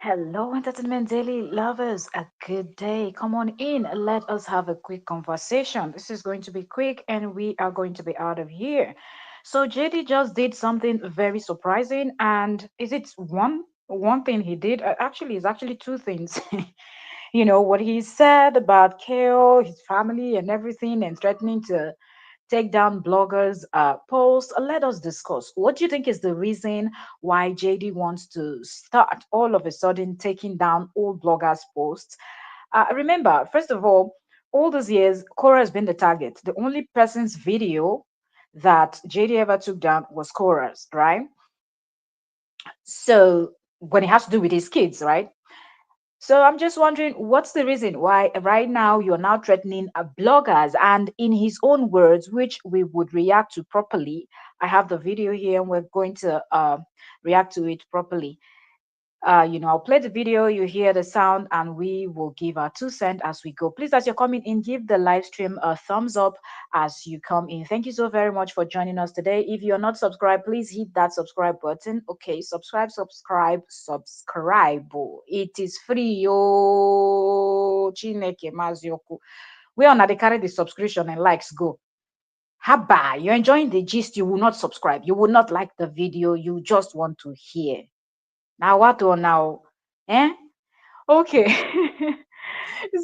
Hello, Entertainment Daily lovers. A good day. Come on in. Let us have a quick conversation. This is going to be quick and we are going to be out of here. So JD just did something very surprising, and is it one thing he did? Actually, it's actually two things. What he said about Kale, his family, and everything, and threatening to take down bloggers' posts. Let us discuss. What do you think is the reason why JD wants to start all of a sudden taking down all bloggers' posts? Remember, first of all those years, Kora has been the target. The only person's video that JD ever took down was Kora's, right? So when it has to do with his kids, right? So I'm just wondering, what's the reason why right now you're now threatening bloggers? And in his own words, which we would react to properly, I have the video here, and we're going to react to it properly. I'll play the video, you hear the sound, and we will give our 2 cents as we go. Please, as you're coming in, give the live stream a thumbs up as you come in. Thank you so very much for joining us today. If you're not subscribed, please hit that subscribe button. Okay, subscribe. Oh, it is free. Oh, Chineke Mazioku. We are not they carry the subscription and likes go. Haba, you're enjoying the gist. You will not subscribe. You will not like the video. You just want to hear. Now what or now? Eh? Okay.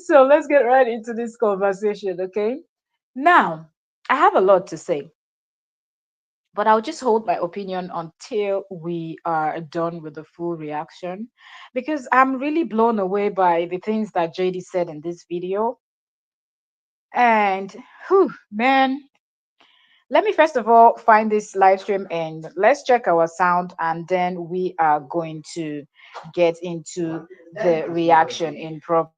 So let's get right into this conversation, okay? Now, I have a lot to say, but I'll just hold my opinion until we are done with the full reaction because I'm really blown away by the things that JD said in this video. And whew, man, let me first of all find this live stream and let's check our sound, and then we are going to get into the reaction in proper.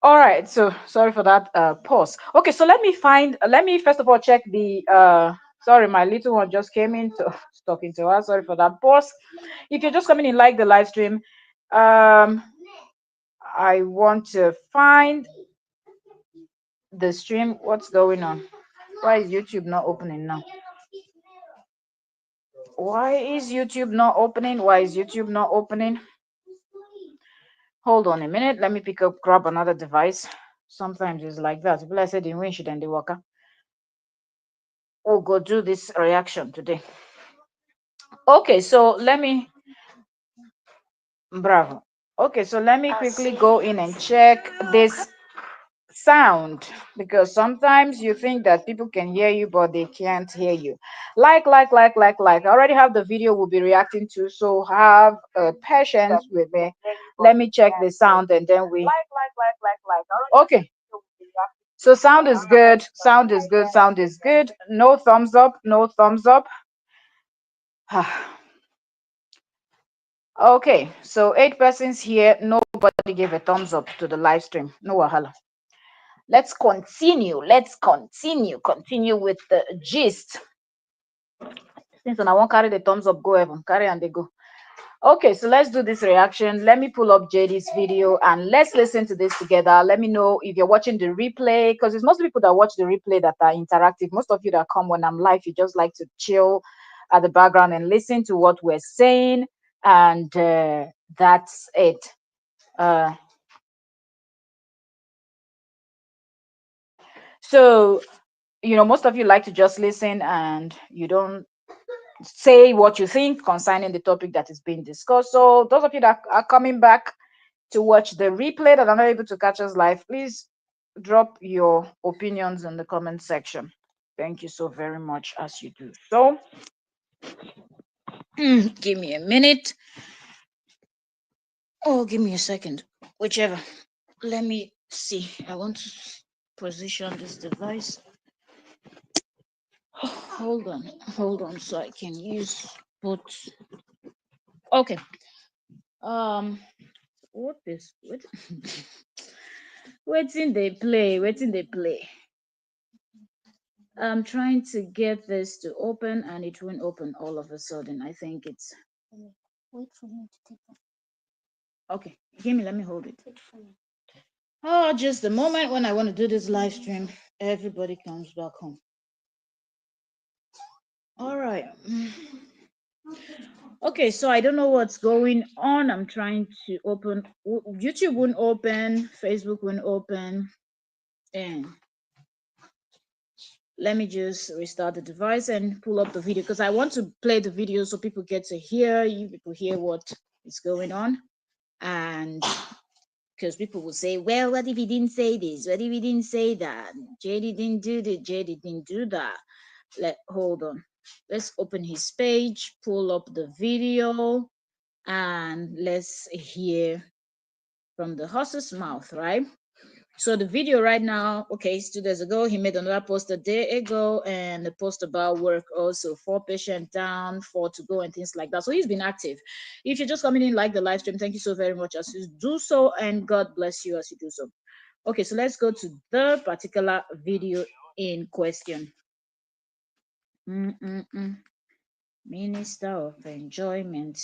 All right, so sorry for that pause. Okay, so let me first of all check the sorry, my little one just came in to talking to her. Sorry for that pause. If you're just coming in like the live stream, um I want to find the stream. What's going on? Why is YouTube not opening now? Why is YouTube not opening? Why is YouTube not opening? Hold on a minute. Let me grab another device. Sometimes it's like that. People I said in windshield and the worker. Oh, go do this reaction today. Okay, so let me bravo. Okay, so let me quickly go in and check this sound, because sometimes you think that people can hear you but they can't hear you. I already have the video we'll be reacting to, so have patience with me. Let me check the sound and then we okay. So sound is good, sound is good, sound is good. No thumbs up, no thumbs up. Okay, so 8 persons here, nobody gave a thumbs up to the live stream. No wahala. Let's continue with the gist. Since I won't carry the thumbs up, go heaven, carry and they go. Okay, so let's do this reaction. Let me pull up JD's video and let's listen to this together. Let me know if you're watching the replay, because it's mostly people that watch the replay that are interactive. Most of you that come when I'm live, you just like to chill at the background and listen to what we're saying, and that's it. Uh, so most of you like to just listen and you don't say what you think concerning the topic that is being discussed. So those of you that are coming back to watch the replay that are not able to catch us live, please drop your opinions in the comment section. Thank you so very much as you do. So give me a minute. Oh, give me a second. Whichever. Let me see. I want to position this device. Hold on, so I can use both. Okay. Um, What is what? Waiting they play, waiting they play. I'm trying to get this to open and it won't open all of a sudden. I think it's Wait for me to take off. okay. Give me, let me hold it. Oh, just the moment when I want to do this live stream, everybody comes back home. All right. Okay, so I don't know what's going on. I'm trying to open YouTube won't open, Facebook won't open, and let me just restart the device and pull up the video because I want to play the video so people get to hear you people hear what is going on. And because people will say, well, what if he didn't say this? What if he didn't say that? JD didn't do this, JD didn't do that. Hold on. Let's open his page, pull up the video, and let's hear from the horse's mouth, right? So the video right now, okay, 2 days ago, he made another post a day ago and a post about work also, 4 patients down, 4 to go and things like that. So he's been active. If you're just coming in like the live stream, thank you so very much as you do so, and God bless you as you do so. Okay, so let's go to the particular video in question. Minister of Enjoyment,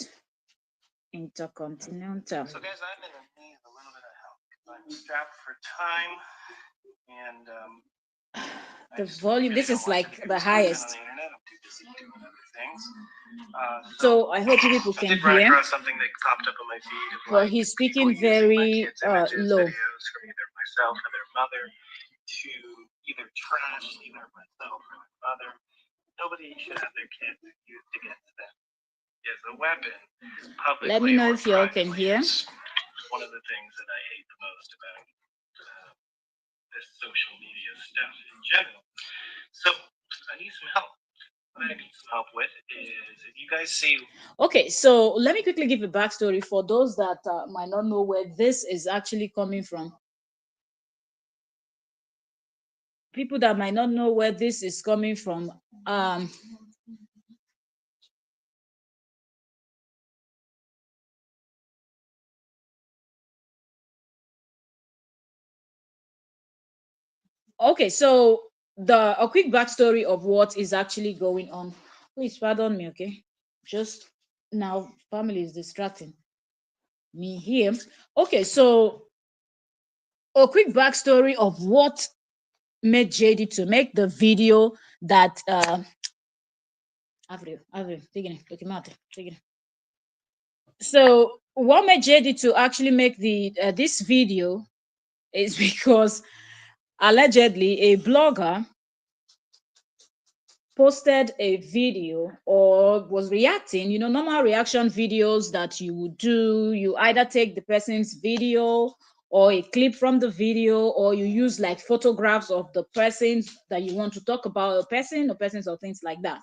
Intercontinental. So guys, I'm in need of a little bit of help. I'm strapped for time, and the volume, this is like the highest. On the internet, I'm too busy doing other things. So I hope you people can I did hear. across something that popped up on my feed. Well, he's speaking very low. Videos from either myself or their mother to either trash either myself or my mother. Nobody should have their kids used against them as a weapon. Let me know if y'all can hear. One of the things that I hate the most about this social media stuff in general. So I need some help. What I need some help with is if you guys see. Okay, so let me quickly give a backstory for those that might not know where this is actually coming from. People that might not know where this is coming from. Okay, so a quick backstory of what is actually going on. Please pardon me, okay? Just now, family is distracting me here. Okay, so a quick backstory of what made JD to make the video that so what made JD to actually make the this video is because allegedly a blogger posted a video or was reacting, normal reaction videos that you would do. You either take the person's video or a clip from the video, or you use like photographs of the persons that you want to talk about, a person or persons or things like that.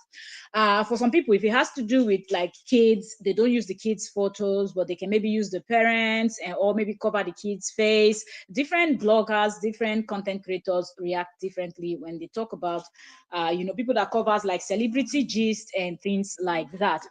For some people, if it has to do with like kids, they don't use the kids' photos, but they can maybe use the parents or maybe cover the kid's face. Different bloggers, different content creators react differently when they talk about people that covers like celebrity gist and things like that.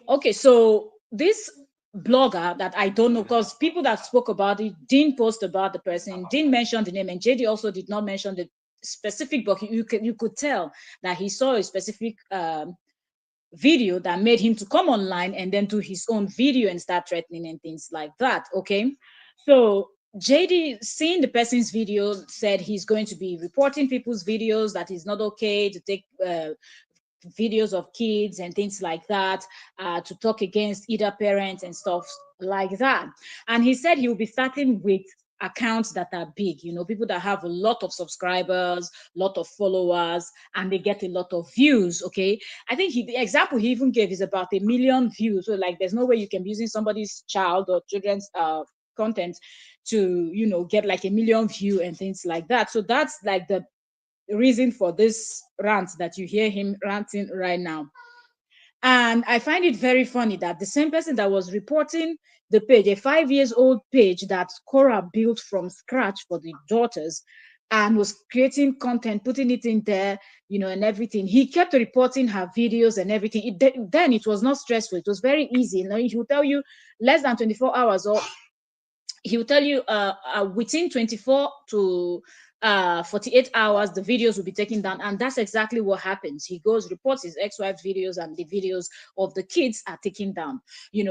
Okay, so this blogger that I don't know, because people that spoke about it didn't post about the person, didn't mention the name, and JD also did not mention the specific book. You could tell that he saw a specific video that made him to come online and then do his own video and start threatening and things like that. Okay, so JD, seeing the person's video, said he's going to be reporting people's videos, that it's not okay to take videos of kids and things like that, to talk against either parents and stuff like that. And he said he will be starting with accounts that are big, people that have a lot of subscribers, lot of followers, and they get a lot of views. Okay, I think the example he even gave is about 1 million views. So like there's no way you can be using somebody's child or children's content to get like 1 million view and things like that. So that's like the reason for this rant that you hear him ranting right now. And I find it very funny that the same person that was reporting the page, a 5 years old page that Kora built from scratch for the daughters and was creating content, putting it in there, and everything. He kept reporting her videos and everything. Then it was not stressful. It was very easy. He will tell you less than 24 hours, or he will tell you within 24 to 48 hours the videos will be taken down, and that's exactly what happens. He goes, reports his ex-wife's videos, and the videos of the kids are taken down.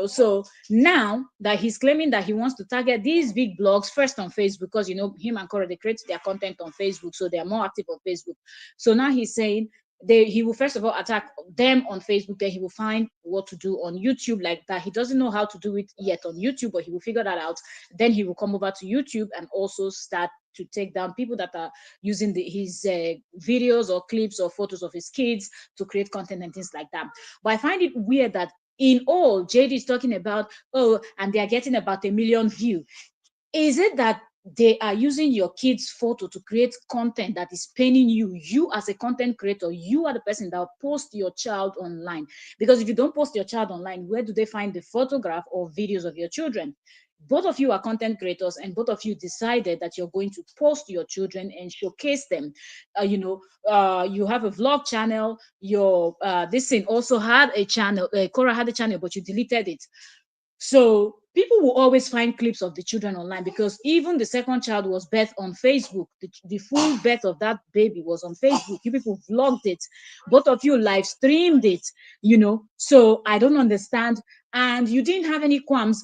So now that he's claiming that he wants to target these big blogs first on Facebook, because him and Kora, they create their content on Facebook, so they are more active on Facebook. So now he's saying he will first of all attack them on Facebook, then he will find what to do on YouTube, like that. He doesn't know how to do it yet on YouTube, but he will figure that out. Then he will come over to YouTube and also start to take down people that are using his videos or clips or photos of his kids to create content and things like that. But I find it weird that in all, JD is talking about, oh, and they are getting about 1 million views. Is it that they are using your kid's photo to create content that is paining you as a content creator? You are the person that will post your child online, because if you don't post your child online, where do they find the photograph or videos of your children? Both of you are content creators, and both of you decided that you're going to post your children and showcase them. You have a vlog channel. Your this thing also had a channel. Kora had a channel, but you deleted it. So people will always find clips of the children online, because even the second child was birthed on Facebook. The full birth of that baby was on Facebook. You people vlogged it. Both of you live streamed it. So I don't understand. And you didn't have any qualms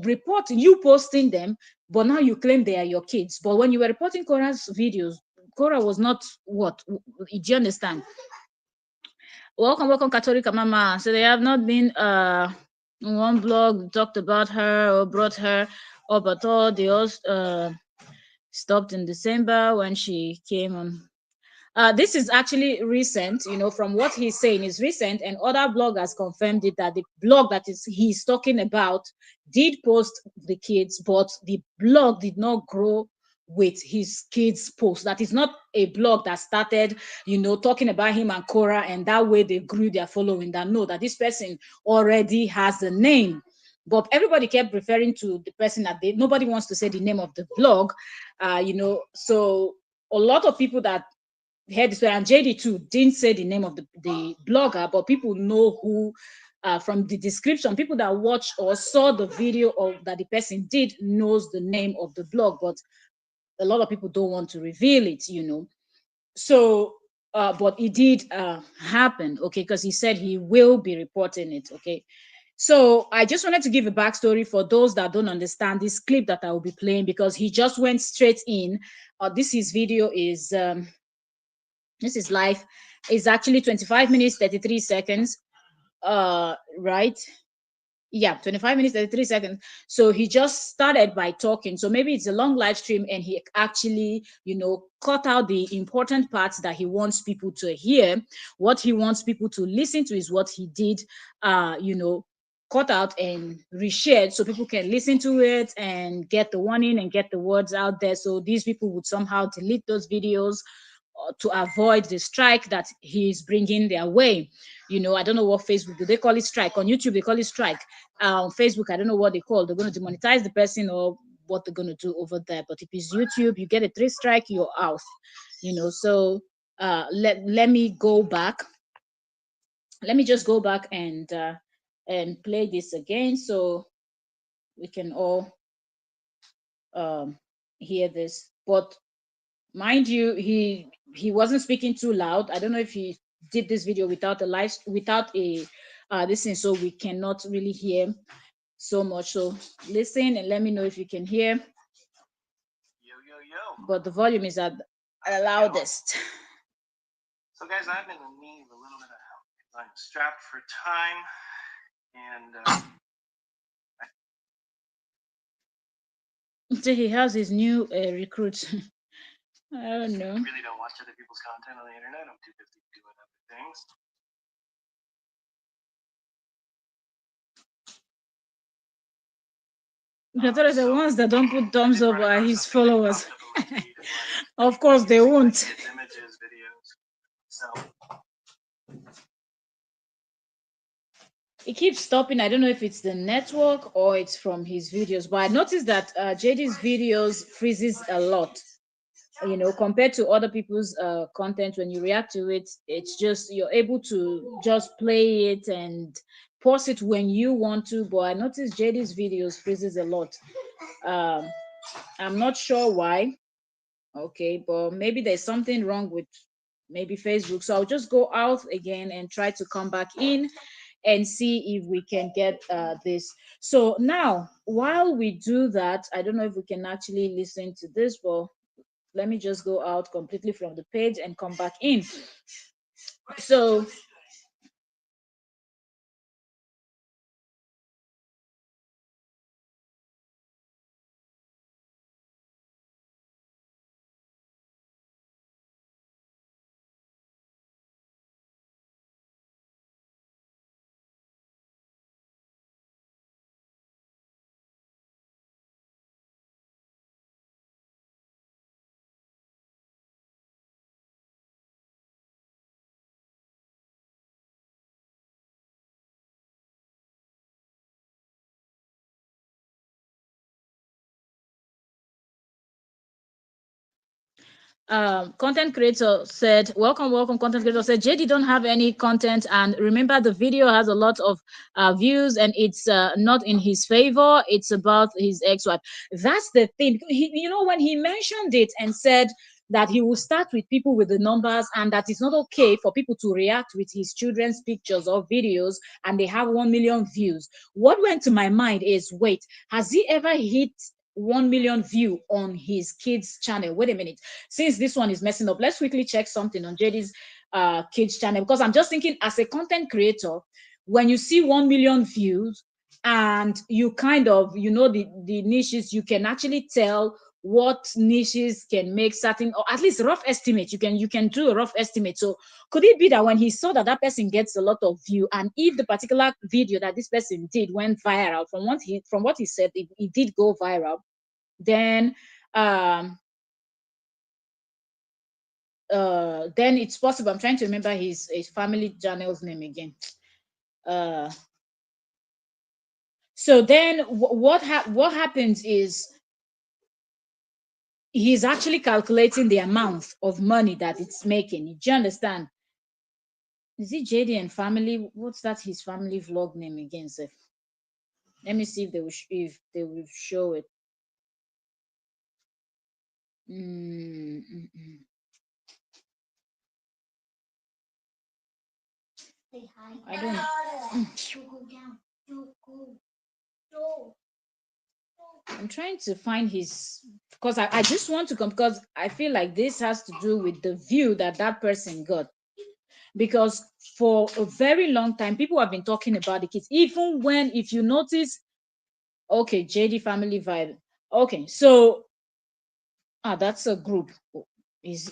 reporting, you posting them, but now you claim they are your kids. But when you were reporting Kora's videos, Kora was not what? Do you understand? Welcome, Catholic Mama. So they have not been one blog talked about her or brought her up at all. They all stopped in December when she came on. This is actually recent, from what he's saying is recent, and other bloggers confirmed it, that the blog that he's talking about did post the kids, but the blog did not grow with his kids post. That is not a blog that started, talking about him and Kora, and that way they grew their following. That no, that this person already has a name. But everybody kept referring to the person that nobody wants to say the name of the blog, so a lot of people that heard this, and JD too didn't say the name of the blogger, but people know who, from the description. People that watched or saw the video of that the person did knows the name of the blog, but a lot of people don't want to reveal it. So but it did happen, okay, because he said he will be reporting it, okay. So I just wanted to give a backstory for those that don't understand this clip that I will be playing, because he just went straight in. This video is this is live. It's actually 25 minutes 33 seconds, right? Yeah, 25 minutes 33 seconds. So he just started by talking, so maybe it's a long live stream, and he actually cut out the important parts that he wants people to hear. What he wants people to listen to is what he did cut out and reshared, so people can listen to it and get the warning and get the words out there, so these people would somehow delete those videos to avoid the strike that he's bringing their way. I don't know what Facebook do. They call it strike. On YouTube, they call it strike. On Facebook, I don't know what they call. They're going to demonetize the person or what they're going to do over there. But if it's YouTube, you get a 3 strike, you're out. So let me go back. Let me just go back and play this again, so we can all hear this. But mind you, he wasn't speaking too loud. I don't know if he did this video without a this thing, so we cannot really hear so much. So listen and let me know if you can hear. Yo, yo, yo. But the volume is at the loudest. So guys, I'm in need of a little bit of help. I'm strapped for time, and So he has his new recruit. I don't know. I really don't watch other people's content on the internet. I'm too busy doing other things. Because the ones that don't put thumbs up are his followers. Of course they won't. Images, videos. So It keeps stopping. I don't know if it's the network or it's from his videos, but I noticed that JD's videos freezes a lot. Compared to other people's content, when you react to it, it's just you're able to just play it and pause it when you want to. But I noticed JD's videos freezes a lot. Um, I'm not sure why. Okay, but maybe there's something wrong with maybe Facebook. So I'll just go out again and try to come back in and see if we can get this. So now, while we do that, I don't know if we can actually listen to this, but let me just go out completely from the page and come back in. So content creator said, welcome, content creator said, JD don't have any content, and remember the video has a lot of views, and it's not in his favor, it's about his ex-wife. That's the thing. When he mentioned it and said that he will start with people with the numbers, and that it's not okay for people to react with his children's pictures or videos and they have 1 million views, what went to my mind is, wait, has he ever hit 1 million view on his kids channel? Wait a minute, since this one is messing up, let's quickly check something on JD's kids channel, because I'm just thinking, as a content creator, when you see 1 million views and you kind of, the niches, you can actually tell what niches can make certain, or at least rough estimate. You can do a rough estimate. So could it be that when he saw that that person gets a lot of view, and if the particular video that this person did went viral, from what he said, it did go viral, then um then it's possible. I'm trying to remember his family channel's name again. uh so then what happens is, he's actually calculating the amount of money that it's making. Do you understand? Is it JD and family? What's that his family vlog name again, sir? Let me see if they will show it. Mm, mm, mm. I don't. I'm trying to find his, because I just want to come, because I feel like this has to do with the view that that person got. Because for a very long time, people have been talking about the kids. Even when, if you notice, okay, JD family vibe. Okay, so that's a group. Is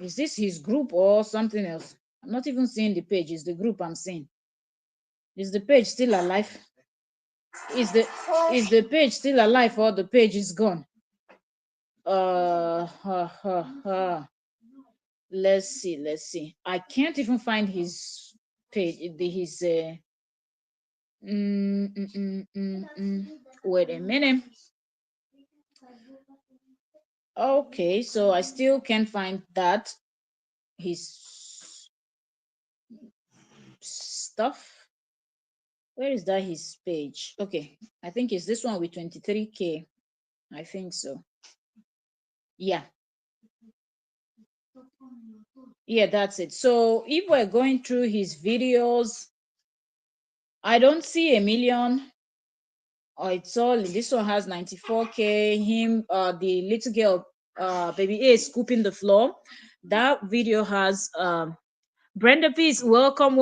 is this his group or something else? I'm not even seeing the page. Is the group I'm seeing? Is the page still alive? Is the page still alive, or the page is gone? Let's see. I can't even find his page. His mm, mm, mm, mm, mm. Wait a minute. Okay, so I still can't find that his stuff. Where is that his page? Okay, I think it's this one with 23K. I think so. Yeah, yeah, that's it. So if we're going through his videos, I don't see a million. Oh, it's all, this one has 94K. Him, the little girl, baby A, scooping the floor. That video has Brenda Peace. Welcome.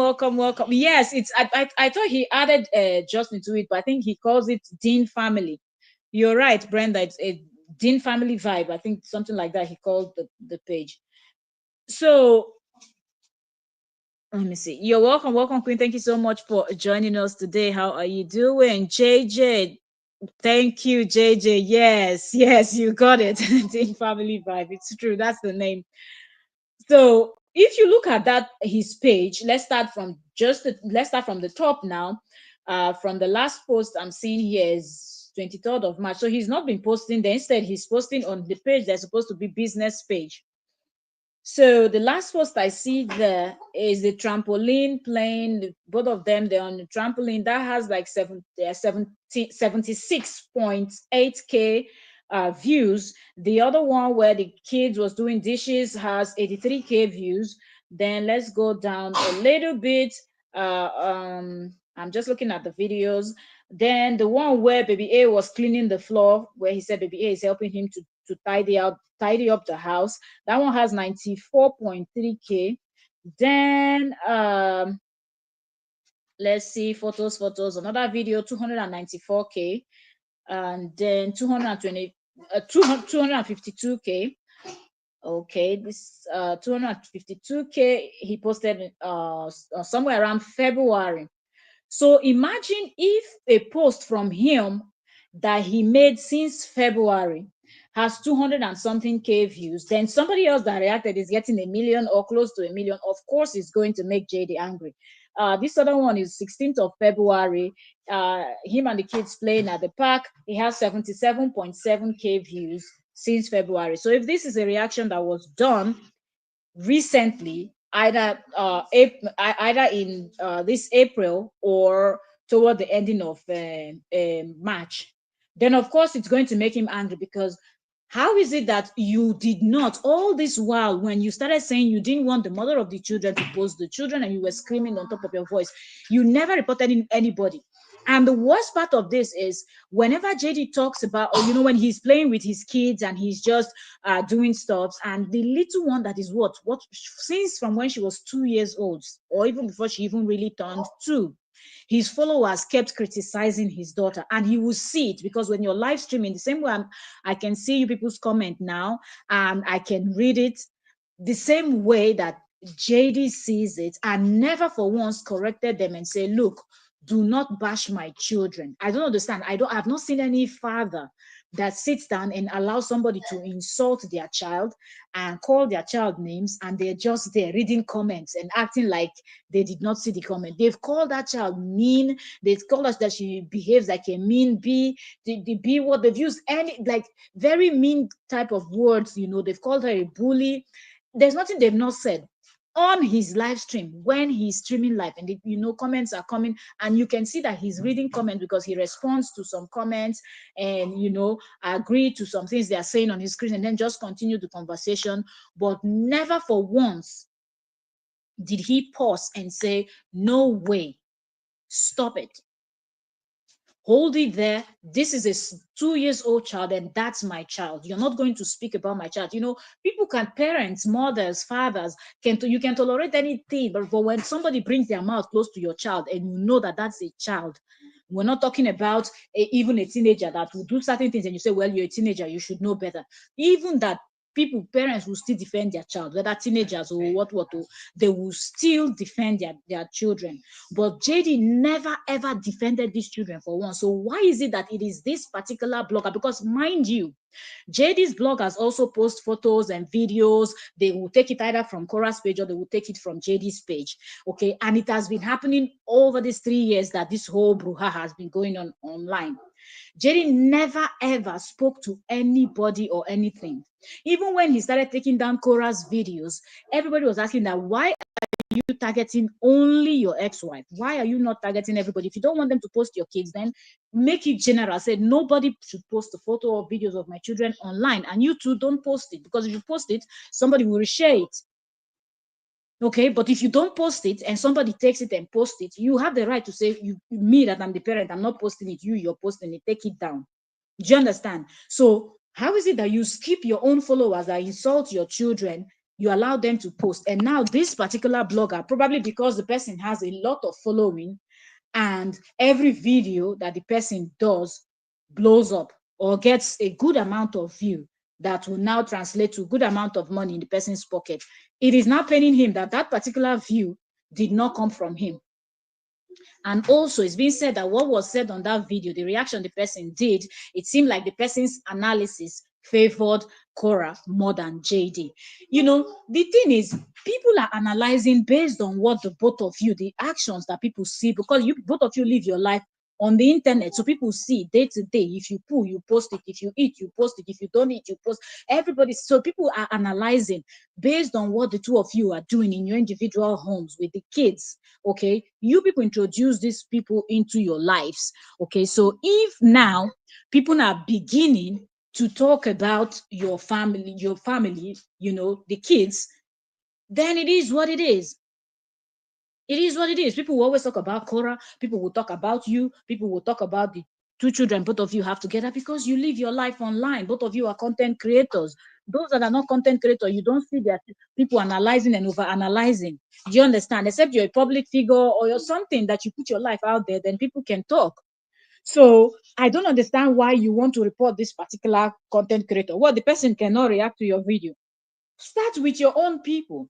Yes, it's I thought he added Justin to it, but I think he calls it Dean Family. You're right, Brenda. It's a Dean Family vibe. I think something like that. He called the page. So let me see. You're welcome, Queen. Thank you so much for joining us today. How are you doing, JJ? Thank you, JJ. Yes, you got it. Team Family Vibe. It's true. That's the name. So if you look at that his page, let's start from the top now. From the last post I'm seeing here is 23rd of March. So he's not been posting there. Instead, he's posting on the page that's supposed to be business page. So the last post I see there is the trampoline playing, both of them, they're on the trampoline. That has like 76.8K views. The other one where the kids was doing dishes has 83K views. Then let's go down a little bit. I'm just looking at the videos. Then the one where baby A was cleaning the floor, where he said baby A is helping him to tidy up the house. That one has 94.3K. Then let's see, photos. Another video, 294K, and then 252K. Okay, this 252K he posted somewhere around February. So imagine if a post from him that he made since February has 200 and something K views, then somebody else that reacted is getting a million or close to a million. Of course, it's going to make JD angry. This other one is 16th of February. Him and the kids playing at the park. He has 77.7K views since February. So if this is a reaction that was done recently, either in this April or toward the ending of March, then of course it's going to make him angry, because how is it that you did not, all this while, when you started saying you didn't want the mother of the children to post the children and you were screaming on top of your voice, you never reported anybody? And the worst part of this is whenever JD talks about, or when he's playing with his kids and he's just doing stuff, and the little one that is what since from when she was 2 years old, or even before she even really turned two, his followers kept criticizing his daughter, and he will see it, because when you're live streaming, the same way I can see you people's comment now, and I can read it the same way that JD sees it, and never for once corrected them and say, look, do not bash my children. I don't understand. I've not seen any father that sits down and allows somebody to insult their child and call their child names, and they're just there reading comments and acting like they did not see the comment. They've called that child mean. They've called us that she behaves like a mean bee. The B word, they've used any like very mean type of words. They've called her a bully. There's nothing they've not said on his live stream when he's streaming live, and comments are coming, and you can see that he's reading comments, because he responds to some comments and agree to some things they are saying on his screen, and then just continue the conversation. But never for once did he pause and say, no way, stop it, hold it there. This is a 2 years old child, and that's my child. You're not going to speak about my child. People can, parents, mothers, fathers, you can tolerate anything, but when somebody brings their mouth close to your child and you know that that's a child, we're not talking about even a teenager that will do certain things, and you say, well, you're a teenager, you should know better. Even that, parents will still defend their child, whether teenagers or what, they will still defend their children. But JD never ever defended these children for once. So why is it that it is this particular blogger? Because mind you, JD's bloggers also post photos and videos. They will take it either from Kora's page or they will take it from JD's page. Okay, and it has been happening over these 3 years that this whole brouhaha has been going on online. JD never ever spoke to anybody or anything. Even when he started taking down Kora's videos, everybody was asking that, why are you targeting only your ex-wife? Why are you not targeting everybody? If you don't want them to post your kids, then make it general. Say nobody should post a photo or videos of my children online, and you too don't post it, because if you post it, somebody will reshare it. Okay, but if you don't post it and somebody takes it and posts it, you have the right to say, me that I'm the parent, I'm not posting it, you're posting it, take it down. Do you understand? So how is it that you skip your own followers that insult your children, you allow them to post? And now this particular blogger, probably because the person has a lot of following, and every video that the person does blows up or gets a good amount of view that will now translate to a good amount of money in the person's pocket, it is now paining him that that particular view did not come from him. And also, it's being said that what was said on that video, the reaction the person did, it seemed like the person's analysis favored Kora more than JD. You know, the thing is, people are analyzing based on what the both of you, the actions that people see, because you both of you live your life on the internet. So people see day to day. If you poo, you post it. If you eat, you post it. If you don't eat, you post. Everybody. So people are analyzing based on what the two of you are doing in your individual homes with the kids. Okay. You people introduce these people into your lives. Okay. So if now people are beginning to talk about your family, you know, the kids, then it is what it is. It is what it is. People will always talk about Kora. People will talk about you. People will talk about the two children both of you have together because you live your life online. Both of you are content creators. Those that are not content creators, you don't see that people analyzing and over analyzing. Do you understand? Except you're a public figure or you're something that you put your life out there, then people can talk. So I don't understand why you want to report this particular content creator. Well, the person cannot react to your video. Start with your own people.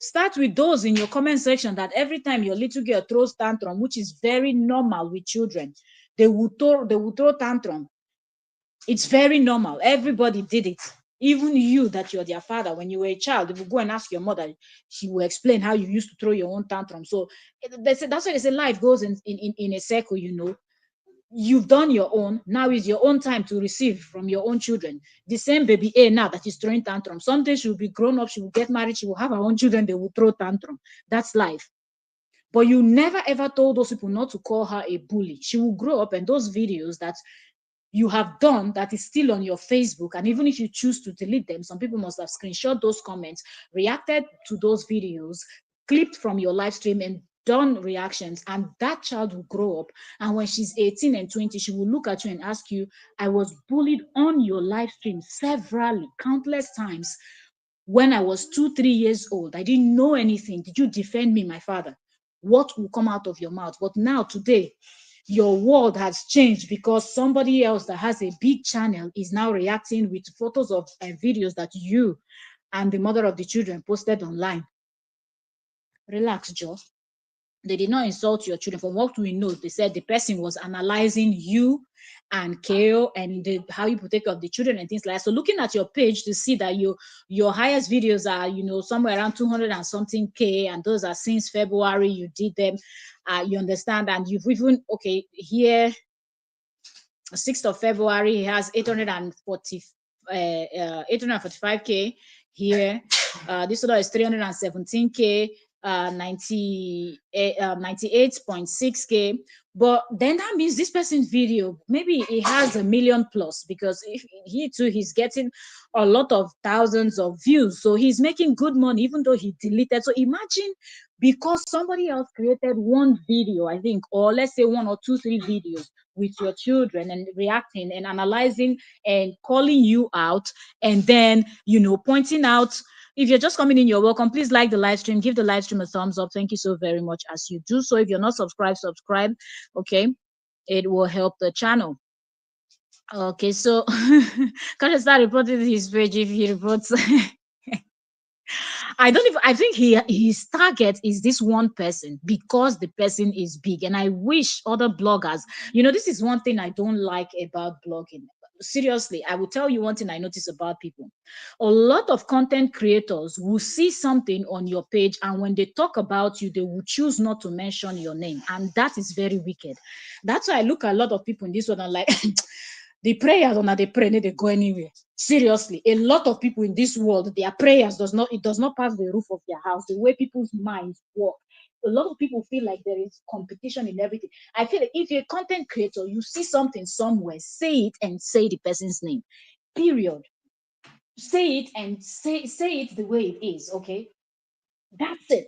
Start with those in your comment section that every time your little girl throws tantrum, which is very normal with children, they will throw tantrum. It's very normal. Everybody did it. Even you, that you're their father, when you were a child, if you go and ask your mother, she will explain how you used to throw your own tantrum. So that's why they say life goes in a circle, you know. You've done your own. Now is your own time to receive from your own children. The same baby A now that is throwing tantrum. Someday she will be grown up, she will get married, she will have her own children, they will throw tantrum. That's life. But you never ever told those people not to call her a bully. She will grow up and those videos that you have done that is still on your Facebook, and even if you choose to delete them, some people must have screenshot those comments, reacted to those videos, clipped from your live stream, and done reactions. And that child will grow up. And when she's 18 and 20, she will look at you and ask you, I was bullied on your live stream severally, countless times. When I was 2, 3 years old, I didn't know anything. Did you defend me, my father? What will come out of your mouth? But now, today, your world has changed because somebody else that has a big channel is now reacting with photos of and videos that you and the mother of the children posted online. Relax, Joe. They did not insult your children. From what we know, they said the person was analyzing you and KO and how you protect of the children and things like that. So looking at your page to see that your highest videos are, you know, somewhere around 200 and something K, and those are since February you did them. You understand, and you've even here 6th of February, he has 845K here. This other is 317K, 98.6K. But then that means this person's video, maybe it has 1 million plus, because if he too, he's getting a lot of thousands of views. So he's making good money, even though he deleted. So imagine, because somebody else created one video, I think, or let's say 1 or 2, 3 videos with your children and reacting and analyzing and calling you out, and then, you know, pointing out. If you're just coming in, you're welcome. Please like the live stream, give the live stream a thumbs up. Thank you so very much as you do so. If you're not subscribed, subscribe. Okay, it will help the channel. Okay, so can start reporting his page if he reports. I don't even, I think his target is this one person because the person is big. And I wish other bloggers, you know, this is one thing I don't like about blogging. Seriously, I will tell you one thing I notice about people. A lot of content creators will see something on your page, and when they talk about you, they will choose not to mention your name. And that is very wicked. That's why I look at a lot of people in this one and like, the prayers on they pray, they go anywhere. Seriously, a lot of people in this world, their prayers does not pass the roof of their house. The way people's minds work, a lot of people feel like there is competition in everything. I feel like if you're a content creator, you see something somewhere, say it and say the person's name. Period. Say it and say it the way it is. Okay, that's it.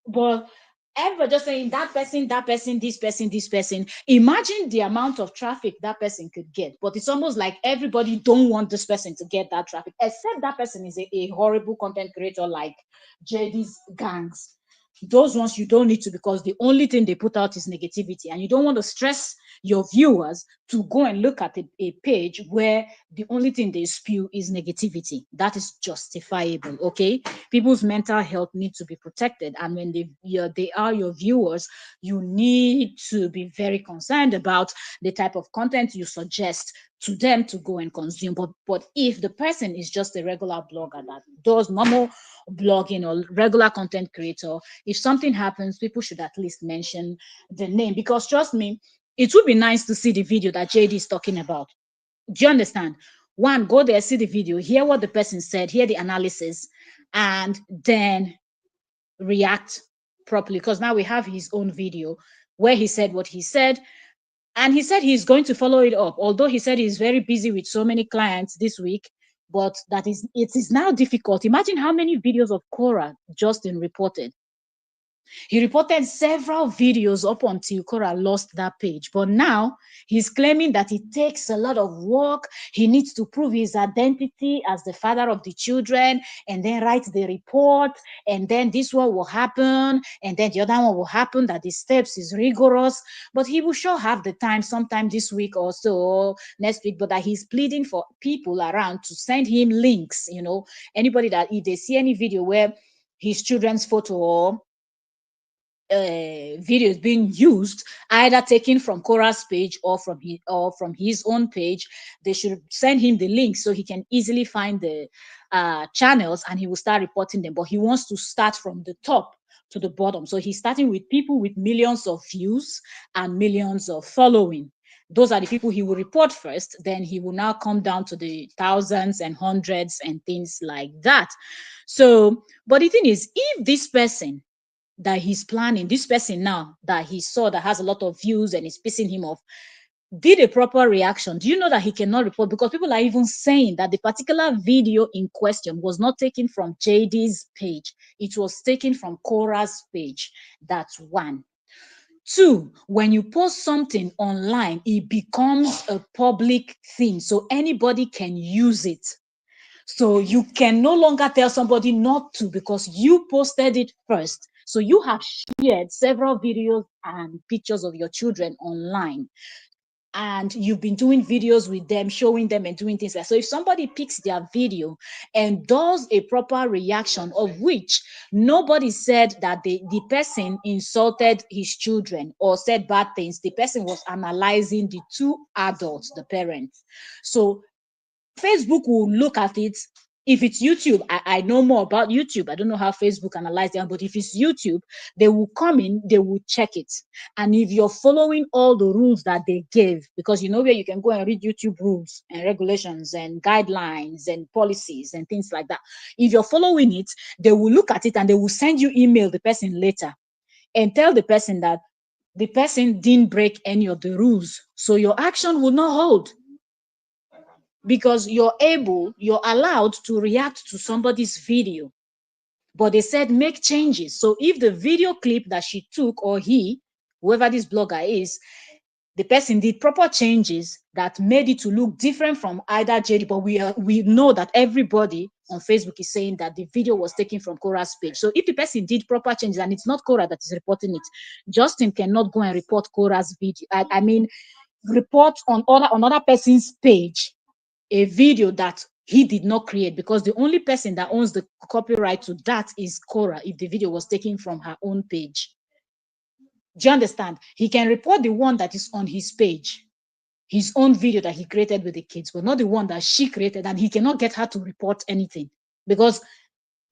But ever just saying that person, this person, this person, imagine the amount of traffic that person could get. But it's almost like everybody don't want this person to get that traffic, except that person is a horrible content creator like JD's gangs. Those ones you don't need to, because the only thing they put out is negativity, and you don't want to stress your viewers to go and look at a page where the only thing they spew is negativity. That is justifiable, okay? People's mental health needs to be protected. And when they are your viewers, you need to be very concerned about the type of content you suggest to them to go and consume. But if the person is just a regular blogger that does normal blogging or regular content creator, if something happens, people should at least mention the name. Because trust me, it would be nice to see the video that JD is talking about. Do you understand? One, go there, see the video, hear what the person said, hear the analysis, and then react properly. Because now we have his own video where he said what he said, and he said he's going to follow it up. Although he said he's very busy with so many clients this week, but it is now difficult. Imagine how many videos of Kora Justin reported. He reported several videos up until Kora lost that page. But now he's claiming that it takes a lot of work. He needs to prove his identity as the father of the children and then write the report. And then this one will happen. And then the other one will happen, that the steps is rigorous. But he will sure have the time sometime this week or so, next week. But that he's pleading for people around to send him links. Anybody that if they see any video where his children's photo or videos being used, either taken from Kora's page or from his own page, they should send him the link so he can easily find the channels, and he will start reporting them. But he wants to start from the top to the bottom, so he's starting with people with millions of views and millions of following. Those are the people he will report first. Then he will now come down to the thousands and hundreds and things like that. So, but the thing is, if this person that he's planning, this person now that he saw that has a lot of views and is pissing him off, did a proper reaction, do you know that he cannot report? Because people are even saying that the particular video in question was not taken from JD's page. It was taken from Kora's page. That's one. Two, when you post something online, it becomes a public thing, so anybody can use it. So you can no longer tell somebody not to, because you posted it first. So you have shared several videos and pictures of your children online, and you've been doing videos with them, showing them and doing things like that. So if somebody picks their video and does a proper reaction, of which nobody said that the person insulted his children or said bad things, the person was analyzing the two adults, the parents. So Facebook will look at it. If it's YouTube, I know more about YouTube. I don't know how Facebook analyzes them, but if it's YouTube, they will come in, they will check it. And if you're following all the rules that they gave, because you know where you can go and read YouTube rules and regulations and guidelines and policies and things like that. If you're following it, they will look at it and they will send you email the person later and tell the person that the person didn't break any of the rules. So your action will not hold, because you're allowed to react to somebody's video. But they said make changes. So if the video clip that she took, or whoever this blogger is, the person did proper changes that made it to look different from either JD, but we know that everybody on Facebook is saying that the video was taken from Kora's page. So if the person did proper changes and it's not Kora that is reporting it, Justin cannot go and report Kora's video. I mean, report on another person's page a video that he did not create, because the only person that owns the copyright to that is Kora if the video was taken from her own page. Do you understand? He can report the one that is on his page, his own video that he created with the kids, but not the one that she created, and he cannot get her to report anything because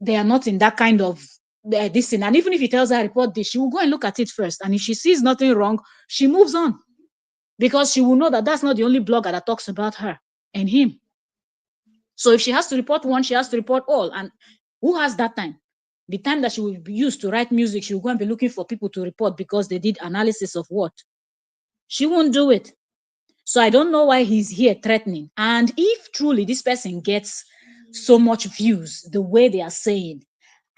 they are not in that kind of this thing. And even if he tells her report this, she will go and look at it first, and if she sees nothing wrong, she moves on, because she will know that that's not the only blogger that talks about her and him. So if she has to report one, she has to report all. And who has that time? The time that she will be used to write music, she will go and be looking for people to report because they did analysis of what? She won't do it. So I don't know why he's here threatening. And if truly this person gets so much views the way they are saying,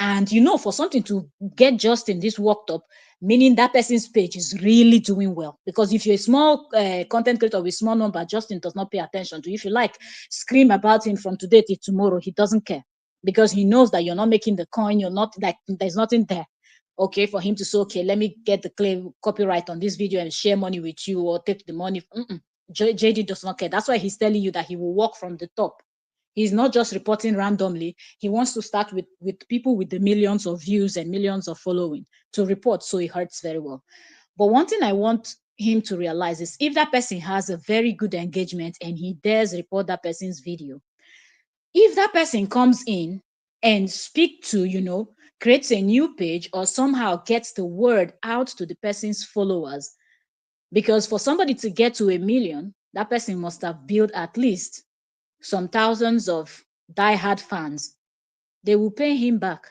and for something to get Justin this worked up, meaning that person's page is really doing well. Because if you're a small content creator with small number, Justin does not pay attention to you. If you scream about him from today till tomorrow, he doesn't care, because he knows that you're not making the coin. You're not there's nothing there. Okay, for him to say, okay, let me get the claim copyright on this video and share money with you or take the money. JD does not care. That's why he's telling you that he will walk from the top. He's not just reporting randomly. He wants to start with people with the millions of views and millions of following to report, so it hurts very well. But one thing I want him to realize is if that person has a very good engagement and he dares report that person's video, if that person comes in and speak to, creates a new page or somehow gets the word out to the person's followers, because for somebody to get to 1 million, that person must have built at least some thousands of diehard fans. They will pay him back.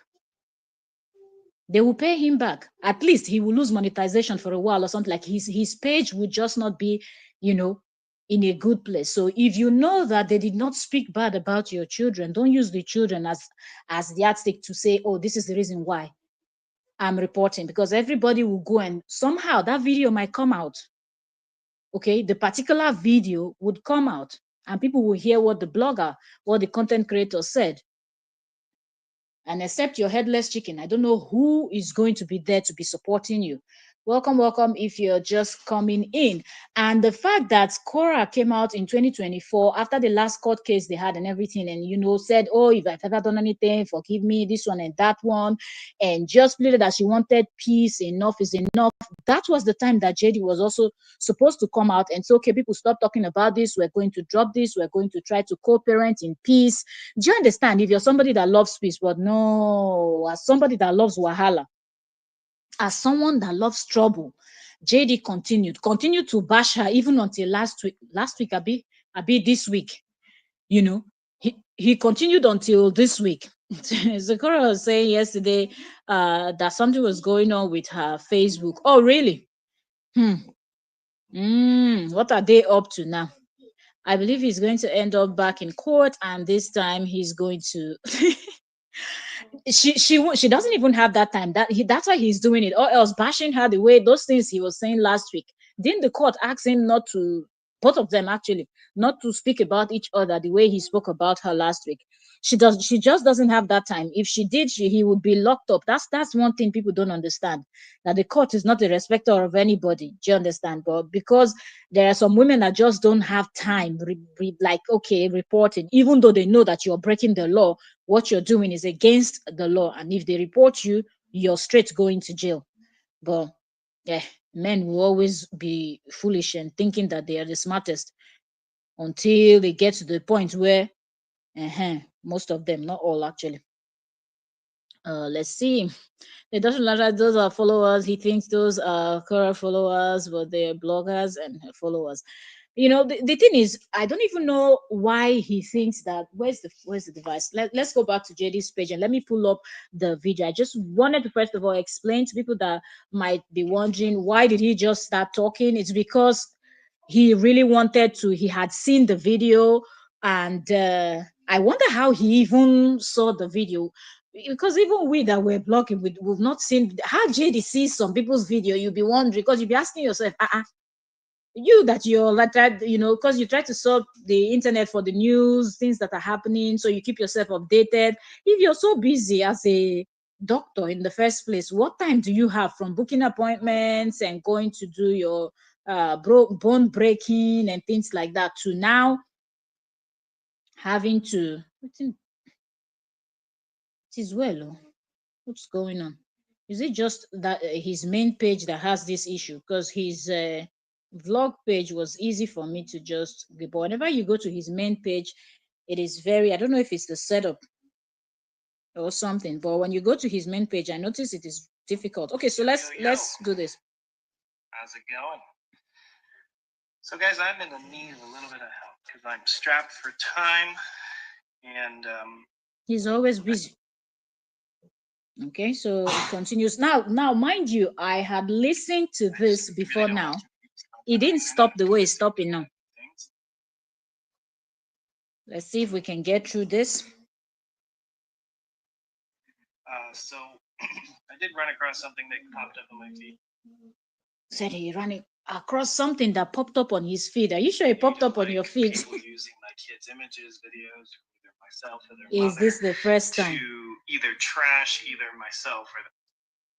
They will pay him back. At least he will lose monetization for a while or something. Like his page would just not be, you know, in a good place. So if you know that they did not speak bad about your children, don't use the children as the yardstick to say, oh, this is the reason why I'm reporting, because everybody will go and somehow that video might come out. Okay, the particular video would come out and people will hear what the blogger, what the content creator said. And except your headless chicken, I don't know who is going to be there to be supporting you. Welcome, welcome if you're just coming in. And the fact that Kora came out in 2024 after the last court case they had and everything, and said, oh, if I've ever done anything, forgive me, this one and that one, and just pleaded that she wanted peace, enough is enough. That was the time that JD was also supposed to come out and say, okay, people stop talking about this, we're going to drop this, we're going to try to co-parent in peace. Do you understand? If you're somebody that loves peace, but no, as somebody that loves wahala, as someone that loves trouble, JD continued to bash her even until last week, Abi this week. He continued until this week. Zakura was saying yesterday that something was going on with her Facebook. Oh, really? What are they up to now? I believe he's going to end up back in court, and this time he's going to she doesn't even have that time. That's why he's doing it, or else bashing her the way those things he was saying last week. Didn't the court ask him not to, both of them actually, not to speak about each other the way he spoke about her last week? She just doesn't have that time. If she did, he would be locked up. That's one thing people don't understand, that the court is not a respecter of anybody. Do you understand? But because there are some women that just don't have time, like, okay, reporting, even though they know that you're breaking the law, what you're doing is against the law, and if they report you, you're straight going to jail. But yeah, men will always be foolish and thinking that they are the smartest until they get to the point where most of them, not all actually. Let's see. It doesn't matter. Those are followers. He thinks those are Kora followers, but they're bloggers and followers. The thing is, I don't even know why he thinks that. Where's the device? Let's go back to JD's page and let me pull up the video. I just wanted to first of all explain to people that might be wondering, why did he just start talking? It's because he really wanted to. He had seen the video, and I wonder how he even saw the video, because even we that were blogging, we've not seen how JD sees some people's video. You'll be wondering, because you'll be asking yourself, you that you're like that, because you try to solve the internet for the news, things that are happening, so you keep yourself updated. If you're so busy as a doctor in the first place, what time do you have from booking appointments and going to do your bone breaking and things like that, to now having to, I think it is well, what's going on? Is it just that his main page that has this issue? Because his vlog page was easy for me to just, but whenever you go to his main page, it is very, I don't know if it's the setup or something, but when you go to his main page, I notice it is difficult. Okay, so let's do this. How's it going? So guys, I'm in the need of a little bit of help because I'm strapped for time, and he's always busy. Okay, so it continues. Now, mind you, I had listened to this before now. It didn't stop the way it's stopping now. Let's see if we can get through this. So I did run across something that popped up on my feed. Said he ran across something that popped up on his feed. Are you sure it popped up on your feed? People using my kids' images, videos, either myself or their mother. Is this the first time? To either trash either myself or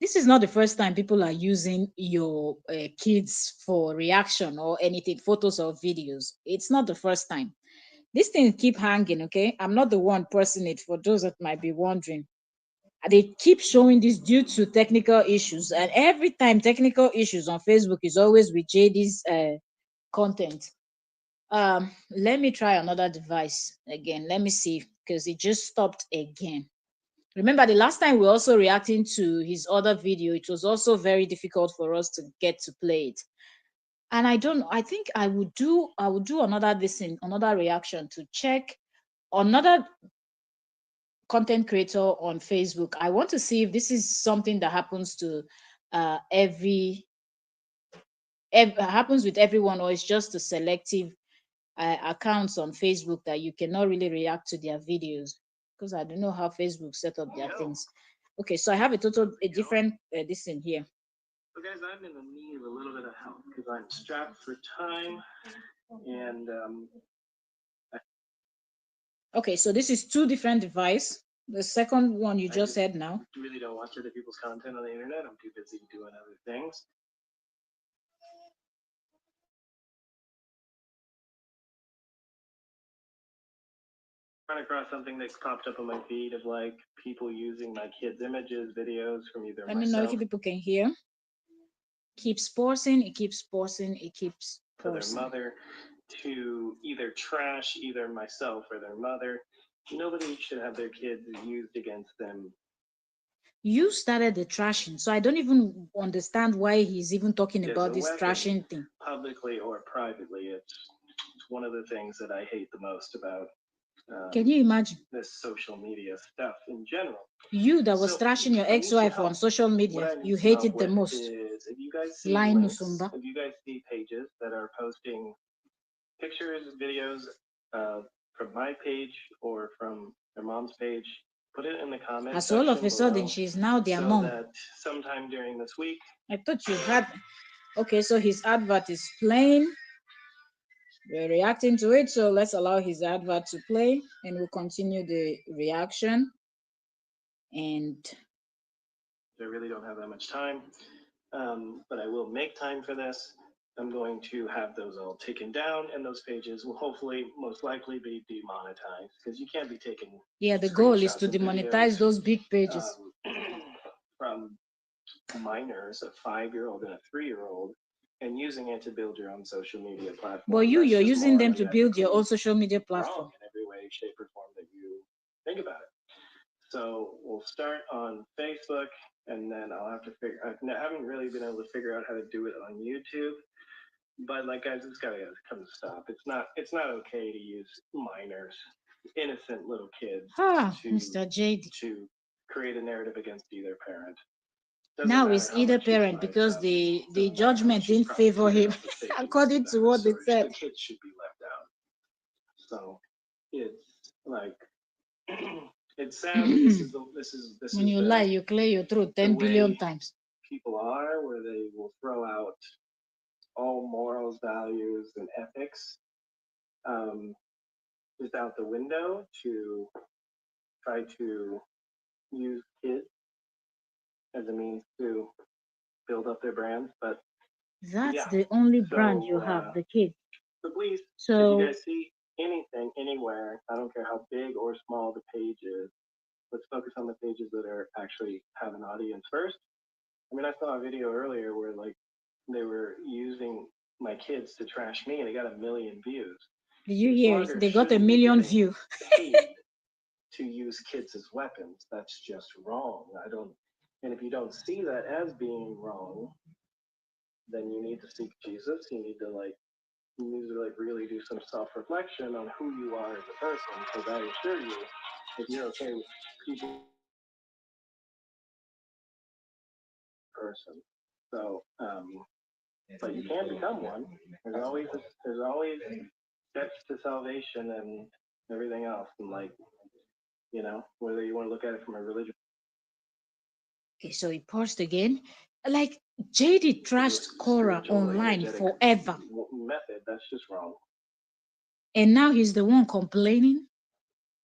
This is not the first time people are using your kids for reaction or anything, photos or videos. It's not the first time. This thing keep hanging, okay? I'm not the one posting it, for those that might be wondering. They keep showing this due to technical issues, and every time technical issues on Facebook is always with JD's content. Let me try another device again. Let me see, because it just stopped again. Remember the last time we were also reacting to his other video, it was also very difficult for us to get to play it. And I don't I think I would do another this in another reaction to check another content creator on Facebook. I want to see if this is something that happens to happens with everyone, or it's just a selective accounts on Facebook that you cannot really react to their videos, because I don't know how Facebook set up their things. Okay, so I have a different this in here. So, guys, I'm in the need of a little bit of help because I'm strapped for time, and Okay, so this is two different device. The second one you just said now. Really don't watch other people's content on the internet. I'm too busy doing other things. Run across something that's popped up on my feed of like people using my kids' images, videos from either Let me know if people can hear. Keeps pausing, it keeps pausing, it keeps pausing. Their mother to either trash either myself or their mother. Nobody should have their kids used against them. You started the trashing, so I don't even understand why he's even talking about this trashing thing. Publicly or privately, it's one of the things that I hate the most about can you imagine this social media stuff in general? You that was trashing your ex-wife on social media, you hate it the most. If you guys see if you guys see pages that are posting pictures, videos from my page or from their mom's page, put it in the comments. As all of a sudden, she's now their mom. That sometime during this week. I thought you had. Okay, so his advert is playing. We're reacting to it, so let's allow his advert to play, and we'll continue the reaction. And I really don't have that much time, but I will make time for this. I'm going to have those all taken down, and those pages will hopefully, most likely, be demonetized because you can't be taking. Yeah, the goal is to demonetize those big pages from minors, a 5-year-old and a 3-year-old, and using it to build your own social media platform. But you're using them to build your own social media platform. In every way, shape, or form that you think about it. So we'll start on Facebook, and then I'll have to figure. I haven't really been able to figure out how to do it on YouTube. But like, guys, it's gotta come to stop. It's not okay to use minors, innocent little kids, Mr. JD, to create a narrative against either parent. Now it's either parent because the judgment didn't favor him according to what they said. The kids should be left out. So it's like it's sad. This when you lie, you clear your throat 10 billion times. People are where they will throw out all morals, values, and ethics just out the window to try to use kids as a means to build up their brands. But that's the only brand you have, the kid. So please, if you guys see anything anywhere, I don't care how big or small the page is, let's focus on the pages that are actually have an audience first. I mean, I saw a video earlier where like they were using my kids to trash me, and they got 1 million views. Did you hear it? They got 1 million views. To use kids as weapons, that's just wrong. And if you don't see that as being wrong, then you need to seek Jesus. You need to really do some self-reflection on who you are as a person. Because I assure you, if you're okay with people, person. So, but you can become one. There's always steps to salvation and everything else, and like, you know, whether you want to look at it from a religion. Okay, so he paused again. Like JD trashed Kora online forever. Method, that's just wrong. And now he's the one complaining.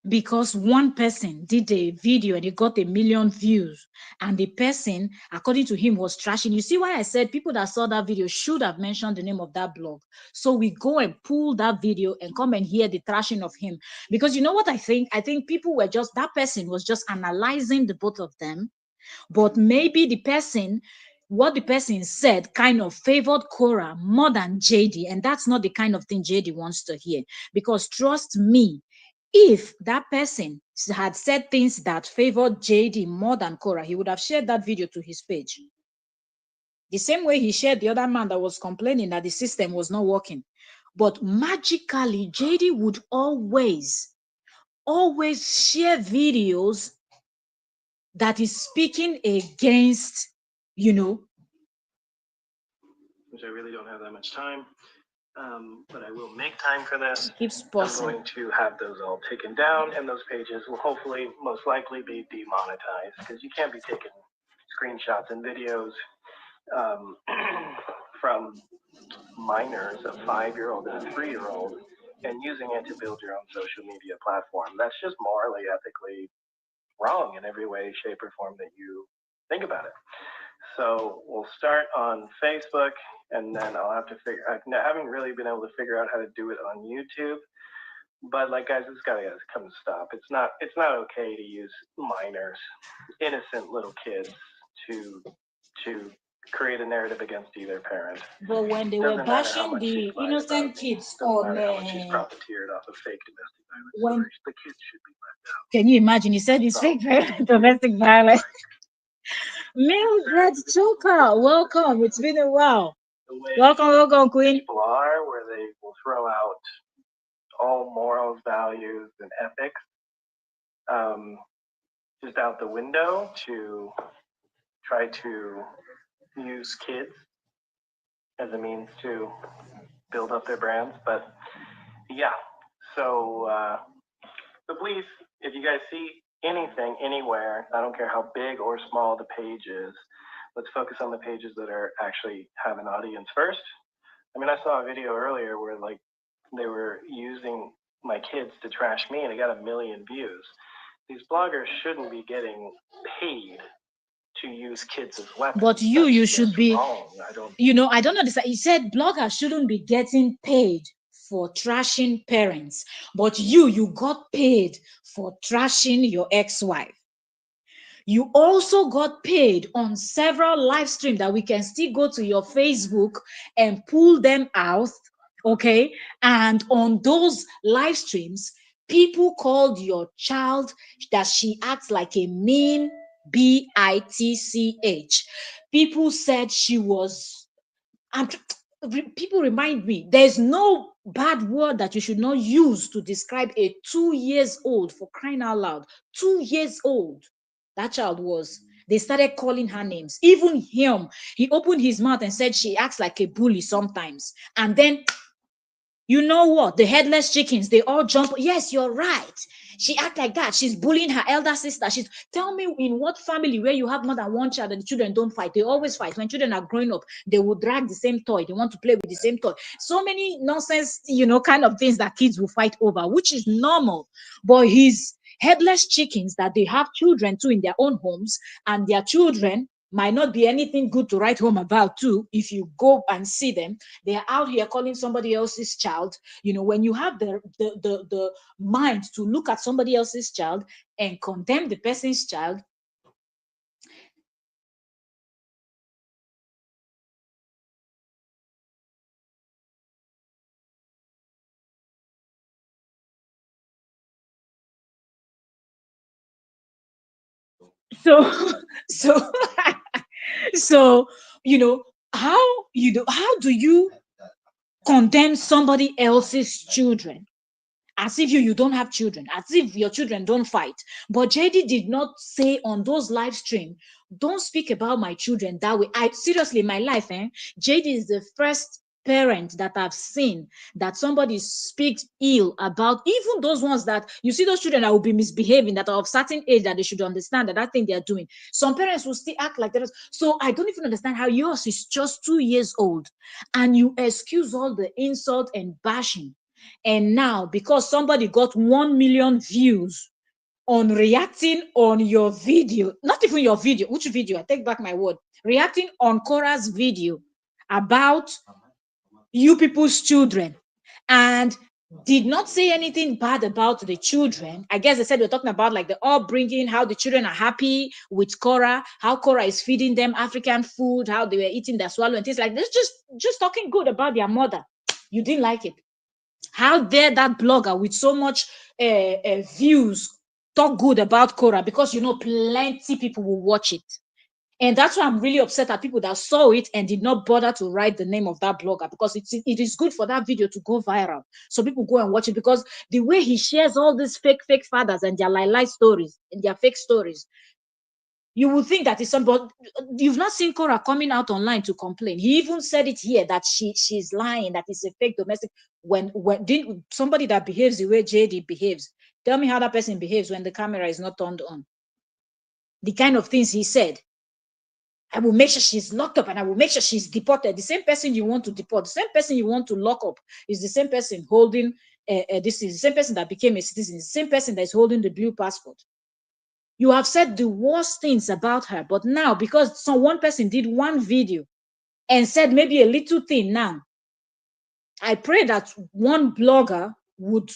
because one person did a video and it got 1 million views, and the person, according to him, was trashing. You see why I said people that saw that video should have mentioned the name of that blog. So we go and pull that video and come and hear the trashing of him. Because you know what I think? I think people were just, that person was just analyzing the both of them, but maybe the person, what the person said kind of favored Kora more than JD, and that's not the kind of thing JD wants to hear. Because trust me, if that person had said things that favored JD more than Kora, he would have shared that video to his page. The same way he shared the other man that was complaining that the system was not working. But magically, JD would always share videos that is speaking against, you know. Which I really don't have that much time, but I will make time for this. Keeps I'm pausing. going to have those all taken down, and those pages will hopefully, most likely, be demonetized, because you can't be taking screenshots and videos from minors, a 5-year-old and a 3-year-old, and using it to build your own social media platform. That's just morally, ethically wrong in every way, shape, or form that you think about it. So we'll start on Facebook, and then I'll have to figure. I haven't really been able to figure out how to do it on YouTube. But like, guys, this gotta come to stop. It's not okay to use minors, innocent little kids, to create a narrative against either parent. But when they were bashing the innocent kids on, profiteered off of fake domestic violence when stories, the kids should be left out. can you imagine? He said it's fake domestic violence. Mildred Choker, welcome. It's been a while. Welcome, Queen. People are, where they will throw out all morals, values, and ethics just out the window to try to use kids as a means to build up their brands. But yeah, so please, if you guys see anything anywhere, I don't care how big or small the page is, let's focus on the pages that are actually have an audience first. I mean, I saw a video earlier where like they were using my kids to trash me, and it got 1 million views. These bloggers shouldn't be getting paid to use kids as weapons. But you should be wrong. I don't understand. He said bloggers shouldn't be getting paid for trashing parents, but you got paid for trashing your ex-wife. You also got paid on several live streams that we can still go to your Facebook and pull them out, okay? And on those live streams, people called your child that she acts like a mean bitch. People said she was, and people remind me, there's no bad word that you should not use to describe a 2 years old, for crying out loud. 2 years old that child was. They started calling her names. Even him, he opened his mouth and said she acts like a bully sometimes. And then, you know what? The headless chickens, they all jump. Yes, you're right. She act like that. She's bullying her elder sister. Tell me, in what family where you have more than one child and the children don't fight? They always fight. When children are growing up, they will drag the same toy. They want to play with the same toy. So many nonsense, kind of things that kids will fight over, which is normal. But his headless chickens that they have children too in their own homes, and their children might not be anything good to write home about too. If you go and see them, they are out here calling somebody else's child. When you have the mind to look at somebody else's child and condemn the person's child, so so so how do you condemn somebody else's children as if you don't have children, as if your children don't fight? But JD did not say on those live stream, don't speak about my children that way. I seriously, in my life, JD is the first parent that I've seen that somebody speaks ill about, even those ones that you see, those children that will be misbehaving, that are of certain age, that they should understand that thing they're doing. Some parents will still act like that. So I don't even understand how yours is just 2 years old and you excuse all the insult and bashing. And now, because somebody got 1 million views on reacting on your video, not even your video, which video? I take back my word. Reacting on Kora's video about you people's children, and did not say anything bad about the children. I guess they said we're talking about like the upbringing, how the children are happy with Kora, how Kora is feeding them African food, how they were eating their swallow and things like this. Just talking good about their mother. You didn't like it. How dare that blogger with so much views talk good about Kora, because you know plenty people will watch it. And that's why I'm really upset at people that saw it and did not bother to write the name of that blogger, because it is good for that video to go viral. So people go and watch it, because the way he shares all these fake fathers and their lie stories and their fake stories, you would think that it's somebody. You've not seen Kora coming out online to complain. He even said it here that she's lying, that it's a fake domestic. When did somebody that behaves the way JD behaves, tell me how that person behaves when the camera is not turned on. The kind of things he said. I will make sure she's locked up and I will make sure she's deported. The same person you want to deport, the same person you want to lock up is the same person holding, this is the same person that became a citizen, the same person that is holding the blue passport. You have said the worst things about her, but now because one person did one video and said maybe a little thing now, I pray that one blogger would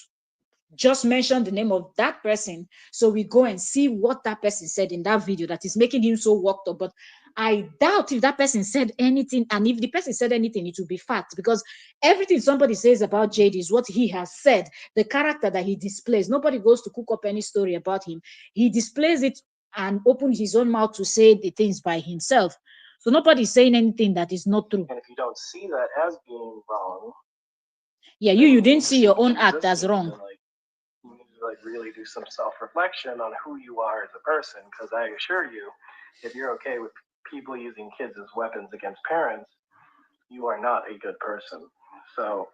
just mention the name of that person, so we go and see what that person said in that video that is making him so worked up. But I doubt if that person said anything, and if the person said anything, it will be fact, because everything somebody says about JD is what he has said, the character that he displays. Nobody goes to cook up any story about him. He displays it and opens his own mouth to say the things by himself. So nobody's saying anything that is not true. And if you don't see that as being wrong, yeah, you didn't see your own act as wrong. You need to like really do some self-reflection on who you are as a person, because I assure you, if you're okay with people using kids as weapons against parents, you are not a good person. So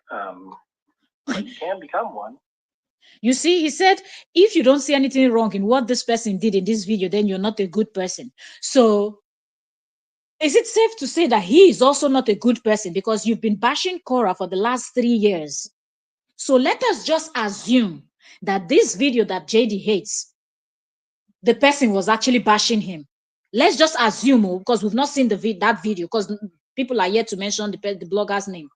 but you can become one. You see, he said, if you don't see anything wrong in what this person did in this video, then you're not a good person. So is it safe to say that he is also not a good person, because you've been bashing Kora for the last 3 years? So let us just assume that this video that JD hates, the person was actually bashing him. Let's just assume, because we've not seen that video, because people are yet to mention the blogger's name.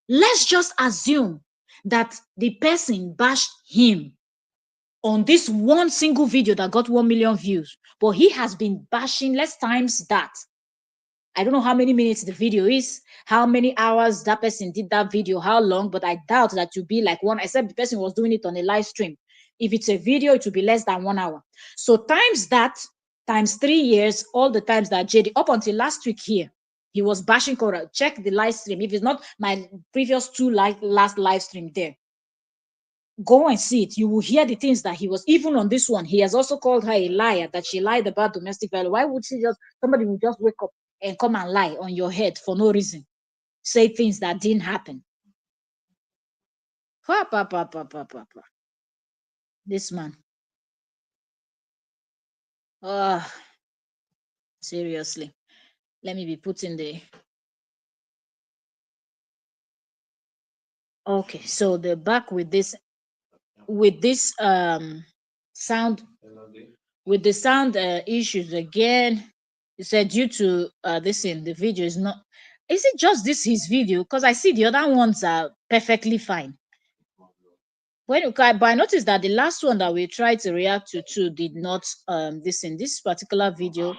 Let's just assume that the person bashed him on this one single video that got 1 million views, but he has been bashing, let's times that. I don't know how many minutes the video is, how many hours that person did that video, how long, but I doubt that to be like one, except the person was doing it on a live stream. If it's a video, it will be less than 1 hour. So times that, times 3 years, all the times that JD, up until last week here, he was bashing Kora. Check the live stream. If it's not my previous last live stream there, go and see it. You will hear the things that he was, even on this one, he has also called her a liar, that she lied about domestic violence. Why would somebody will just wake up and come and lie on your head for no reason, say things that didn't happen? This man, seriously, let me be putting the, okay, so they're back with this sound, with the sound issues again. He said due to this in the video is not, is it just this his video? Because I see the other ones are perfectly fine. But I noticed that the last one that we tried to react to did not this in this particular video,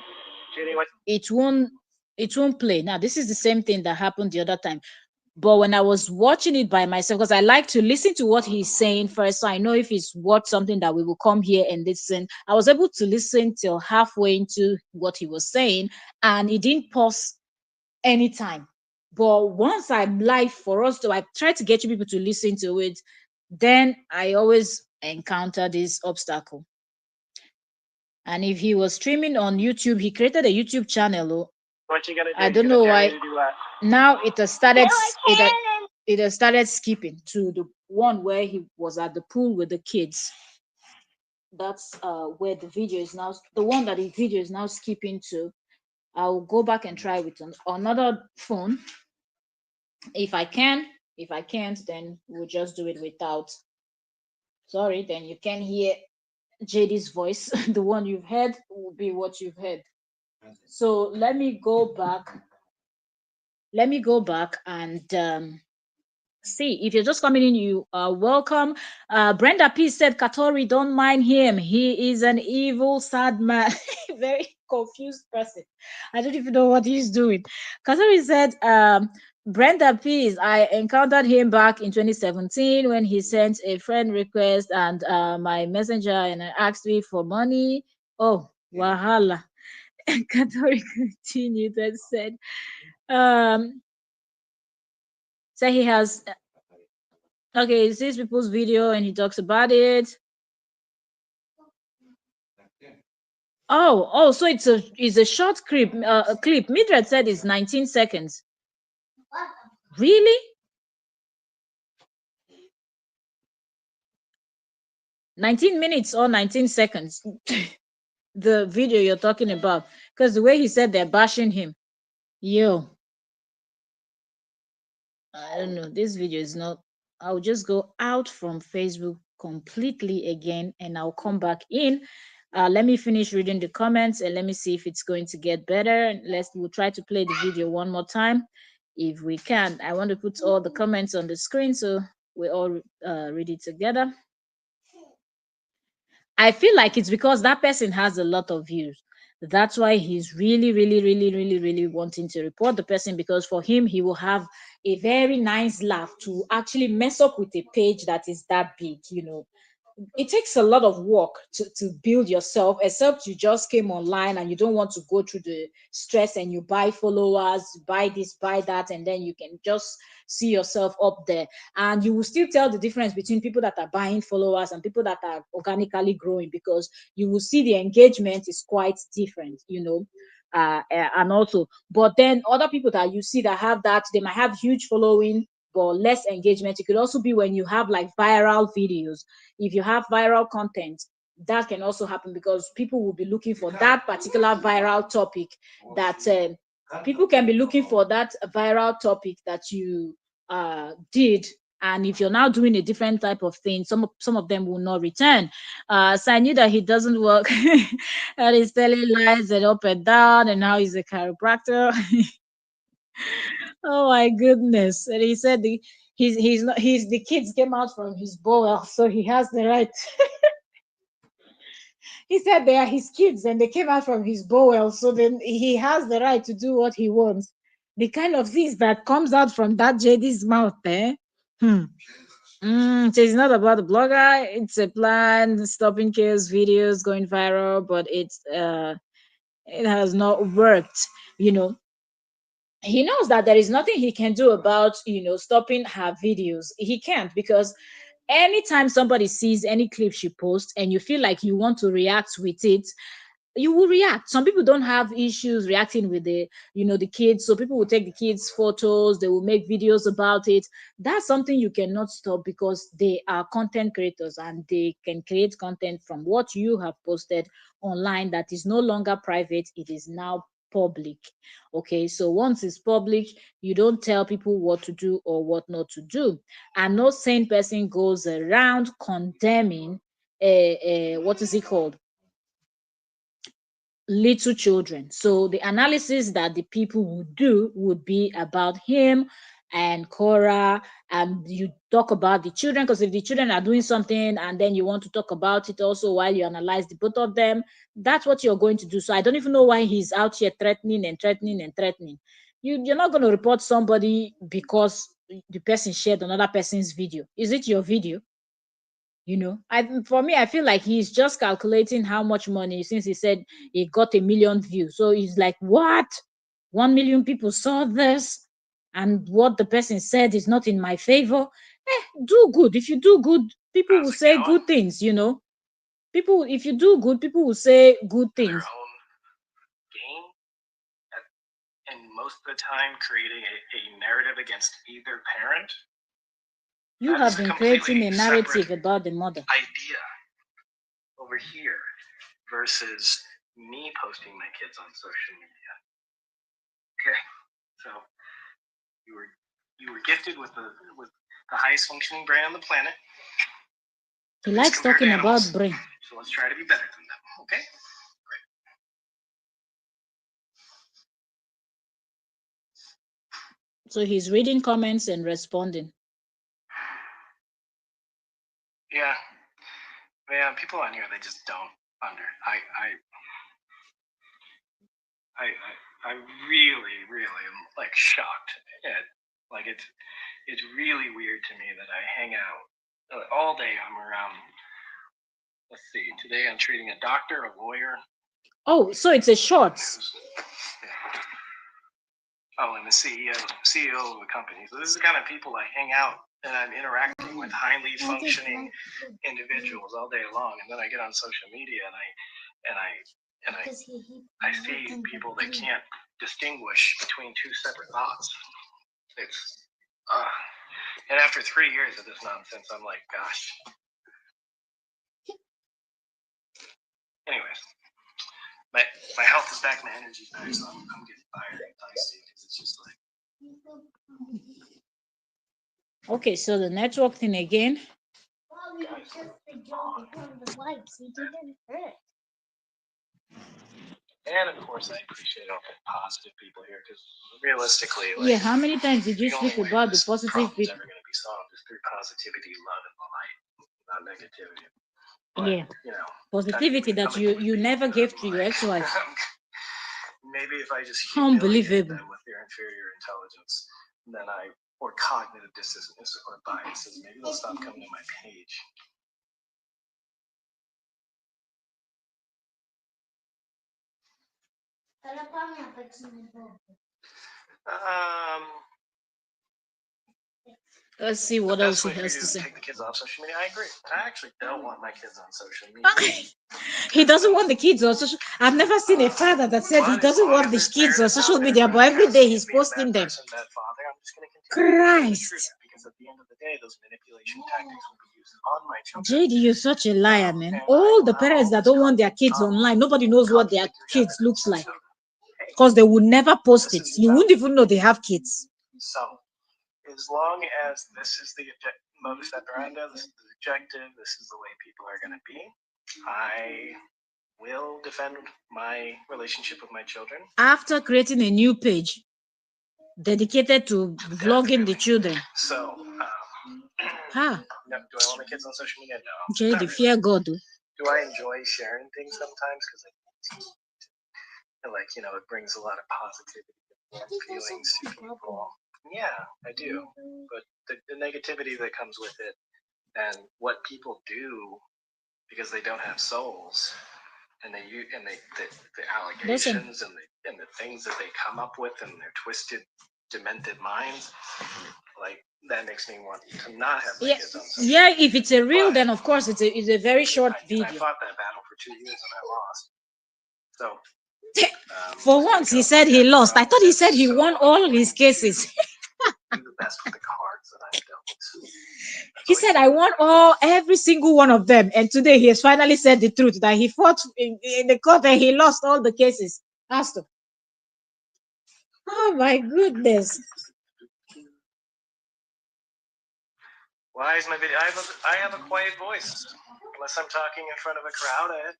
it won't play. Now this is the same thing that happened the other time. But when I was watching it by myself, because I like to listen to what he's saying first, so I know if it's what something that we will come here and listen. I was able to listen till halfway into what he was saying, and it didn't pause anytime. But once I'm live for us to, I try to get you people to listen to it, then I always encounter this obstacle. And if he was streaming on YouTube, he created a YouTube channel. What you gonna do? I don't know why. Now it has started. It has started skipping to the one where he was at the pool with the kids. That's where the video is now. The one that the video is now skipping to. I'll go back and try with another phone if I can. If I can't, then we'll just do it without. Sorry, then you can hear JD's voice. The one you've heard will be what you've heard. So let me go back and see. If you're just coming in, you are welcome. Brenda P said, Katori, don't mind him. He is an evil, sad man. Very confused person. I don't even know what he's doing. Katori said, Brenda P, I encountered him back in 2017 when he sent a friend request and my messenger and asked me for money. Oh, wahala. Katori continued and said, um, so he has okay, he sees people's video and he talks about it. Oh, so it's a short clip. A clip. Mildred said it's 19 seconds. Really? 19 minutes or 19 seconds? The video you're talking about, because the way he said they're bashing him. Yo, I don't know. This video is not. I'll just go out from Facebook completely again and I'll come back in. Let me finish reading the comments and let me see if it's going to get better. We'll try to play the video one more time if we can. I want to put all the comments on the screen so we all read it together. I feel like it's because that person has a lot of views. That's why he's really, really, really, really, really wanting to report the person, because for him, he will have a very nice laugh to actually mess up with a page that is that big, you know. It takes a lot of work to build yourself, except you just came online and you don't want to go through the stress and you buy followers, buy this, buy that, and then you can just see yourself up there. And you will still tell the difference between people that are buying followers and people that are organically growing, because you will see the engagement is quite different, you know. And also, but then other people that you see that have that, they might have huge following but less engagement. It could also be when you have like viral videos. If you have viral content, that can also happen because people will be looking for that particular viral topic that people can be looking for that viral topic that you did. And if you're now doing a different type of thing, some of them will not return. So I knew that he doesn't work. And he's telling lies and up and down, and now he's a chiropractor. Oh my goodness! And he said he's not he's the kids came out from his bowel, so he has the right. He said they are his kids and they came out from his bowel, so then he has the right to do what he wants. The kind of things that comes out from that JD's mouth, eh? Hmm. So it's not about the blogger. It's a plan stopping chaos videos going viral, but it has not worked. You know, he knows that there is nothing he can do about stopping her videos. He can't, because anytime somebody sees any clip she posts and you feel like you want to react with it, you will react. Some people don't have issues reacting with the kids, so people will take the kids photos, they will make videos about it. That's something you cannot stop, because they are content creators and they can create content from what you have posted online that is no longer private, it is now public. Okay, so once it's public, you don't tell people what to do or what not to do. And no sane person goes around condemning what is it called, little children. So the analysis that the people would do would be about him and Kora, and you talk about the children, because if the children are doing something and then you want to talk about it also while you analyze the both of them, that's what you're going to do. So I don't even know why he's out here threatening and threatening and threatening. You're not going to report somebody because the person shared another person's video. Is it your video? For me, I feel like he's just calculating how much money, since he said he got 1 million views. So he's like, what? 1 million people saw this, and what the person said is not in my favor. Do good. If you do good, people will How's it say going? good things. People, if you do good, people will say good Their things. own game, and most of the time creating a narrative against either parent. You That's have a been creating completely a separate narrative about the mother. idea over here versus me posting my kids on social media. Okay, so you were you were gifted with the highest functioning brain on the planet. He likes talking about brain. So let's try to be better than them, okay? Great. So he's reading comments and responding. Yeah. Man, people on here, they just don't I really, really am like shocked at, like, it's really weird to me that I hang out all day. I'm around, let's see, today I'm treating a doctor, a lawyer. Oh, so it's a shorts. Oh, and the CEO of a company. So this is the kind of people I hang out and I'm interacting with highly functioning individuals all day long. And then I get on social media and I see people that can't distinguish between two separate thoughts. It's and after 3 years of this nonsense, I'm like, gosh. Anyways, my health is back, my energy's back, so I'm getting tired and dicey because it's just like. Okay, so the network thing again. And of course, I appreciate all the positive people here because realistically, like, yeah, how many times did you speak about the positive people? Ever going to be solved is through positivity, love, and the light, not negativity. But, yeah, you know, positivity that you never gave to your ex-wife. Maybe if I just humiliate them with their inferior intelligence, then or cognitive dissonance or biases, maybe they'll stop coming to my page. Let's see what else he has to say. Take the kids off social media. I agree. I actually don't want my kids on social media. He doesn't want the kids on social. I've never seen a father that said he doesn't want the kids on social media, but every day he's posting them. Christ. Because at the end of the day, those manipulation tactics will be used on my children. JD, you're such a liar, man. All the parents that don't want their kids online, nobody knows what their kids looks like. Because they would never post it. You wouldn't even know they have kids. So, as long as this is the modus operandi, this is the objective, this is the way people are going to be, I will defend my relationship with my children. After creating a new page dedicated to vlogging the children. So, do I want my kids on social media? No. JD, fear God. Do I enjoy sharing things sometimes? Because it brings a lot of positivity and feelings to people. Yeah, I do. But the negativity that comes with it and what people do because they don't have souls and the allegations and the things that they come up with and their twisted, demented minds, like that makes me want to not have my kids on social media. If it's a real, then of course it's a very short video. I fought that battle for 2 years and I lost. So for once, he said he lost. I thought he said he won all his cases. Do the best with the cards that I've dealt. He said, I won every single one of them. And today he has finally said the truth that he fought in the court and he lost all the cases. Pastor. Oh my goodness. Why is my video? I have a quiet voice. Unless I'm talking in front of a crowd, I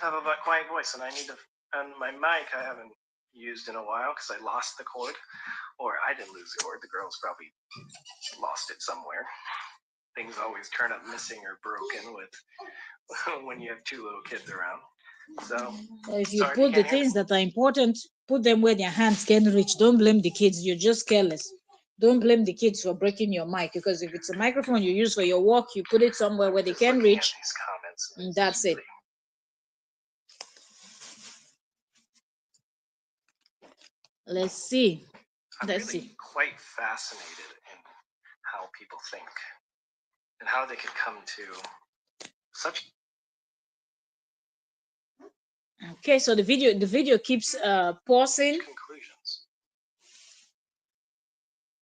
have a quiet voice, and I need to. And my mic I haven't used in a while because I lost the cord, or I didn't lose the cord. The girls probably lost it somewhere. Things always turn up missing or broken when you have 2 little kids around. So if you put the things that are important, put them where their hands can reach. Don't blame the kids. You're just careless. Don't blame the kids for breaking your mic, because if it's a microphone you use for your work, you put it somewhere where they can reach, and that's it. Let's see. I'm really quite fascinated in how people think and how they could come to such. Okay, so the video keeps pausing. Conclusions.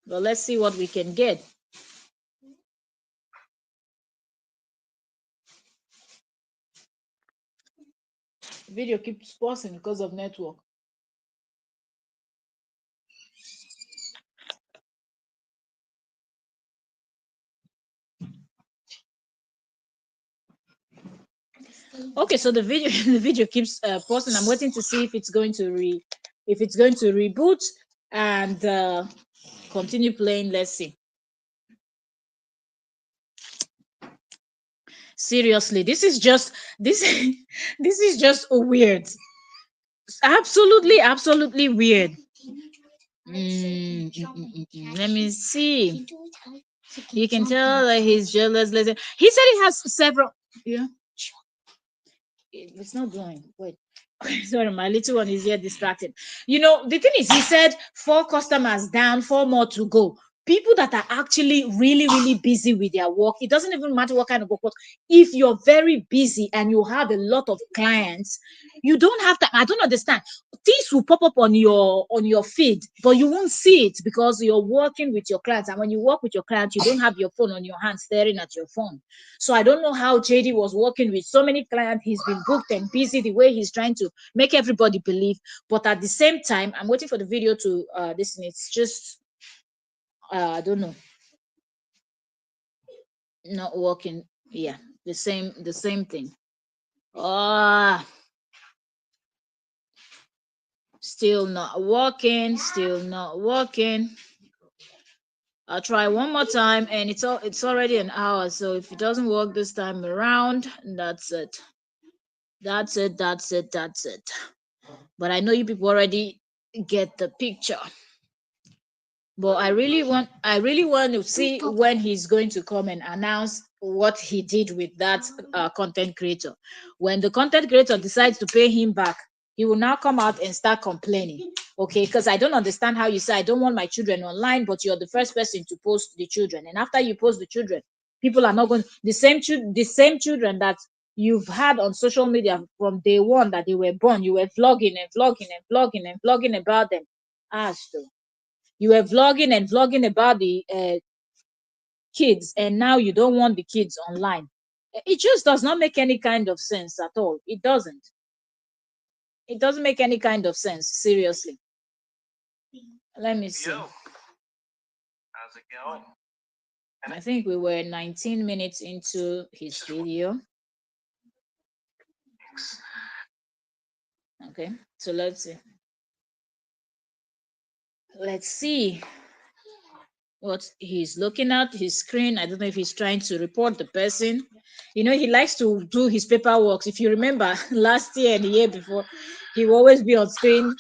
Well, let's see what we can get. The video keeps pausing because of network. Okay, so the video the video keeps pausing. I'm waiting to see if it's going to reboot and continue playing. Let's see. Seriously, this this is just weird. Absolutely weird. Let me see. You can tell that he's jealous. He said he has several. Yeah, it's not blowing. Wait. Sorry, my little one is here distracted. You know, the thing is, he said 4 customers down, 4 more to go. People that are actually really busy with their work, it doesn't even matter what kind of work, but if you're very busy and you have a lot of clients, you don't have to. I don't understand. Things will pop up on your feed, but you won't see it because you're working with your clients. And when you work with your clients, you don't have your phone on your hand staring at your phone. So I don't know how JD was working with so many clients. He's been booked and busy the way he's trying to make everybody believe. But at the same time, I'm waiting for the video to listen. It's just I don't know, not working. Yeah, the same thing. Ah, still not working. Still not working. I'll try one more time, and it's already an hour. So if it doesn't work this time around, that's it. That's it. That's it. That's it. But I know you people already get the picture. But I really want to see when he's going to come and announce what he did with that content creator. When the content creator decides to pay him back, he will now come out and start complaining. Okay, because I don't understand how you say I don't want my children online, but you're the first person to post the children, and after you post the children, people are not going the same children that you've had on social media from day one that they were born. You were vlogging and vlogging and vlogging and vlogging about them. So you were vlogging and vlogging about the kids, and now you don't want the kids online. It just does not make any kind of sense at all. It doesn't make any kind of sense, seriously. Let me see. Yo, how's it going? I think we were 19 minutes into his video. Okay, so let's see what he's looking at his screen. I don't know if he's trying to report the person. You know, he likes to do his paperwork. If you remember last year and the year before, he will always be on screen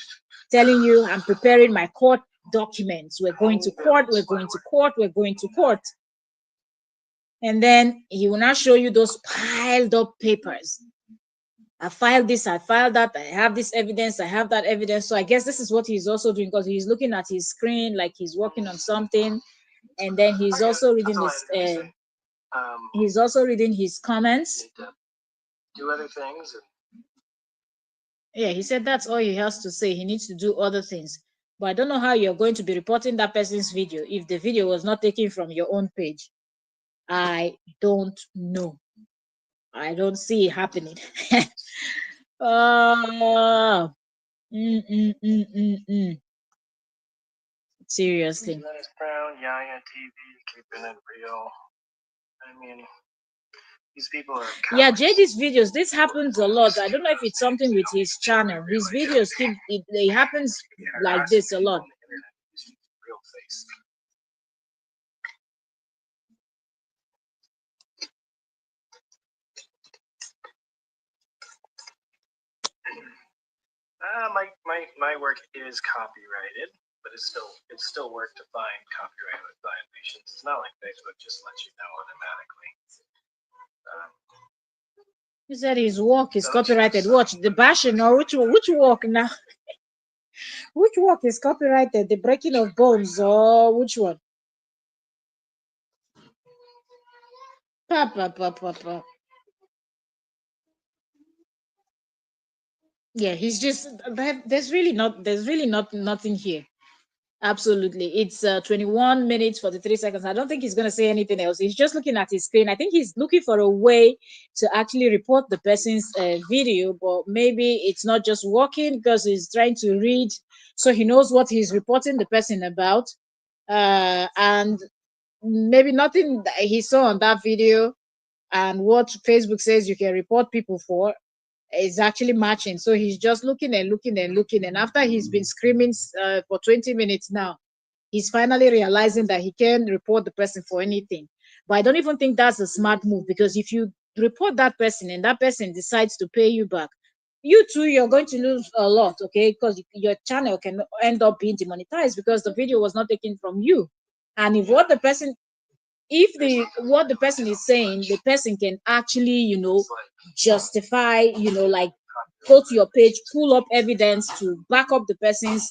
telling you, I'm preparing my court documents. We're going to court, we're going to court, we're going to court. And then he will not show you those piled up papers. I filed this, I filed that, I have this evidence, I have that evidence. So I guess this is what he's also doing, because he's looking at his screen like he's working on something. And then he's also reading his comments. Do other things. Yeah, he said that's all he has to say. He needs to do other things. But I don't know how you're going to be reporting that person's video if the video was not taken from your own page. I don't know. I don't see it happening. Oh, seriously. Dennis Brown, Yaya TV, keeping it real. I mean, these people are Yeah, cowards. JD's videos, this happens a lot. I don't know if it's something with his channel. His videos it happens like this a lot. Real face. My work is copyrighted, but it's still work to find copyright violations. It's not like Facebook just lets you know automatically. He said his work is copyrighted. Watch the bashing, or which work now? Which work is copyrighted? The breaking of bones, or which one? Papa. Yeah, he's just there's really not nothing here. Absolutely. It's 21 minutes 43 seconds. I don't think he's going to say anything else. He's just looking at his screen. I think he's looking for a way to actually report the person's video, but maybe it's not just working because he's trying to read so he knows what he's reporting the person about. And maybe nothing that he saw on that video and what Facebook says you can report people for is actually matching. So he's just looking and looking and looking. And after he's been screaming for 20 minutes now, he's finally realizing that he can report the person for anything. But I don't even think that's a smart move, because if you report that person and that person decides to pay you back, you too, you're going to lose a lot, okay? Because your channel can end up being demonetized because the video was not taken from you. And if the what the person is saying, the person can actually, justify, like go to your page, pull up evidence to back up the person's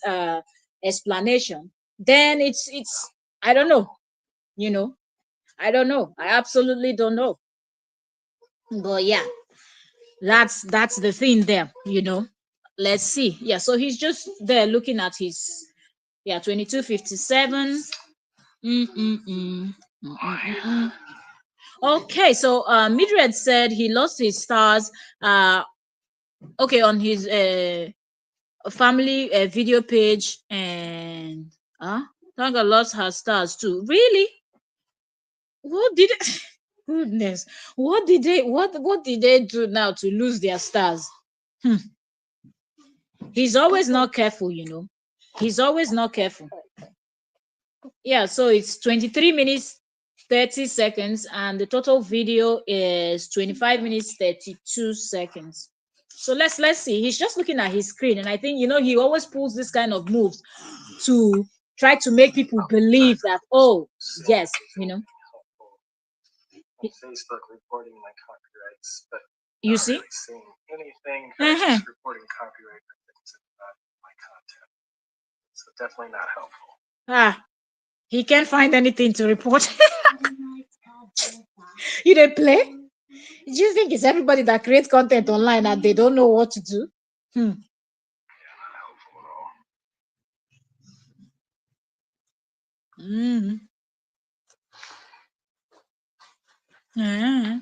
explanation, then it's I don't know, you know, I don't know. I absolutely don't know. But yeah, that's the thing there. Let's see. Yeah, so he's just there looking at his 2257. Mm-mm-mm. Mm-mm-mm. Okay, so Midred said he lost his stars. Okay, on his family video page, and Tanga lost her stars too. Really? What did? Goodness, what did they do now to lose their stars? Hmm. He's always not careful. He's always not careful. Yeah, so it's 23 minutes 30 seconds, and the total video is 25 minutes 32 seconds. So let's see. He's just looking at his screen, and I think he always pulls this kind of moves to try to make people believe that, oh yes, Facebook reporting my copyrights, but you not see. really seeing anything. Just reporting copyright for things that are not my content. So definitely not helpful. He can't find anything to report. You didn't play? Do you think it's everybody that creates content online and they don't know what to do? Yeah, not helpful at all. Mm-hmm. Mm-hmm.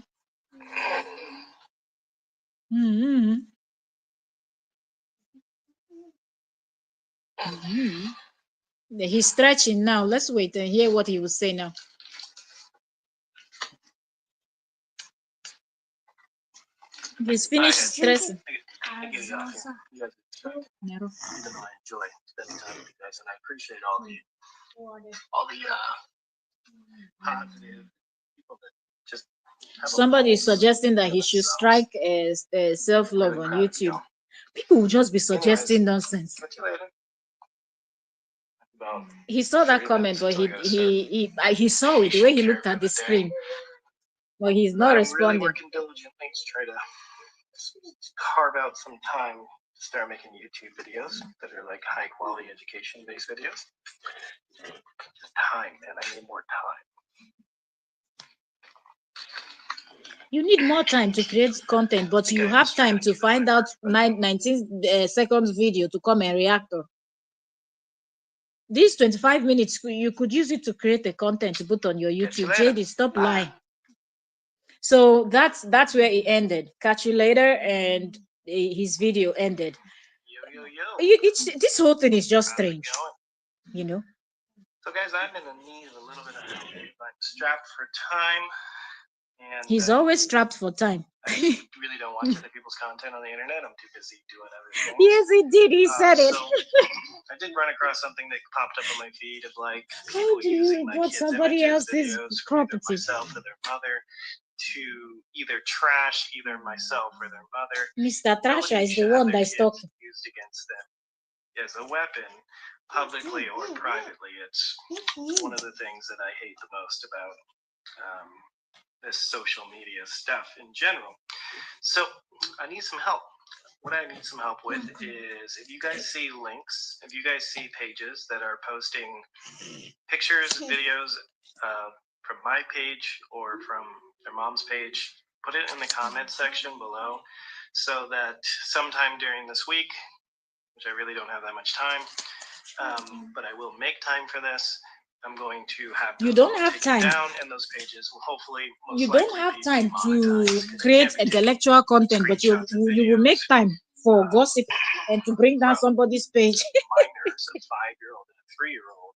Mm-hmm. Mm-hmm. He's stretching now. Let's wait and hear what he will say now. He's finished stressing. I get it. You guys are even though I enjoy spending time with you guys, and I appreciate all the positive people that just somebody is suggesting that he should strike self-love on YouTube. People will just be suggesting nonsense. He saw that comment, but he saw it the way he looked at the screen, but he's not responding. I'm really working diligently to try to carve out some time to start making YouTube videos that are like high quality education based videos. Just time, man. I need more time. You need more time to create content, but you have time to find out 19 seconds video to come and react on. These 25 minutes, you could use it to create a content to put on your YouTube. JD, stop lying. So that's where it ended. Catch you later, and his video ended. This whole thing is just strange, So guys, I'm in the need of a little bit of help. I'm strapped for time. And he's always strapped for time. I really don't watch other people's content on the internet. I'm too busy doing other things. Yes, he did. He said it. So I did run across something that popped up on my feed of like people using my kids' somebody else's property, myself or their mother, to either trash either myself or their mother. Mr. Trasha is the one that is talking. Used against them as a weapon, publicly or privately. It's one of the things that I hate the most about this social media stuff in general. So I need some help. What I need some help with is if you guys see links, if you guys see pages that are posting pictures, videos from my page or from their mom's page, put it in the comments section below so that sometime during this week, which I really don't have that much time, but I will make time for this. I'm going to have you don't have time down, and those pages will hopefully you don't have time to create intellectual content, but you will make time for gossip and to bring down somebody's page. Minors, a 5-year-old and a 3-year-old,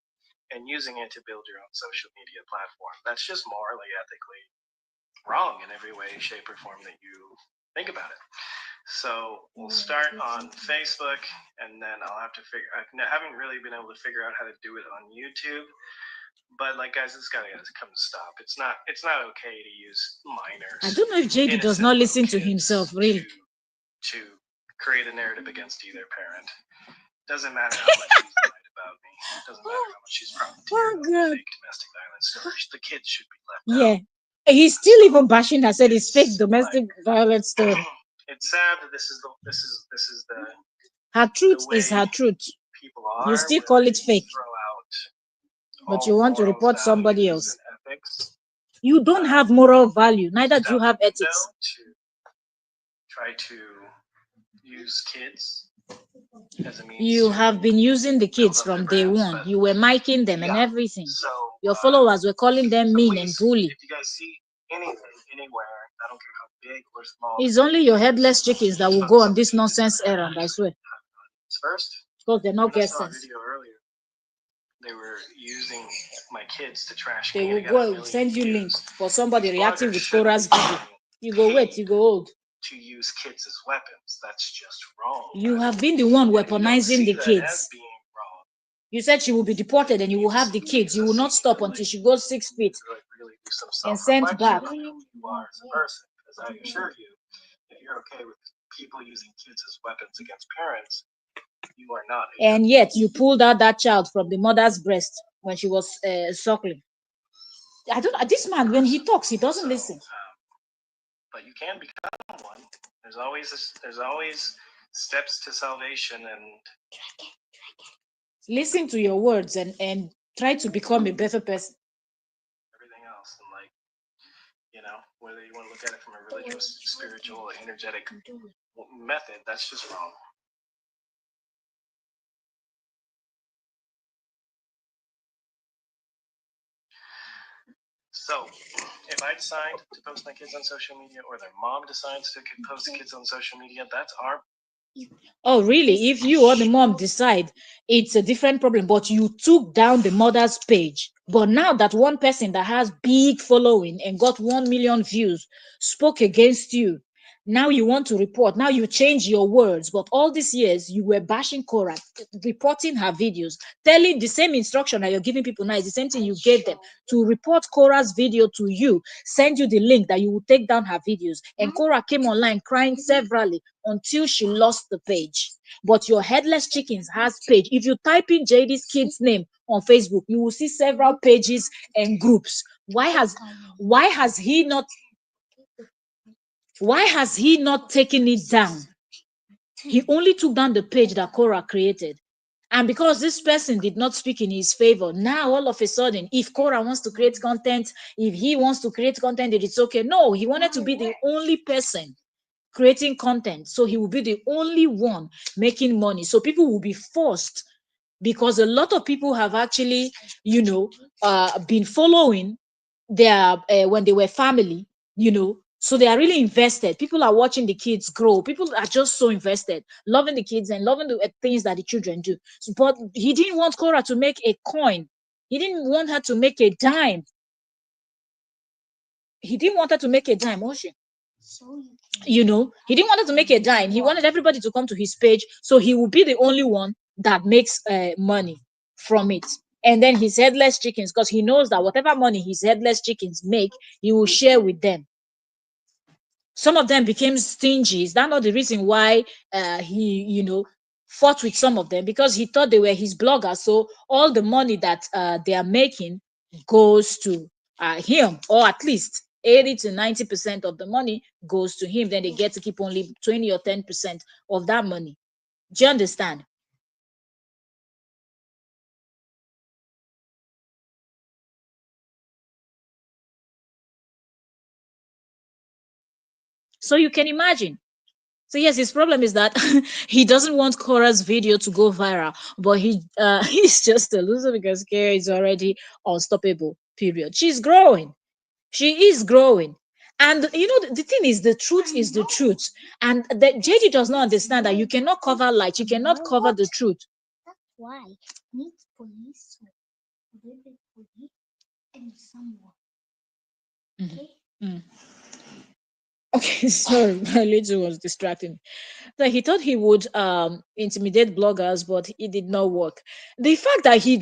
and using it to build your own social media platform. That's just morally, ethically wrong in every way, shape, or form that you think about it. So we'll start on Facebook, and then I'll have to figure. I haven't really been able to figure out how to do it on YouTube. But like, guys, this gotta come to stop. It's not okay to use minors. I don't know if JD does not listen to himself, really. To create a narrative against either parent. Doesn't matter how much he's lied about me. Doesn't matter how much she's profiteered on fake domestic violence stories. The kids should be left out. He's still even bashing her. Said it's fake domestic violence story. It's sad that this is the her truth is her truth. People are. You still call it fake, but you want to report somebody else. You don't have moral value. Neither do you have ethics. Try to use kids as a means. You have been using the kids from day one. You were miking them and everything. So, your followers were calling them mean and bully. If you guys see anything anywhere, I don't care how big or small. It's only your headless chickens that will go on this nonsense errand, I swear. First, because they're not getting sense. Video earlier, they were using my kids to trash. They will go send you links for somebody reacting with Kora's video. You go wait, you go hold. To use kids as weapons, that's just wrong. You have been the one weaponizing the kids. You said she will be deported and you will have the kids. You will not stop until she goes 6 feet and sent back. You are as a person, because I assure you, if you're okay with people using kids as weapons against parents, you are not. And yet you pulled out that child from the mother's breast when she was suckling. I don't. This man, when he talks, he doesn't listen. But you can become one. There's always steps to salvation, and listen to your words and try to become a better person. Everything else, and whether you want to look at it from a religious, spiritual, or energetic method, that's just wrong. So, if I decide to post my kids on social media, or their mom decides to post kids on social media, that's our. Oh, really? If you or the mom decide, it's a different problem. But you took down the mother's page. But now that one person that has big following and got 1 million views spoke against you, now you want to report. Now you change your words. But all these years, you were bashing Kora, reporting her videos, telling the same instruction that you're giving people now is the same thing you gave them to report Kora's video to you, send you the link that you will take down her videos. And Kora came online crying severally until she lost the page. But your headless chickens has page. If you type in JD's kid's name on Facebook, you will see several pages and groups. Why has he not taken it down? He only took down the page that Kora created. And because this person did not speak in his favor, now all of a sudden, if Kora wants to create content, if he wants to create content, it's okay. No, he wanted to be the only person creating content. So he will be the only one making money. So people will be forced, because a lot of people have actually, been following their when they were family, so they are really invested. People are watching the kids grow. People are just so invested, loving the kids and loving the things that the children do. But he didn't want Kora to make a coin. He didn't want her to make a dime. He didn't want her to make a dime, Oshi. He didn't want her to make a dime. He wanted everybody to come to his page, so he will be the only one that makes money from it. And then his headless chickens, because he knows that whatever money his headless chickens make, he will share with them. Some of them became stingy. Is that not the reason why he, fought with some of them? Because he thought they were his bloggers. So all the money that they are making goes to him, or at least 80 to 90% of the money goes to him. Then they get to keep only 20 or 10% of that money. Do you understand? So you can imagine. So yes, his problem is that he doesn't want Kora's video to go viral, but he's just a loser because Kora is already unstoppable. Period. She's growing. She is growing. And the thing is, the truth is the truth. And that JD does not understand that you cannot cover light, you cannot cover the truth. That's why need police and someone. Okay? Okay, sorry, my little was distracting. So he thought he would intimidate bloggers, but it did not work. The fact that he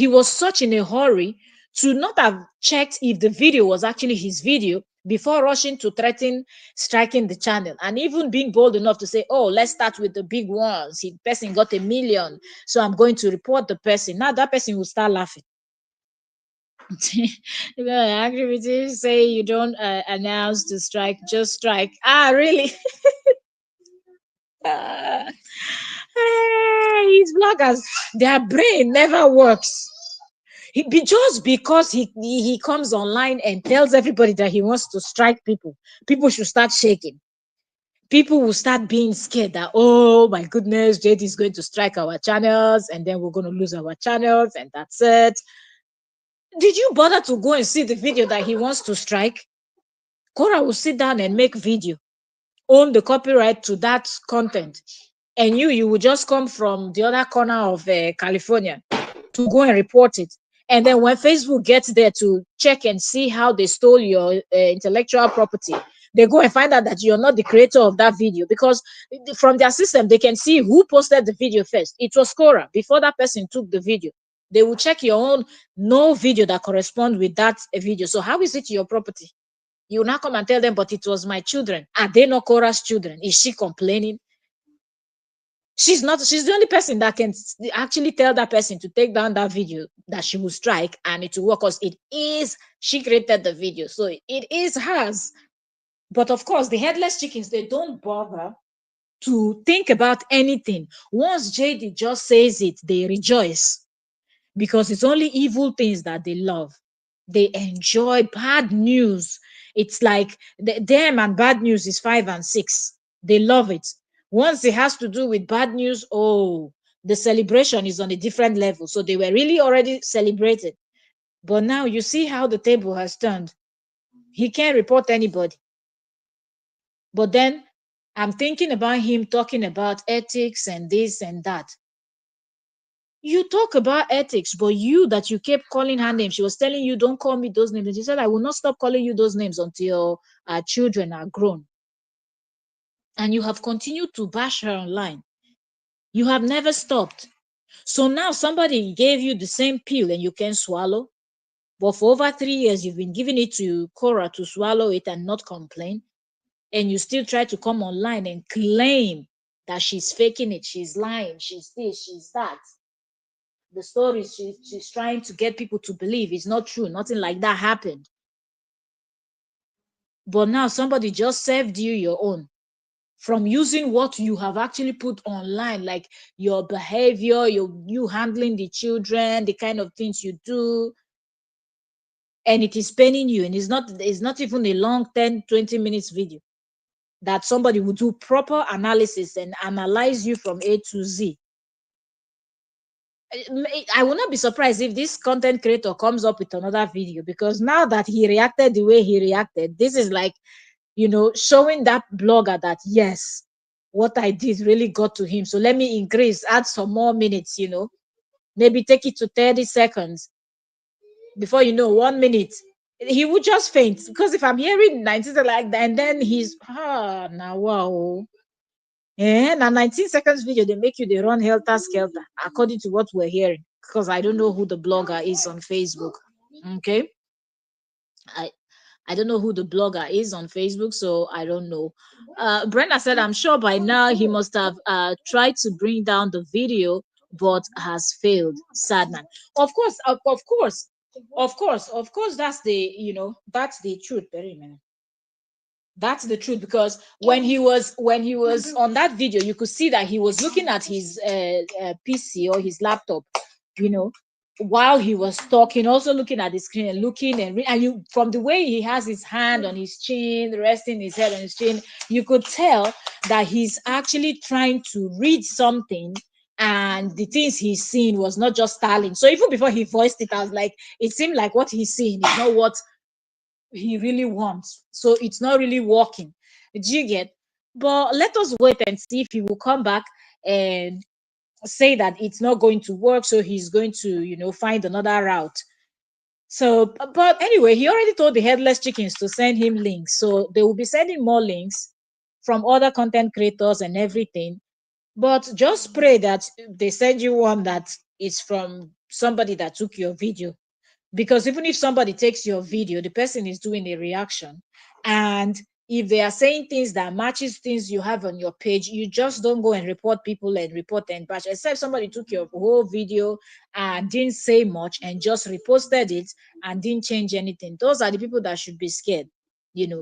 was such in a hurry to not have checked if the video was actually his video before rushing to threaten striking the channel, and even being bold enough to say, "Oh, let's start with the big ones. The person got 1 million, so I'm going to report the person." Now that person will start laughing. The activities say you don't announce to strike, just strike. Ah, really? Ah, these bloggers, their brain never works. Just because he comes online and tells everybody that he wants to strike people, people should start shaking. People will start being scared that, oh my goodness, JD is going to strike our channels, and then we're going to lose our channels, and that's it. Did you bother to go and see the video that he wants to strike? Kora will sit down and make video, own the copyright to that content, and you will just come from the other corner of California to go and report it. And then when Facebook gets there to check and see how they stole your intellectual property, they go and find out that you're not the creator of that video, because from their system they can see who posted the video first. It was Kora before that person took the video. They will check your own no video that correspond with that video. So how is it your property? You now come and tell them, but it was my children. Are they not Kora's children? Is she complaining? She's not. She's the only person that can actually tell that person to take down that video that she will strike, and it will work, because it is she created the video, so it is hers. But of course, the headless chickens, they don't bother to think about anything. Once JD just says it, they rejoice, because it's only evil things that they love. They enjoy bad news. It's like them and bad news is 5 and 6. They love it. Once it has to do with bad news, oh, the celebration is on a different level. So they were really already celebrated. But now you see how the table has turned. He can't report anybody. But then I'm thinking about him talking about ethics and this and that. You talk about ethics, but you that you kept calling her name, she was telling you, don't call me those names. And she said, I will not stop calling you those names until our children are grown. And you have continued to bash her online. You have never stopped. So now somebody gave you the same pill and you can swallow. But for over 3 years, you've been giving it to Kora to swallow it and not complain. And you still try to come online and claim that she's faking it, she's lying, she's this, she's that. The story she's trying to get people to believe is not true. Nothing like that happened. But now somebody just served you your own from using what you have actually put online, like your behavior, you handling the children, the kind of things you do, and it is paining you. And it's not even a long 10-20 minutes video that somebody would do proper analysis and analyze you from A to Z. I will not be surprised if this content creator comes up with another video, because now that he reacted the way he reacted, this is like, showing that blogger that yes, what I did really got to him. So let me add some more minutes, maybe take it to 30 seconds. Before 1 minute, he would just faint, because if I'm hearing 90 like that, and then he's now wow. And a 19 seconds video, they make you they run helter skelter, according to what we're hearing. Because I don't know who the blogger is on Facebook. Okay. I I don't know who the blogger is on Facebook, so I don't know. Brenda said, I'm sure by now he must have tried to bring down the video, but has failed. Sad man. Of course, of course, that's the truth. Very minute. That's the truth, because when he was on that video, you could see that he was looking at his PC or his laptop, you know, while he was talking, also looking at the screen and looking and you, from the way he has his hand on his chin, resting his head on his chin, you could tell that he's actually trying to read something. And the things he's seeing was not just styling. So even before he voiced it, I was like, it seemed like what he's seeing is not what he really wants. So it's not really working. Do you get? But let us wait and see if he will come back and say that it's not going to work. So he's going to, find another route. So, but anyway, he already told the headless chickens to send him links. So they will be sending more links from other content creators and everything. But just pray that they send you one that is from somebody that took your video, because even if somebody takes your video, the person is doing a reaction, and if they are saying things that matches things you have on your page, you just don't go and report people and report and batch, except somebody took your whole video and didn't say much and just reposted it and didn't change anything. Those are the people that should be scared.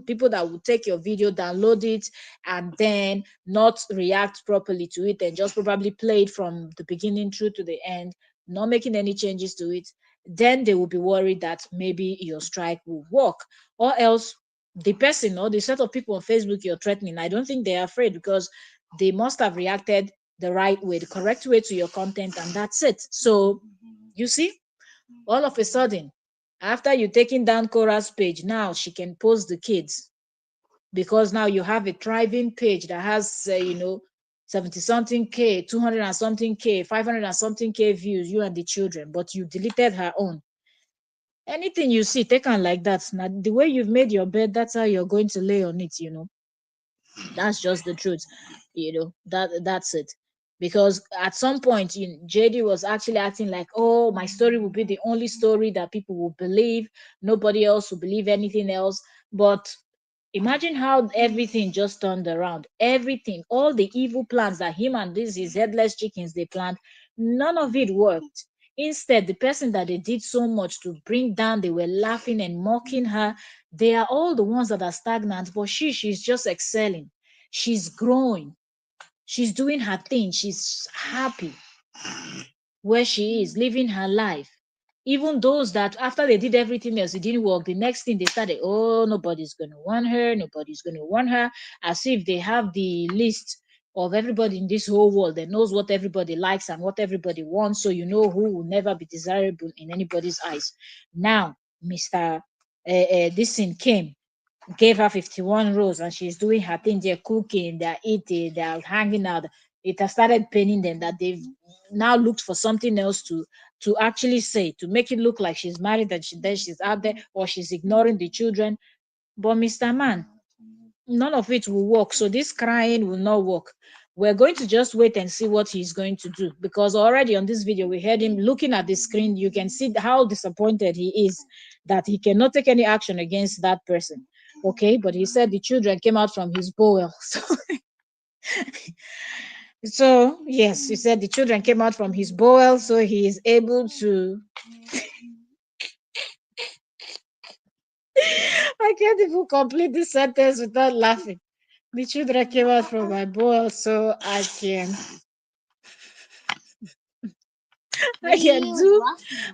People that will take your video, download it, and then not react properly to it and just probably play it from the beginning through to the end, not making any changes to it. Then they will be worried that maybe your strike will work, or else the person or the set of people on Facebook you're threatening, I don't think they're afraid, because they must have reacted the right way, the correct way to your content, and that's it. So you see, all of a sudden, after you taking down Kora's page, now she can post the kids, because now you have a thriving page that has 70 something k, 200 and something k, 500 and something k views, you and the children, but you deleted her own. Anything you see, take on like that. Now, the way you've made your bed, that's how you're going to lay on it. That's just the truth. That's it. Because at some point, JD was actually acting like, oh, my story will be the only story that people will believe. Nobody else will believe anything else. But imagine how everything just turned around. Everything, all the evil plans that him and his headless chickens they planned, none of it worked. Instead, the person that they did so much to bring down, they were laughing and mocking her. They are all the ones that are stagnant, but she's just excelling. She's growing. She's doing her thing. She's happy where she is, living her life. Even those that after they did everything else, it didn't work. The next thing they started, oh, nobody's going to want her. Nobody's going to want her. As if they have the list of everybody in this whole world that knows what everybody likes and what everybody wants. So you know who will never be desirable in anybody's eyes. Now, Mr. This thing came, gave her 51 rows, and she's doing her thing. They're cooking, they're eating, they're hanging out. It has started paining them that they've now looked for something else to actually say, to make it look like she's married and she's out there, or she's ignoring the children. But Mr. Man, none of it will work. So this crying will not work. We're going to just wait and see what he's going to do, because already on this video we heard him looking at the screen. You can see how disappointed he is that he cannot take any action against that person. Okay, but he said the children came out from his bowel. So yes, he said the children came out from his bowel, so he is able to. I can't even complete this sentence without laughing. The children came out from my bowel, so I can do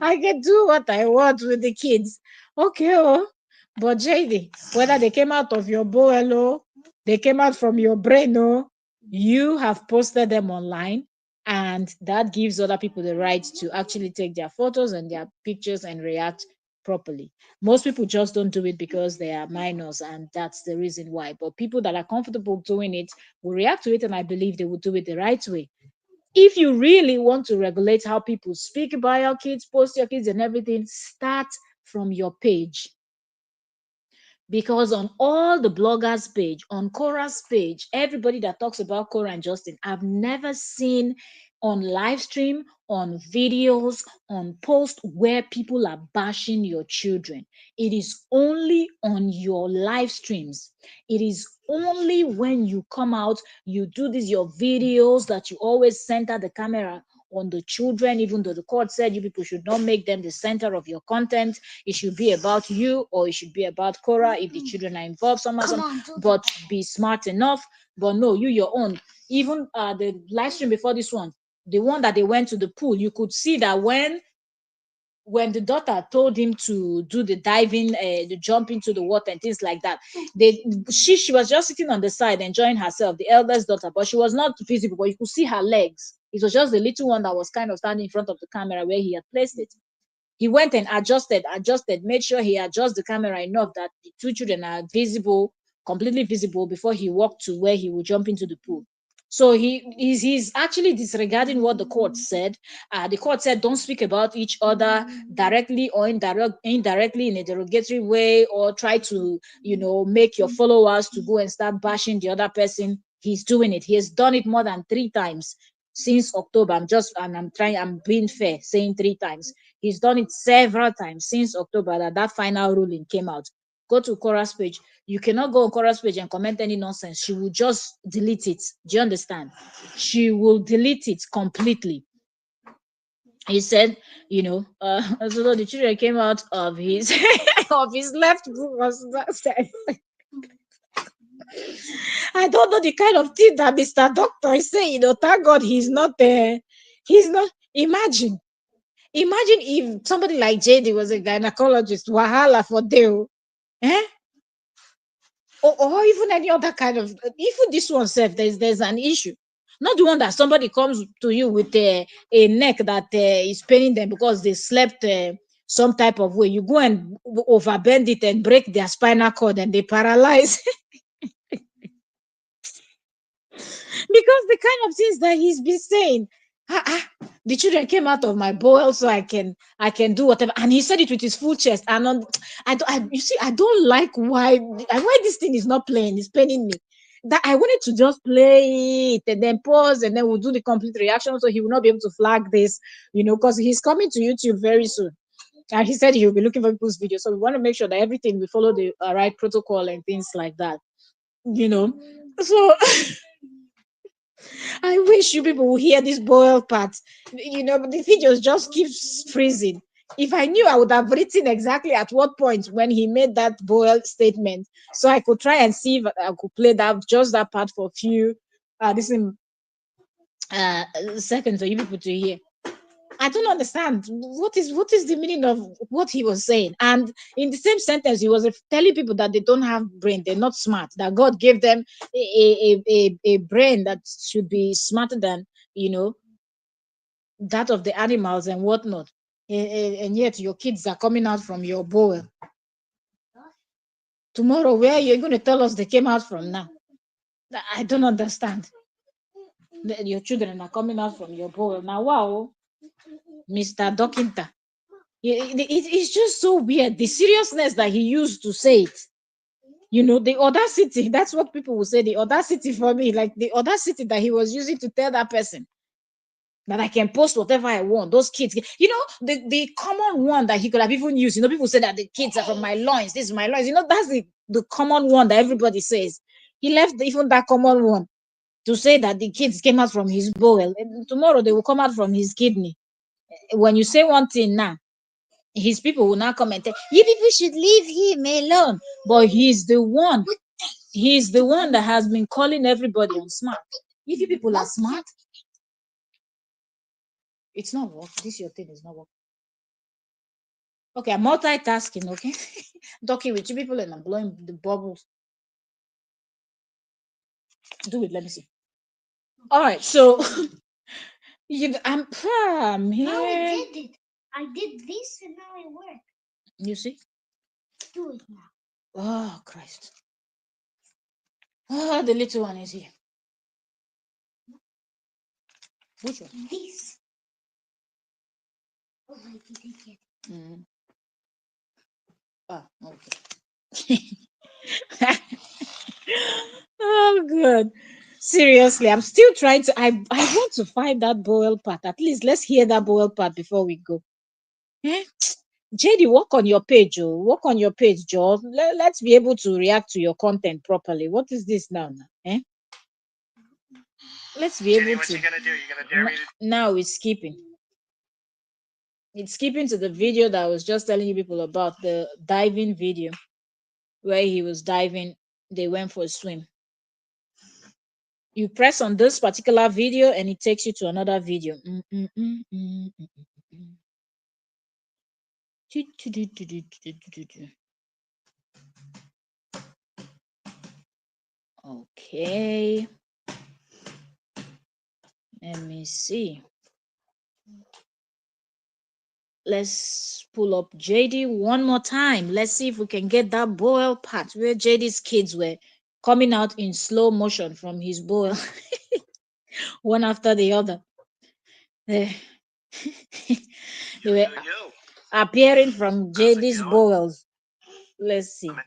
I can do what I want with the kids. Okay, oh. But JD, whether they came out of your bowel, oh, they came out from your brain, oh, you have posted them online, and that gives other people the right to actually take their photos and their pictures and react properly. Most people just don't do it because they are minors, and that's the reason why. But people that are comfortable doing it will react to it, and I believe they will do it the right way. If you really want to regulate how people speak about your kids, post your kids and everything, start from your page. Because on all the bloggers page, on Kora's page, everybody that talks about Kora and Justin, I've never seen on live stream, on videos, on posts where people are bashing your children. It is only on your live streams. It is only when you come out, you do these your videos that you always center the camera on the children, even though the court said you people should not make them the center of your content. It should be about you, or it should be about Kora if the children are involved somehow, but be smart enough. But no, you your own. Even the live stream before this one, the one that they went to the pool, you could see that when the daughter told him to do the diving, the jump into the water and things like that, she was just sitting on the side enjoying herself, the eldest daughter, but she was not visible, but you could see her legs. It was just the little one that was kind of standing in front of the camera where he had placed it. He went and adjusted, made sure he adjusts the camera enough that the two children are visible, completely visible, before he walked to where he would jump into the pool. So he's actually disregarding what the court said. The court said don't speak about each other directly or indirectly in a derogatory way, or try to, make your followers to go and start bashing the other person. He's doing it. He has done it more than 3 times since October. I'm being fair, saying 3 times. He's done it several times since October that final ruling came out. Go to Kora's page. You cannot go on Kora's page and comment any nonsense. She will just delete it. Do you understand? She will delete it completely. He said, so the children came out of his of his left book was that. I don't know the kind of thing that Mr. Doctor is saying. Thank God he's not there. He's not. Imagine if somebody like JD was a gynecologist. Wahala for Deo. Eh? Or even any other kind of, even this one self, there's an issue. Not the one that somebody comes to you with a neck that is paining them because they slept some type of way. You go and overbend it and break their spinal cord and they paralyze. Because the kind of things that he's been saying, the children came out of my bowel so I can do whatever, and he said it with his full chest. And you see, I don't like why this thing is not playing. It's paining me. That I wanted to just play it and then pause and then we'll do the complete reaction, so he will not be able to flag this, because he's coming to YouTube very soon. And he said he'll be looking for people's videos. So we want to make sure that everything we follow the right protocol and things like that. So I wish you people would hear this boil part. But the videos just keeps freezing. If I knew, I would have written exactly at what point when he made that boil statement, so I could try and see if I could play that part for a few seconds for you people to hear. I don't understand what is the meaning of what he was saying. And in the same sentence, he was telling people that they don't have brain, they're not smart, that God gave them a brain that should be smarter than that of the animals and whatnot. And yet your kids are coming out from your bowl. Tomorrow, where are you going to tell us they came out from now? I don't understand. Your children are coming out from your bowl. Now, wow, Mr. Dokinta. It's just so weird. The seriousness that he used to say it. The audacity. That's what people will say. The audacity for me, like the audacity that he was using to tell that person that I can post whatever I want. Those kids, the common one that he could have even used. People say that the kids are from my loins. This is my loins. That's the common one that everybody says. He left even that common one to say that the kids came out from his bowel. And tomorrow they will come out from his kidney. When you say one thing now, his people will now comment, you people should leave him alone. But he's the one that has been calling everybody on smart. If you people are smart, it's not work. This your thing is not work. Okay, I'm multitasking, okay? Talking with you people and I'm blowing the bubbles. Do it, let me see. All right, so I'm here. Now I did it. I did this and now it worked. You see? Do it now. Oh, Christ. Oh, the little one is here. Which one? This. Oh, I didn't get it. Mm. Ah, okay. Oh, good. Seriously, I'm still trying to. I want to find that boil part. At least let's hear that boil part before we go. Eh? JD, work on your page, oh. Work on your page, Joe. Let's be able to react to your content properly. What is this now? Eh? Let's be able what to. you gonna do? You gonna dare me to? Now it's skipping. It's skipping to the video that I was just telling you people about, the diving video where he was diving. They went for a swim. You press on this particular video and it takes you to another video. Okay. Let me see. Let's pull up JD one more time. Let's see if we can get that boil part where JD's kids were coming out in slow motion from his boil. one after the other. Eh, they Yo, were yo, yo. appearing from How's it JD's going? bowels. Let's see. I'm in-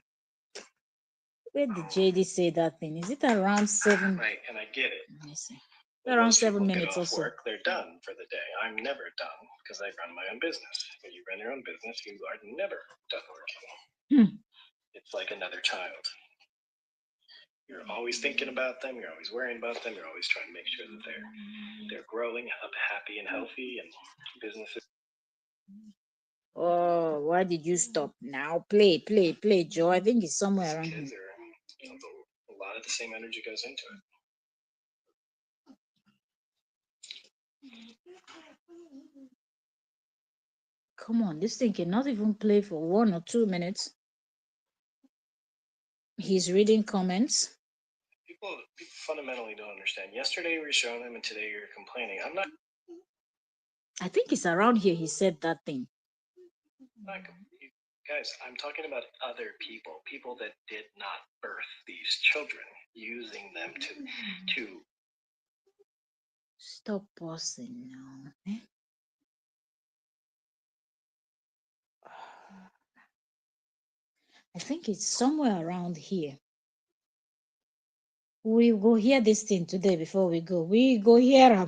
Where did JD say that thing? Is it around 7? Right, and I get it. Let me see. When Around most 7 people get minutes or off so. work, they're done for the day. I'm never done because I run my own business. When you run your own business, you are never done working. Hmm. It's like another child. You're always thinking about them. You're always worrying about them. You're always trying to make sure that they're growing up happy and healthy, and businesses. Oh, why did you stop? Now play, Joe. I think it's somewhere around Kids here. are, a lot of the same energy goes into it. Come on, this thing cannot even play for 1 or 2 minutes. He's reading comments. People fundamentally don't understand. Yesterday we were showing them, and today you're complaining. I'm not. I think it's around here he said that thing. Guys, I'm talking about other people that did not birth these children, using them to. Stop pausing now. Eh? I think it's somewhere around here. We go hear this thing today before we go. We go hear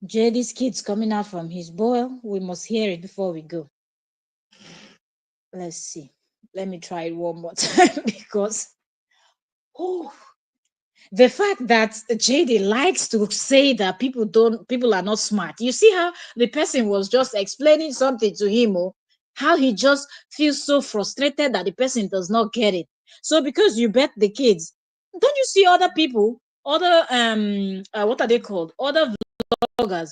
JD's kids coming out from his boil. We must hear it before we go. Let's see. Let me try it one more time because oh, the fact that JD likes to say that people are not smart. You see how the person was just explaining something to him, how he just feels so frustrated that the person does not get it. So because you bet the kids, don't you see other people, other what are they called? Other vloggers.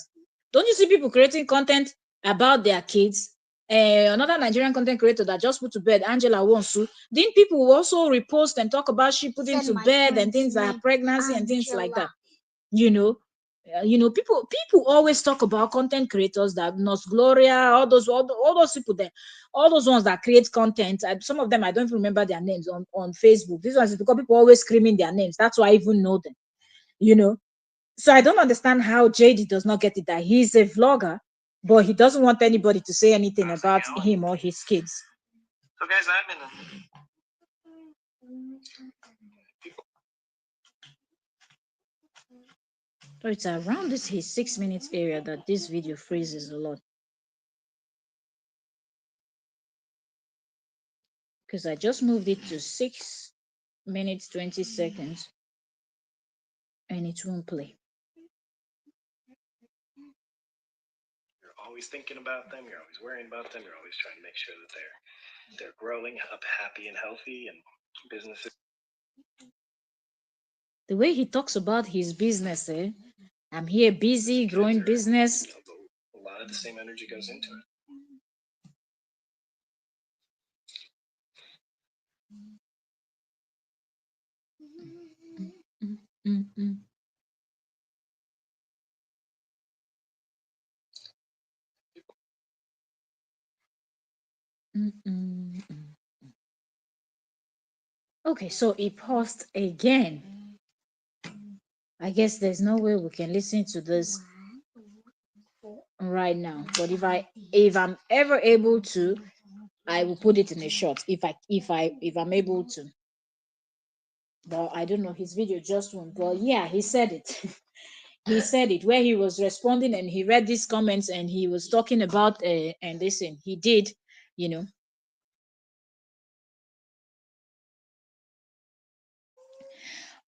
Don't you see people creating content about their kids? Another Nigerian content creator that just put to bed, Angela Wonsu. Didn't people also repost and talk about she putting to bed and things like pregnancy and things like that? You know, people always talk about content creators that Nos Gloria, all those people there, all those ones that create content. Some of them I don't even remember their names on Facebook. This ones is because people always screaming their names. That's why I even know them. You know, so I don't understand how JD does not get it that he's a vlogger, but he doesn't want anybody to say anything about him or his kids. So, guys, I'm in a. So it's around this his 6 minutes area that this video freezes a lot. Because I just moved it to 6 minutes 20 seconds and it won't play. You're always thinking about them. You're always worrying about them. You're always trying to make sure that they're growing up happy and healthy, and businesses. The way he talks about his business, I'm here busy growing business. A lot of the same energy goes into it. Okay, so he paused again. I guess there's no way we can listen to this right now. But if I'm ever able to, I will put it in a short. If I'm able to. But I don't know. His video just won't. But yeah, he said it. He said it where he was responding and he read these comments and he was talking about and listen, he did, you know.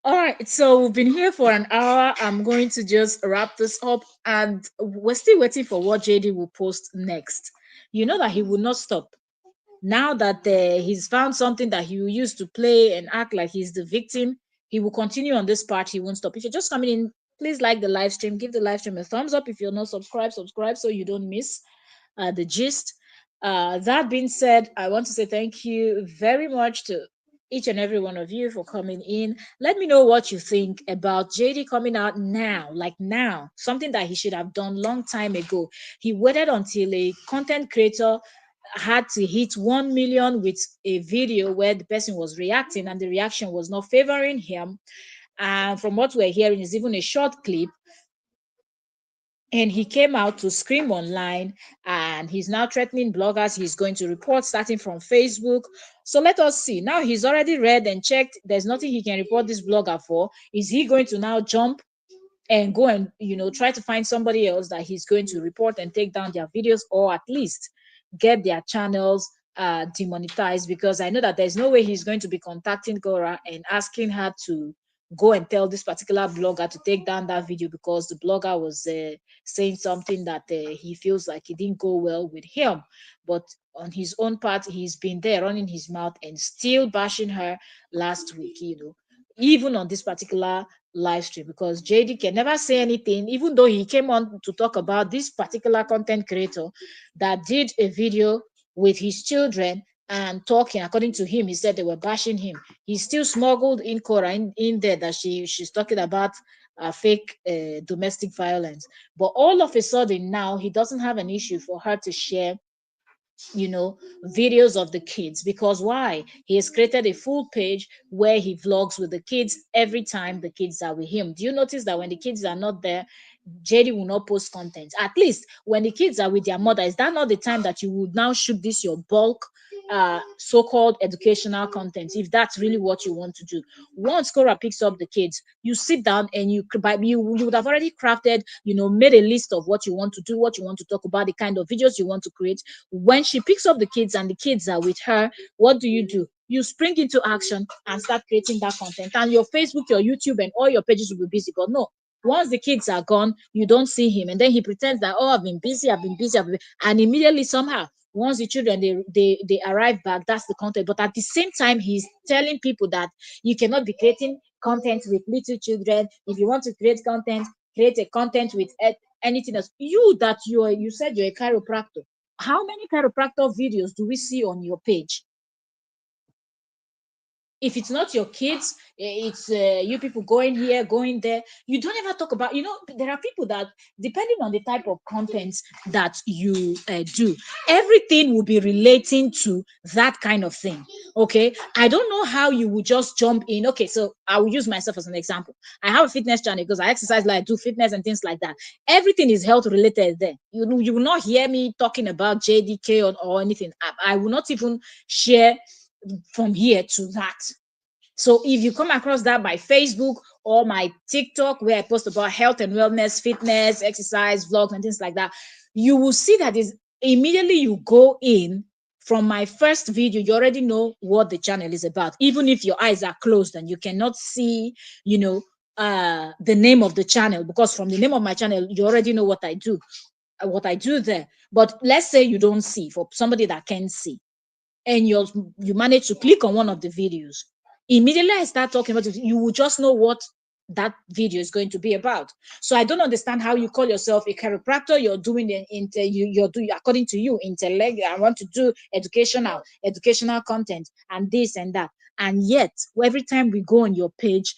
All right, so we've been here for an hour. I'm going to just wrap this up, and we're still waiting for what JD will post next. You know that he will not stop. Now that he's found something that he will use to play and act like he's the victim, he will continue on this part. He won't stop. If you're just coming in, please like the live stream, give the live stream a thumbs up. If you're not subscribed, subscribe so you don't miss the gist. That being said, I want to say thank you very much to each and every one of you for coming in. Let me know what you think about JD coming out now, like now, something that he should have done long time ago. He waited until a content creator had to hit 1 million with a video where the person was reacting and the reaction was not favoring him, And from what we're hearing, is even a short clip. And he came out to scream online, and he's now threatening bloggers. He's going to report starting from Facebook. So let us see. Now he's already read and checked. There's nothing he can report this blogger for. Is he going to now jump and go and try to find somebody else that he's going to report and take down their videos, or at least get their channels demonetized? Because I know that there's no way he's going to be contacting Kora and asking her to go and tell this particular blogger to take down that video because the blogger was saying something that he feels like it didn't go well with him. But on his own part, he's been there running his mouth and still bashing her last week, even on this particular live stream, because JD can never say anything, even though he came on to talk about this particular content creator that did a video with his children and talking. According to him, he said they were bashing him. He still smuggled in Kora in there that she's talking about fake domestic violence. But all of a sudden now he doesn't have an issue for her to share videos of the kids. Because why? He has created a full page where he vlogs with the kids every time the kids are with him. Do you notice that when the kids are not there, JD will not post content? At least when the kids are with their mother, is that not the time that you would now shoot this your bulk so-called educational content, if that's really what you want to do? Once Kora picks up the kids, you sit down and you would have already crafted, made a list of what you want to do, what you want to talk about, the kind of videos you want to create. When she picks up the kids and the kids are with her, what do? You spring into action and start creating that content, and your Facebook, your YouTube, and all your pages will be busy. But no, once the kids are gone, you don't see him, and then he pretends that, oh, I've been busy, and immediately somehow once the children they arrive back, that's the content. But at the same time, he's telling people that you cannot be creating content with little children. If you want to create content, create a content with anything else. You said you're a chiropractor. How many chiropractor videos do we see on your page? If it's not your kids, it's you people going here, going there. You don't ever talk about, there are people that, depending on the type of content that you do, everything will be relating to that kind of thing. Okay. I don't know how you would just jump in. Okay. So I will use myself as an example. I have a fitness channel because I exercise, like do fitness and things like that. Everything is health related there. You will not hear me talking about JDK or anything. I will not even share from here to that. So if you come across that by Facebook or my TikTok, where I post about health and wellness, fitness, exercise, vlogs, and things like that, you will see that is immediately you go in from my first video, you already know what the channel is about. Even if your eyes are closed and you cannot see, the name of the channel, because from the name of my channel, you already know what I do there. But let's say you don't see, for somebody that can see, and you manage to click on one of the videos, immediately I start talking about it, you will just know what that video is going to be about. So I don't understand how you call yourself a chiropractor. You're doing you're doing, according to you, intellect. I want to do educational content and this and that. And yet, every time we go on your page,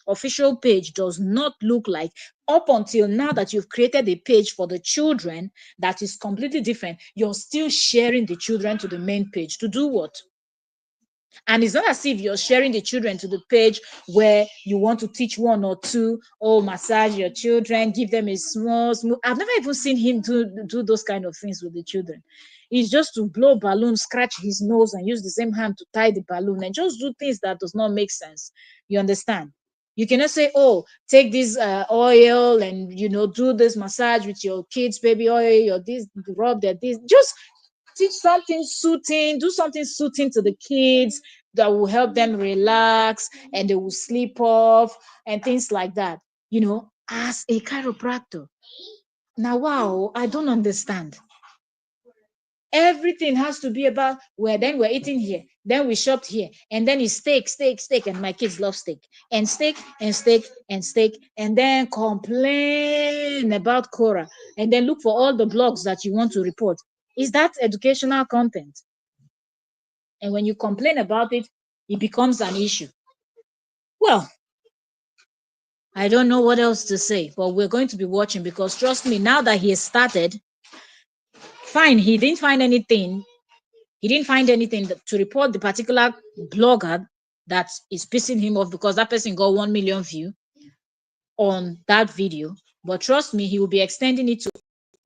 official page, does not look like, up until now that you've created a page for the children that is completely different, you're still sharing the children to the main page. To do what? And it's not as if you're sharing the children to the page where you want to teach one or two, oh, massage your children, give them a smooth. I've never even seen him do those kind of things with the children. It's just to blow balloon, scratch his nose, and use the same hand to tie the balloon, and just do things that does not make sense. You understand? You cannot say, oh, take this oil and do this massage with your kids, baby oil, or this, rub that, this. Just teach something soothing, do something soothing to the kids that will help them relax and they will sleep off and things like that, as a chiropractor. Now, wow, I don't understand. Everything has to be about, we're eating here, then we shopped here, and then it's steak, and my kids love steak, and steak, and steak, and steak, and then complain about Kora, and then look for all the blogs that you want to report. Is that educational content? And when you complain about it, it becomes an issue. Well, I don't know what else to say, but we're going to be watching, because trust me, now that he has started, fine, he didn't find anything to report the particular blogger that is pissing him off because that person got 1 million view on that video. But trust me, he will be extending it to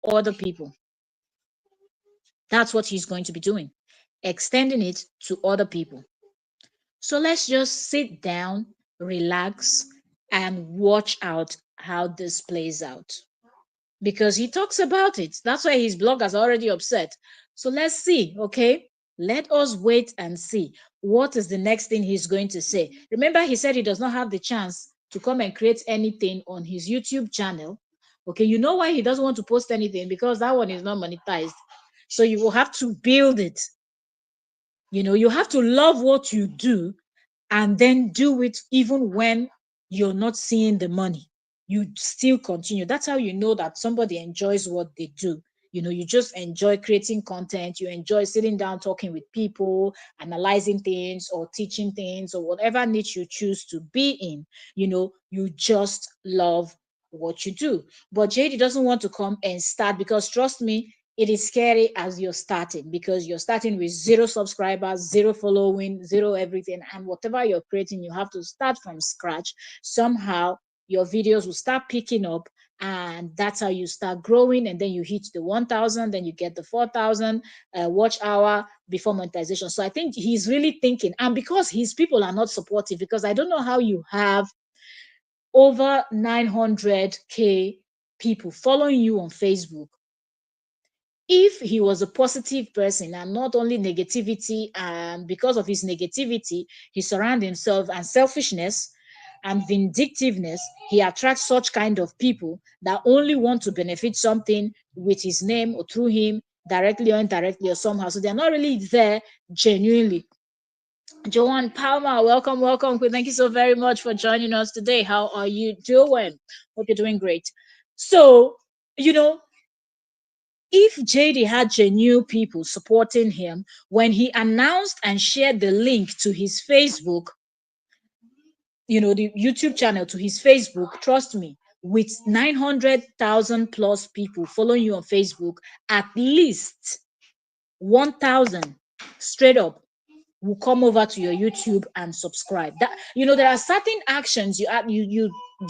other people. That's what he's going to be doing, extending it to other people. So let's just sit down, relax, and watch out how this plays out. Because he talks about it. That's why his blog is already upset. So let's see, okay? Let us wait and see what is the next thing he's going to say. Remember, he said he does not have the chance to come and create anything on his YouTube channel. Okay, you know why he doesn't want to post anything? Because that one is not monetized. So you will have to build it. You have to love what you do and then do it even when you're not seeing the money. You still continue. That's how you know that somebody enjoys what they do. You just enjoy creating content. You enjoy sitting down talking with people, analyzing things or teaching things or whatever niche you choose to be in. You just love what you do. But JD doesn't want to come and start because trust me, it is scary as you're starting because you're starting with 0 subscribers, 0 following, 0 everything. And whatever you're creating, you have to start from scratch. Somehow your videos will start picking up, and that's how you start growing. And then you hit the 1,000, then you get the 4,000 watch hour before monetization. So I think he's really thinking, and because his people are not supportive, because I don't know how you have over 900K people following you on Facebook. If he was a positive person and not only negativity, and because of his negativity, he surrounds himself and selfishness and vindictiveness, he attracts such kind of people that only want to benefit something with his name or through him, directly or indirectly or somehow. So they're not really there genuinely. Joanne Palmer, welcome, welcome. Thank you so very much for joining us today. How are you doing? Hope you're doing great. So, if JD had genuine people supporting him when he announced and shared the link to his Facebook, the YouTube channel to his Facebook, trust me, with 900,000 plus people following you on Facebook, at least 1,000 straight up will come over to your YouTube and subscribe. That there are certain actions you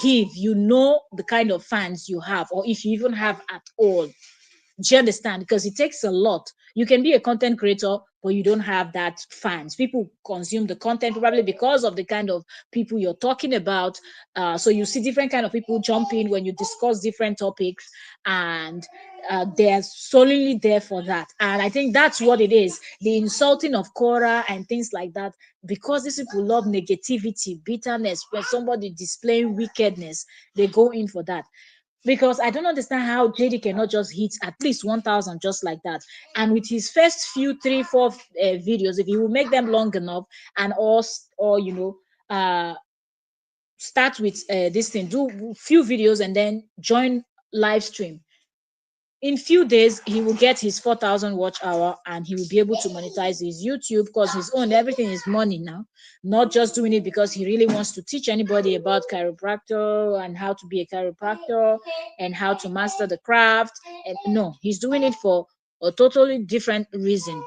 give, the kind of fans you have, or if you even have at all. Do you understand? Because it takes a lot. You can be a content creator, but you don't have that fans. People consume the content probably because of the kind of people you're talking about. So you see different kind of people jump in when you discuss different topics, and they're solely there for that. And I think that's what it is. The insulting of Kora and things like that, because these people love negativity, bitterness. When somebody displaying wickedness, they go in for that. Because I don't understand how JD cannot just hit at least 1,000 just like that. And with his first few 3-4 videos, if he will make them long enough, and or start with this thing, do few videos and then join live stream. In few days, he will get his 4,000 watch hour, and he will be able to monetize his YouTube, because his own everything is money now. Not just doing it because he really wants to teach anybody about chiropractor and how to be a chiropractor and how to master the craft. And no, he's doing it for a totally different reason.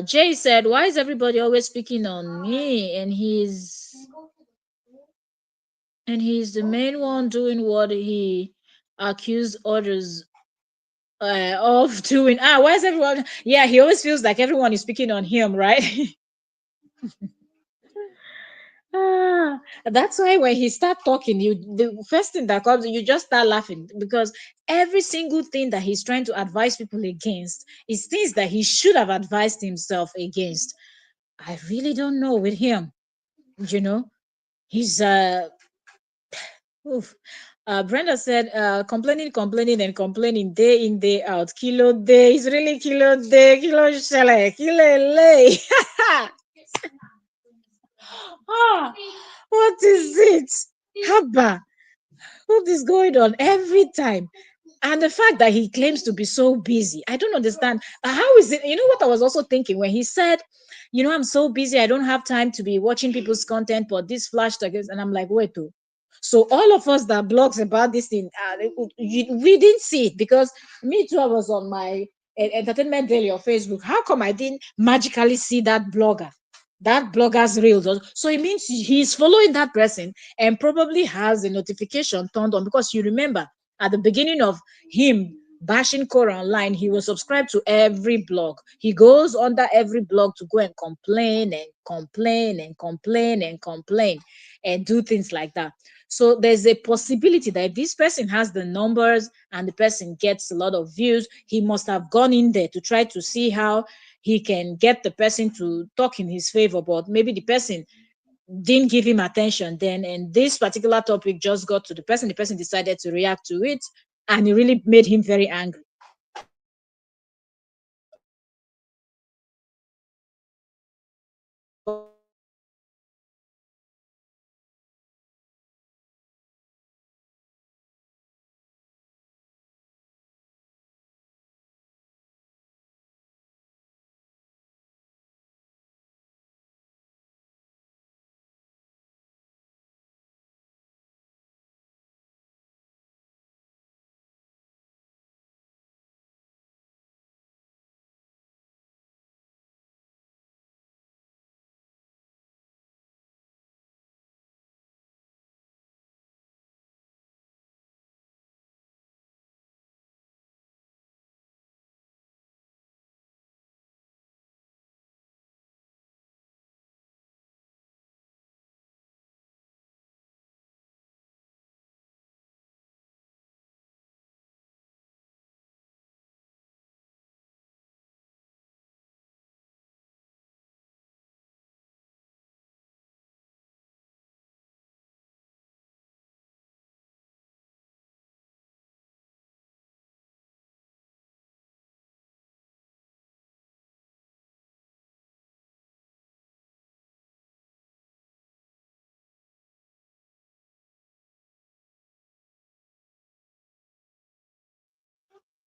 Jay said, why is everybody always speaking on me? And he's the main one doing what he accused others of doing. Why is everyone? Yeah, he always feels like everyone is speaking on him, right? That's why when he start talking, the first thing that comes, you just start laughing, because every single thing that he's trying to advise people against is things that he should have advised himself against. I really don't know with him. He's oof. Brenda said, complaining and complaining day in, day out. Kilo day. It's really kilo day. Kilo shele. Kilo lay. What is it? Haba. What is going on every time? And the fact that he claims to be so busy, I don't understand. How is it? You know what I was also thinking when he said, I'm so busy, I don't have time to be watching people's content, but this flash targets, and I'm like, wait, oh. So all of us that blogs about this thing, we didn't see it, because me too, I was on my Entertainment Daily or Facebook, how come I didn't magically see that blogger's reels? So it means he's following that person and probably has a notification turned on, because you remember at the beginning of him bashing Kora online, he was subscribed to every blog. He goes under every blog to go and complain and complain and complain and complain and do things like that. So there's a possibility that if this person has the numbers and the person gets a lot of views, he must have gone in there to try to see how he can get the person to talk in his favor. But maybe the person didn't give him attention then, and this particular topic just got to the person decided to react to it, and it really made him very angry.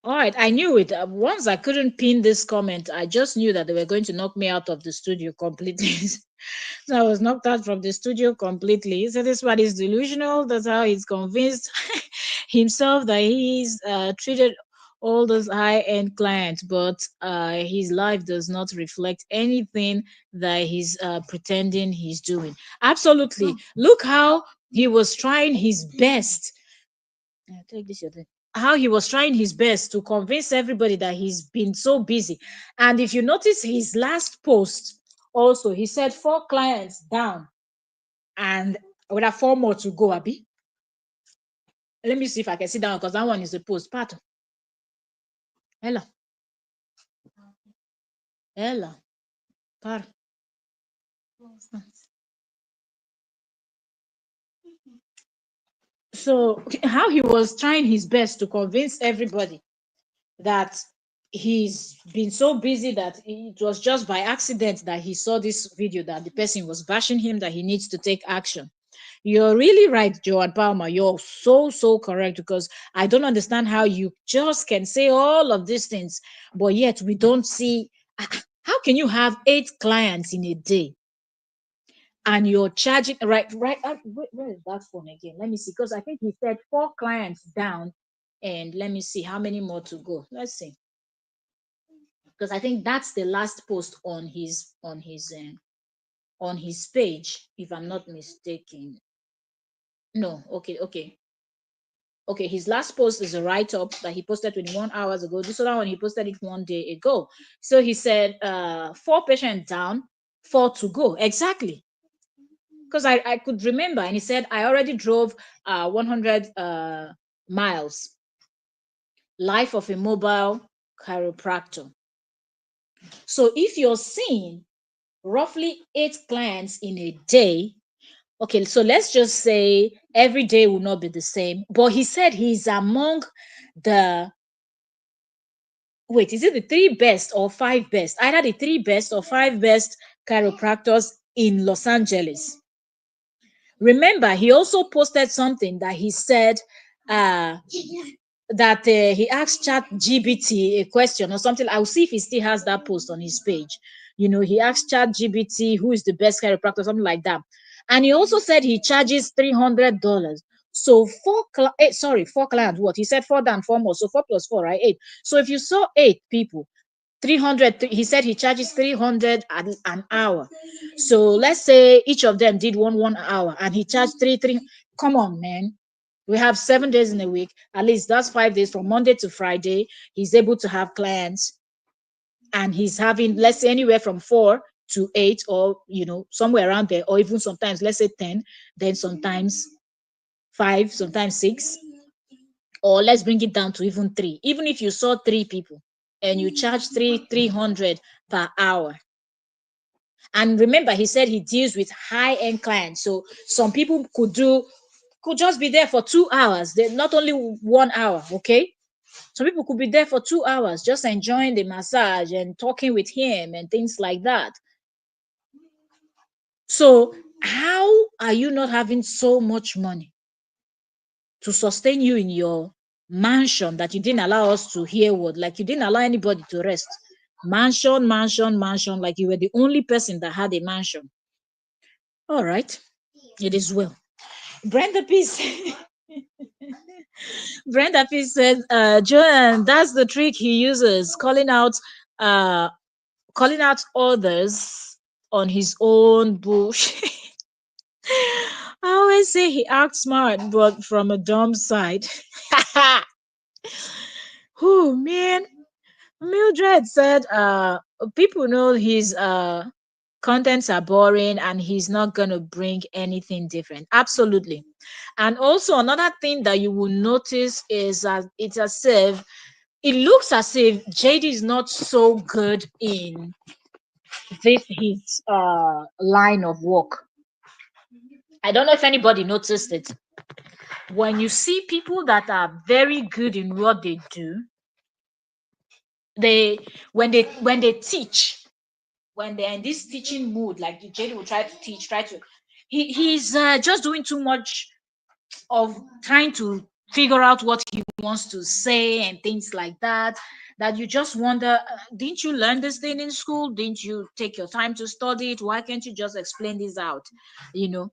All right, I knew it. Once I couldn't pin this comment, I just knew that they were going to knock me out of the studio completely. So I was knocked out from the studio completely. So this one is delusional. That's how he's convinced himself that he's treated all those high-end clients, but his life does not reflect anything that he's pretending he's doing. Absolutely. Look how he was trying his best. Take this your thing. How he was trying his best to convince everybody that he's been so busy. And if you notice his last post, also he said 4 clients down, and we have 4 more to go. Abby, let me see if I can sit down, because that one is a post part. Ella, Ella, par. So how he was trying his best to convince everybody that he's been so busy that it was just by accident that he saw this video that the person was bashing him, that he needs to take action. You're really right, Joanne Palmer. You're so correct, because I don't understand how you just can say all of these things, but yet we don't see. How can you have 8 clients in a day and you're charging right? Where is that phone again? Let me see, because I think he said 4 clients down, and let me see how many more to go. Let's see, because I think that's the last post on his page, if I'm not mistaken. No, okay. His last post is a write-up that he posted 21 hours ago. This other one he posted it 1 day ago. So he said 4 patients down, 4 to go. Exactly. Because I could remember, and he said I already drove 100 miles. Life of a mobile chiropractor. So if you're seeing roughly 8 clients in a day, okay, so let's just say every day will not be the same. But he said he's among the, wait, is it the 3 best or 5 best? Either the 3 best or 5 best chiropractors in Los Angeles. Remember, he also posted something that he said that he asked Chat GBT a question or something. I'll see if he still has that post on his page. He asked Chat GBT who is the best chiropractor, something like that. And he also said he charges $300. So four clients. What he said, four down, four more. So 4 plus 4, right? 8. So if you saw 8 people, 300. He said he charges 300 an hour. So let's say each of them did 1 hour, and he charged three. Come on, man. We have 7 days in a week. At least that's 5 days from Monday to Friday. He's able to have clients, and he's having, let's say, anywhere from 4 to 8, or somewhere around there, or even sometimes let's say 10, then sometimes 5, sometimes 6, or let's bring it down to even 3. Even if you saw 3 people and you charge 300 per hour. And remember, he said he deals with high-end clients. So some people could just be there for 2 hours. They not only 1 hour, okay? Some people could be there for 2 hours, just enjoying the massage and talking with him and things like that. So how are you not having so much money to sustain you in your mansion that you didn't allow us to hear word, like you didn't allow anybody to rest? Mansion, mansion, mansion, like you were the only person that had a mansion. All right, it is well. Brenda Peace. Brenda Peace said, Joanne, that's the trick he uses, uh calling out others on his own bullshit. I always say he acts smart, but from a dumb side. Oh man. Mildred said, people know his contents are boring and he's not gonna bring anything different. Absolutely. And also another thing that you will notice is that it looks as if JD is not so good in this his line of work. I don't know if anybody noticed it. When you see people that are very good in what they do, they when they teach, when they're in this teaching mood, like the JD will try to teach, he's just doing too much of trying to figure out what he wants to say and things like that, that you just wonder, didn't you learn this thing in school? Didn't you take your time to study it? Why can't you just explain this out? you know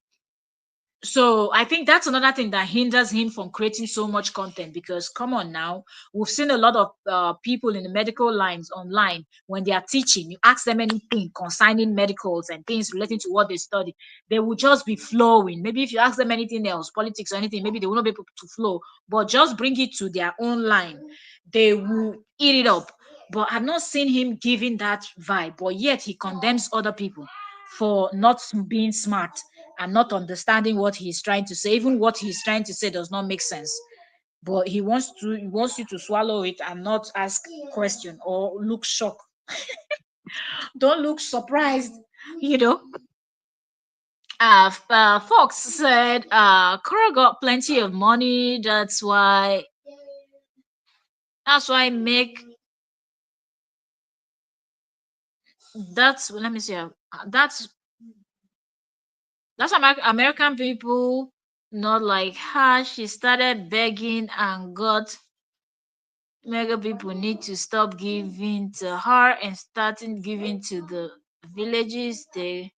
so I think that's another thing that hinders him from creating so much content, because come on now, we've seen a lot of people in the medical lines online. When they are teaching, you ask them anything concerning medicals and things relating to what they study, they will just be flowing. Maybe if you ask them anything else, politics or anything, maybe they will not be able to flow, but just bring it to their own line, they will eat it up. But I've not seen him giving that vibe, but yet he condemns other people for not being smart and not understanding what he's trying to say. Even what he's trying to say does not make sense, but he wants you to swallow it and not ask question or look shocked. Don't look surprised. you know Fox said, Kora got plenty of money, that's why make that's let me see, that's American people not like her. She started begging and got mega people need to stop giving to her and starting giving to the villages, the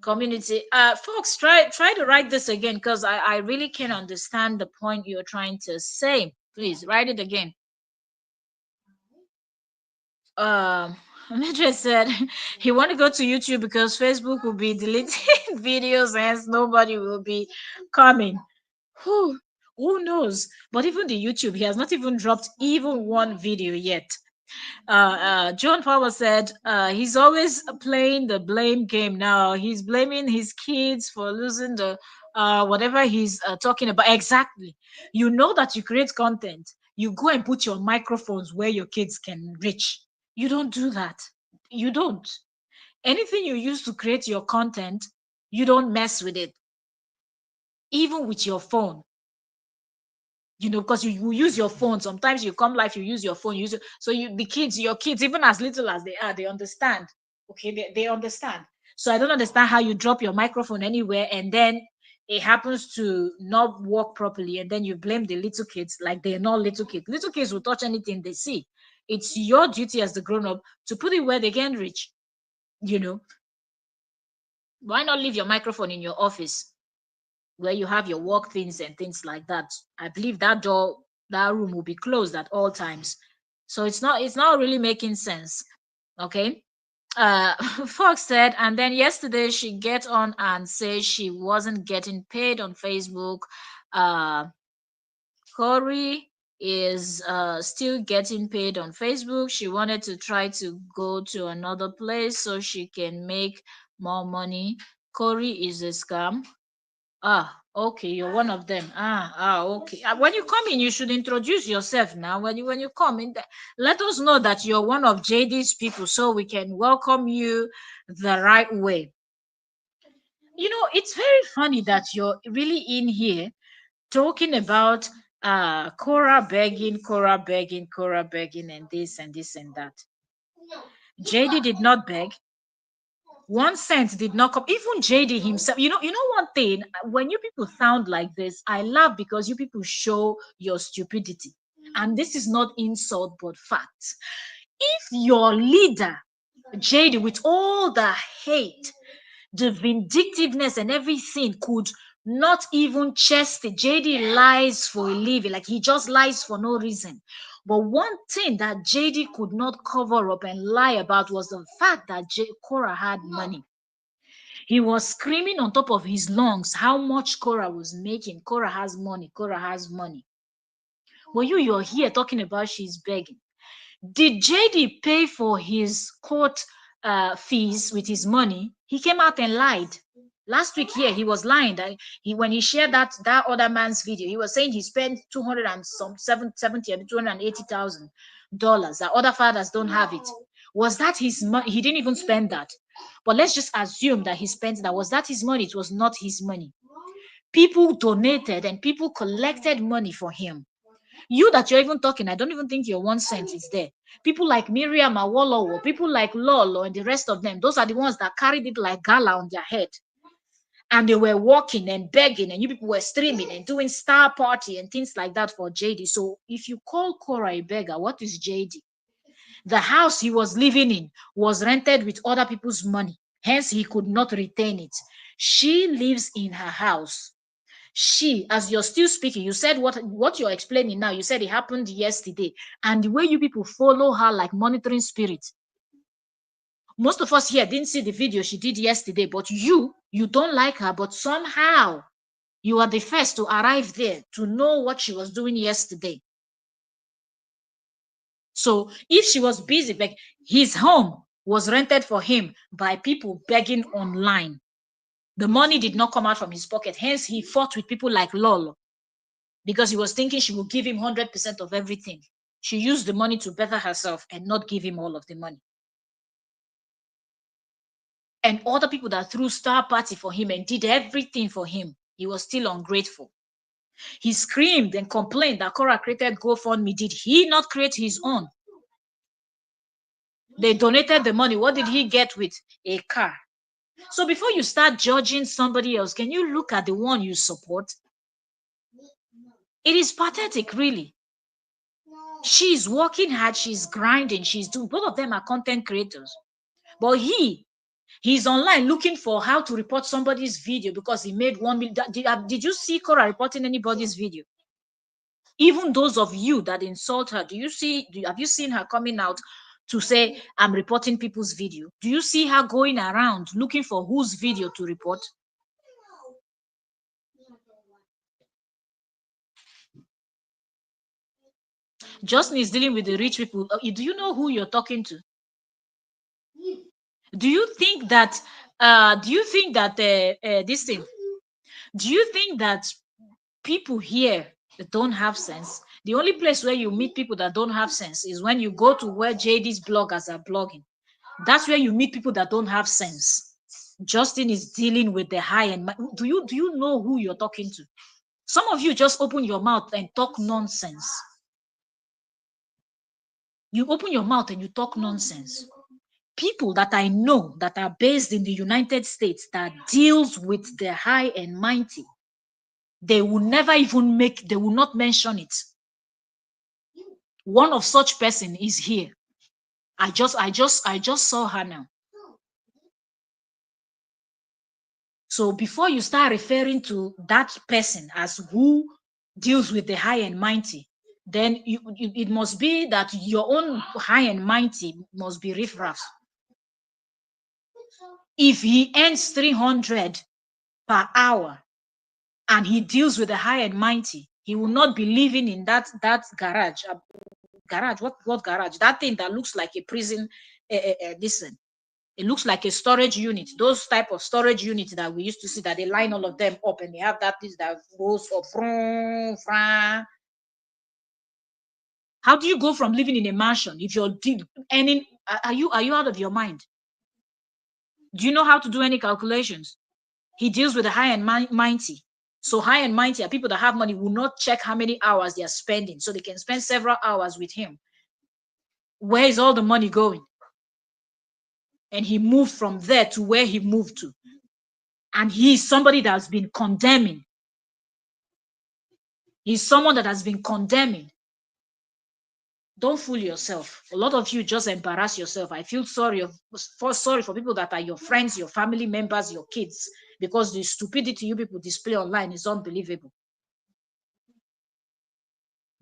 community. Folks, try to write this again, because I really can't understand the point you're trying to say. Please write it again. um Madrid said he want to go to YouTube because Facebook will be deleting videos, and nobody will be coming. Who knows? But even the YouTube, he has not even dropped even one video yet. John Power said he's always playing the blame game now. He's blaming his kids for losing the whatever he's talking about. Exactly. You know that you create content. You go and put your microphones where your kids can reach. You don't do that. You don't. Anything you use to create your content, you don't mess with it. Even with your phone, because you use your phone. Sometimes you come live, you use your phone, so your kids, even as little as they are, they understand. Okay, they understand. So I don't understand how you drop your microphone anywhere and then it happens to not work properly, and then you blame the little kids like they're not little kids. Little kids will touch anything they see. It's your duty as the grown-up to put it where they can reach. you know why not leave your microphone in your office? where you have your work things and things like that. I believe that door, that room will be closed at all times. So it's not really making sense. Okay. Fox said, and then yesterday she get on and say she wasn't getting paid on Facebook. Uh Corey is still getting paid on Facebook. She wanted to try to go to another place so she can make more money. Corey is a scam. Ah, okay, you're one of them. Okay. When you come in, you should introduce yourself now. When you come in, let us know that you're one of JD's people so we can welcome you the right way. It's very funny that you're really in here talking about Kora begging, Kora begging, Kora begging, and this and that. JD did not beg. 1 cent did not come. Even JD himself, you know one thing, when you people sound like this, I laugh because you people show your stupidity. And this is not insult but fact. If your leader, JD, with all the hate, the vindictiveness and everything, could not even chest it. JD lies for a living, like he just lies for no reason. But one thing that JD could not cover up and lie about was the fact that Kora had money. He was screaming on top of his lungs how much Kora was making. Kora has money. Kora has money. But you're here talking about she's begging. Did JD pay for his court fees with his money? He came out and lied. Last week here, he was lying that when he shared that other man's video, he was saying he spent 200 and some 70 $280,000. That other fathers don't have it. Was that his money? He didn't even spend that. But let's just assume that he spent that. Was that his money? It was not his money. People donated and people collected money for him. You that you're even talking, I don't even think your 1 cent is there. People like Miriam Awolowo, people like Lolo and the rest of them, those are the ones that carried it like gala on their head. And they were walking and begging, and you people were streaming and doing star party and things like that for JD. So if you call Kora a beggar, what is JD? The house he was living in was rented with other people's money. Hence, he could not retain it. She lives in her house. She, as you're still speaking, you said what you're explaining now, you said it happened yesterday. And the way you people follow her like monitoring spirits. Most of us here didn't see the video she did yesterday, but you don't like her, but somehow you are the first to arrive there to know what she was doing yesterday. So if she was busy, like his home was rented for him by people begging online. The money did not come out from his pocket. Hence, he fought with people like Lolo because he was thinking she would give him 100% of everything. She used the money to better herself and not give him all of the money. And other people that threw star party for him and did everything for him, he was still ungrateful. He screamed and complained that Kora created GoFundMe. Did he not create his own? They donated the money. What did he get with? A car. So before you start judging somebody else, can you look at the one you support? It is pathetic, really. She's working hard, she's grinding, she's doing, both of them are content creators. But he's online looking for how to report somebody's video because he made 1 million. Did you see Kora reporting anybody's video? Even those of you that insult her, have you seen her coming out to say, I'm reporting people's video? Do you see her going around looking for whose video to report? Justin is dealing with the rich people. Do you know who you're talking to? Do you think that this thing, do you think that people here don't have sense? The only place where you meet people that don't have sense is when you go to where JD's bloggers are blogging. That's where you meet people that don't have sense. Justin is dealing with the high end. Do you know who you're talking to? Some of you just open your mouth and talk nonsense. You open your mouth and you talk nonsense. People that I know that are based in the United States that deals with the high and mighty, they will never even they will not mention it. One of such person is here. I just saw her now. So before you start referring to that person as who deals with the high and mighty, then it must be that your own high and mighty must be riffraff. If he earns 300 per hour and he deals with the high and mighty, he will not be living in that garage. Garage? What garage? That thing that looks like a prison. Listen, it looks like a storage unit. Those type of storage units that we used to see, that they line all of them up and they have that thing that goes up. How do you go from living in a mansion if you're earning? Are you out of your mind? Do you know how to do any calculations? He deals with the high and mighty. So high and mighty are people that have money, will not check how many hours they are spending, so they can spend several hours with him. Where is all the money going? And he moved from there to where he moved to. And he is somebody that has been condemning. He's someone that has been condemning. Don't fool yourself. A lot of you just embarrass yourself. I feel sorry for people that are your friends, your family members, your kids, because the stupidity you people display online is unbelievable.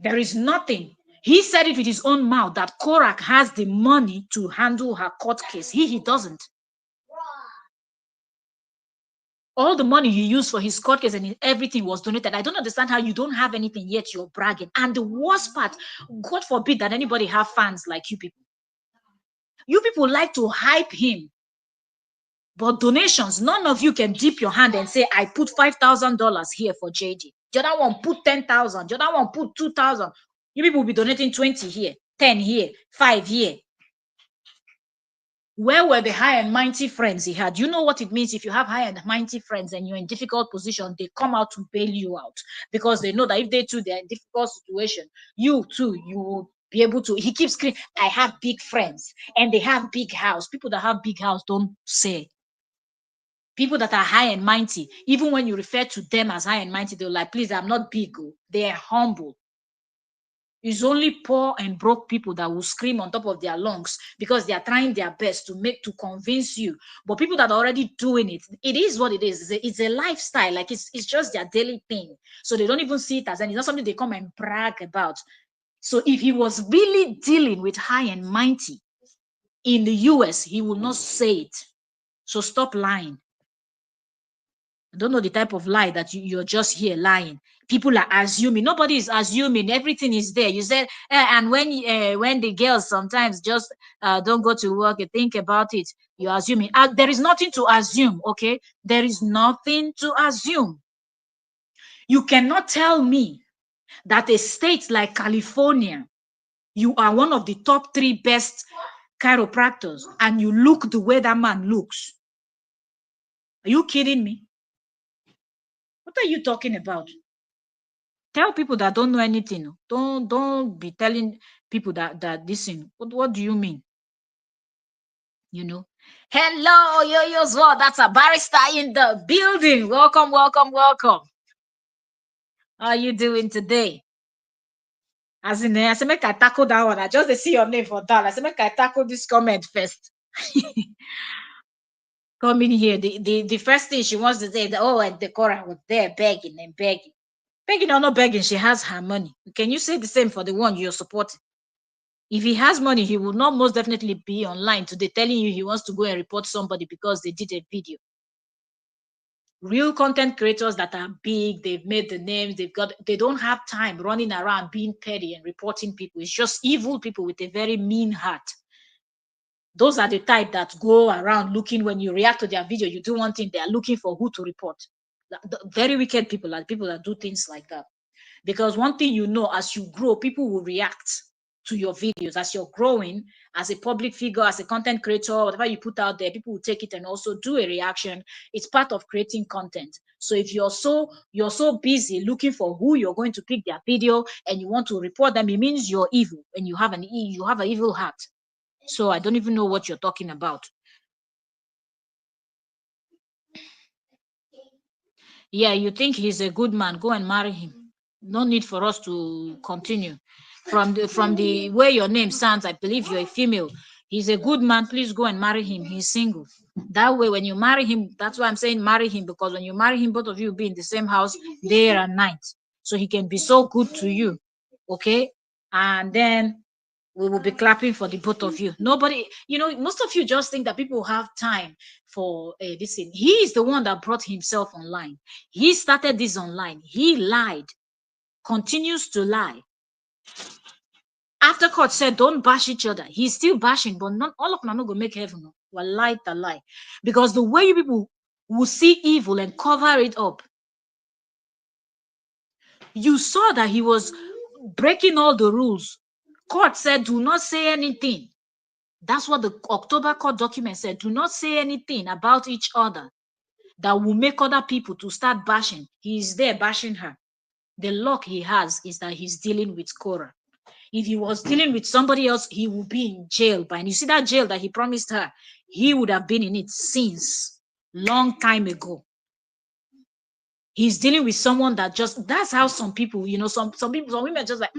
There is nothing. He said it with his own mouth that Kora has the money to handle her court case. He doesn't. All the money he used for his court case and everything was donated. I don't understand how you don't have anything yet you're bragging. And the worst part, God forbid that anybody have fans like you people. You people like to hype him. But donations, none of you can dip your hand and say, I put $5,000 here for JD. The other one put 10,000. The other one put 2,000. You people will be donating 20 here, 10 here, 5 here. Where were the high and mighty friends he had? You know what it means if you have high and mighty friends and you're in difficult position, they come out to bail you out because they know that if they too, they're in difficult situation, you too, you will be able to. He keeps screaming, I have big friends and they have big house. People that have big house don't say. People that are high and mighty, even when you refer to them as high and mighty, they're like, please, I'm not big. They're humble. It's only poor and broke people that will scream on top of their lungs because they are trying their best to convince you. But people that are already doing it, it is what it is. It's a lifestyle. Like it's just their daily thing. So they don't even see it as, and it's not something they come and brag about. So if he was really dealing with high and mighty in the US, he will not say it. So stop lying. I don't know the type of lie that you're just here lying. People are assuming. Nobody is assuming. Everything is there. You said, and when the girls sometimes just don't go to work and think about it, you're assuming. There is nothing to assume, okay? There is nothing to assume. You cannot tell me that a state like California, you are one of the top 3 best chiropractors, and you look the way that man looks. Are you kidding me? What are you talking about? Tell people that don't know anything. Don't be telling people that listen. What do you mean? You know. Hello, yo-yo's world. That's a barrister in the building. Welcome, welcome, welcome. How are you doing today? As in, I say make I tackle that one. I just see your name for that. I say make I tackle this comment first. Come in here. The first thing she wants to say, and the Kora was there begging and begging. Begging or not begging, she has her money. Can you say the same for the one you're supporting? If he has money, he will not most definitely be online today telling you he wants to go and report somebody because they did a video. Real content creators that are big, they've made the names, they don't have time running around being petty and reporting people. It's just evil people with a very mean heart. Those are the type that go around looking, when you react to their video, you do one thing, they are looking for who to report. The very wicked people are people that do things like that. Because one thing you know, as you grow, people will react to your videos. As you're growing as a public figure, as a content creator, whatever you put out there, people will take it and also do a reaction. It's part of creating content. So if you're so busy looking for who you're going to pick their video and you want to report them, it means you're evil and you have an evil heart. So I don't even know what you're talking about. Yeah, you think he's a good man, go and marry him. No need for us to continue. From the way your name sounds, I believe you're a female. He's a good man. Please go and marry him. He's single. That way, when you marry him, that's why I'm saying marry him, because when you marry him, both of you will be in the same house day and night. So he can be so good to you. Okay? And then we will be clapping for the both of you. Nobody, most of you just think that people have time for this thing. He is the one that brought himself online. He started this online. He lied, continues to lie. After God said, don't bash each other, he's still bashing, but not all of them are not going to make heaven. No. Well, lie the lie. Because the way you people will see evil and cover it up, you saw that he was breaking all the rules. Court said, do not say anything. That's what the October court document said. Do not say anything about each other that will make other people to start bashing. He is there bashing her. The luck he has is that he's dealing with Kora. If he was dealing with somebody else, he would be in jail. And you see that jail that he promised her, he would have been in it since long time ago. He's dealing with someone that that's how some people, some women just like,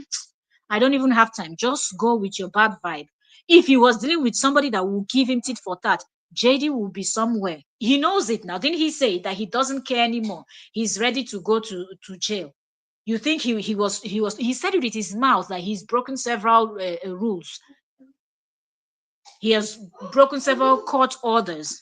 I don't even have time. Just go with your bad vibe. If he was dealing with somebody that will give him tit for tat, JD will be somewhere. He knows it now. Didn't he say that he doesn't care anymore? He's ready to go to jail. You think he said it with his mouth that he's broken several rules. He has broken several court orders.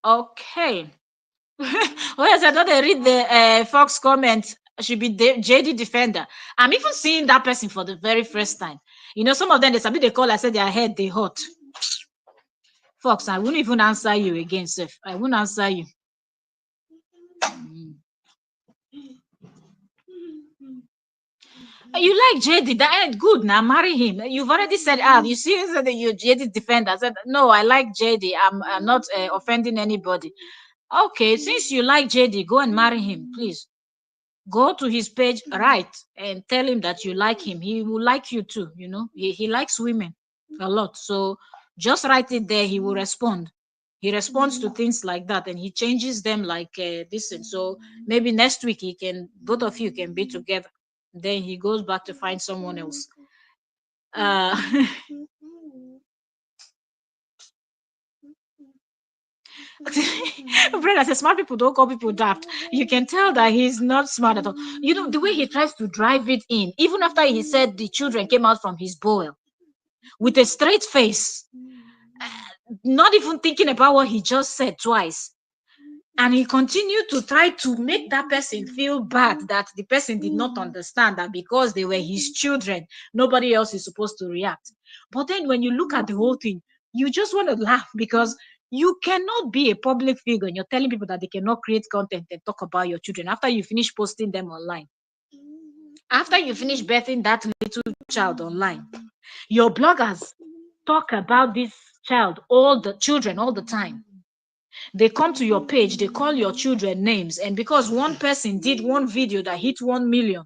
Okay. Oh yes, I thought I read the Fox comment. Should be JD Defender. I'm even seeing that person for the very first time. Some of them they call. I said their head they hot. Fox, I won't even answer you again, Seth. I won't answer you. You like JD? That good. Now marry him. You've already said, you see, that you JD Defender. I said no. I like JD. I'm not offending anybody. Okay, since you like JD, go and marry him, please. Go to his page, write, and tell him that you like him. He will like you too. He likes women a lot. So just write it there. He will respond. He responds to things like that, and he changes them like this. And so maybe next week both of you can be together. Then he goes back to find someone else. Brother says smart people don't call people daft. You can tell that he's not smart at all. The way he tries to drive it in, even after he said the children came out from his bowl with a straight face, not even thinking about what he just said twice. And he continued to try to make that person feel bad, that the person did not understand that because they were his children, nobody else is supposed to react. But then when you look at the whole thing, you just want to laugh because you cannot be a public figure and you're telling people that they cannot create content and talk about your children after you finish posting them online. After you finish birthing that little child online, your bloggers talk about this children all the time. They come to your page, they call your children names, and because one person did one video that hit 1 million,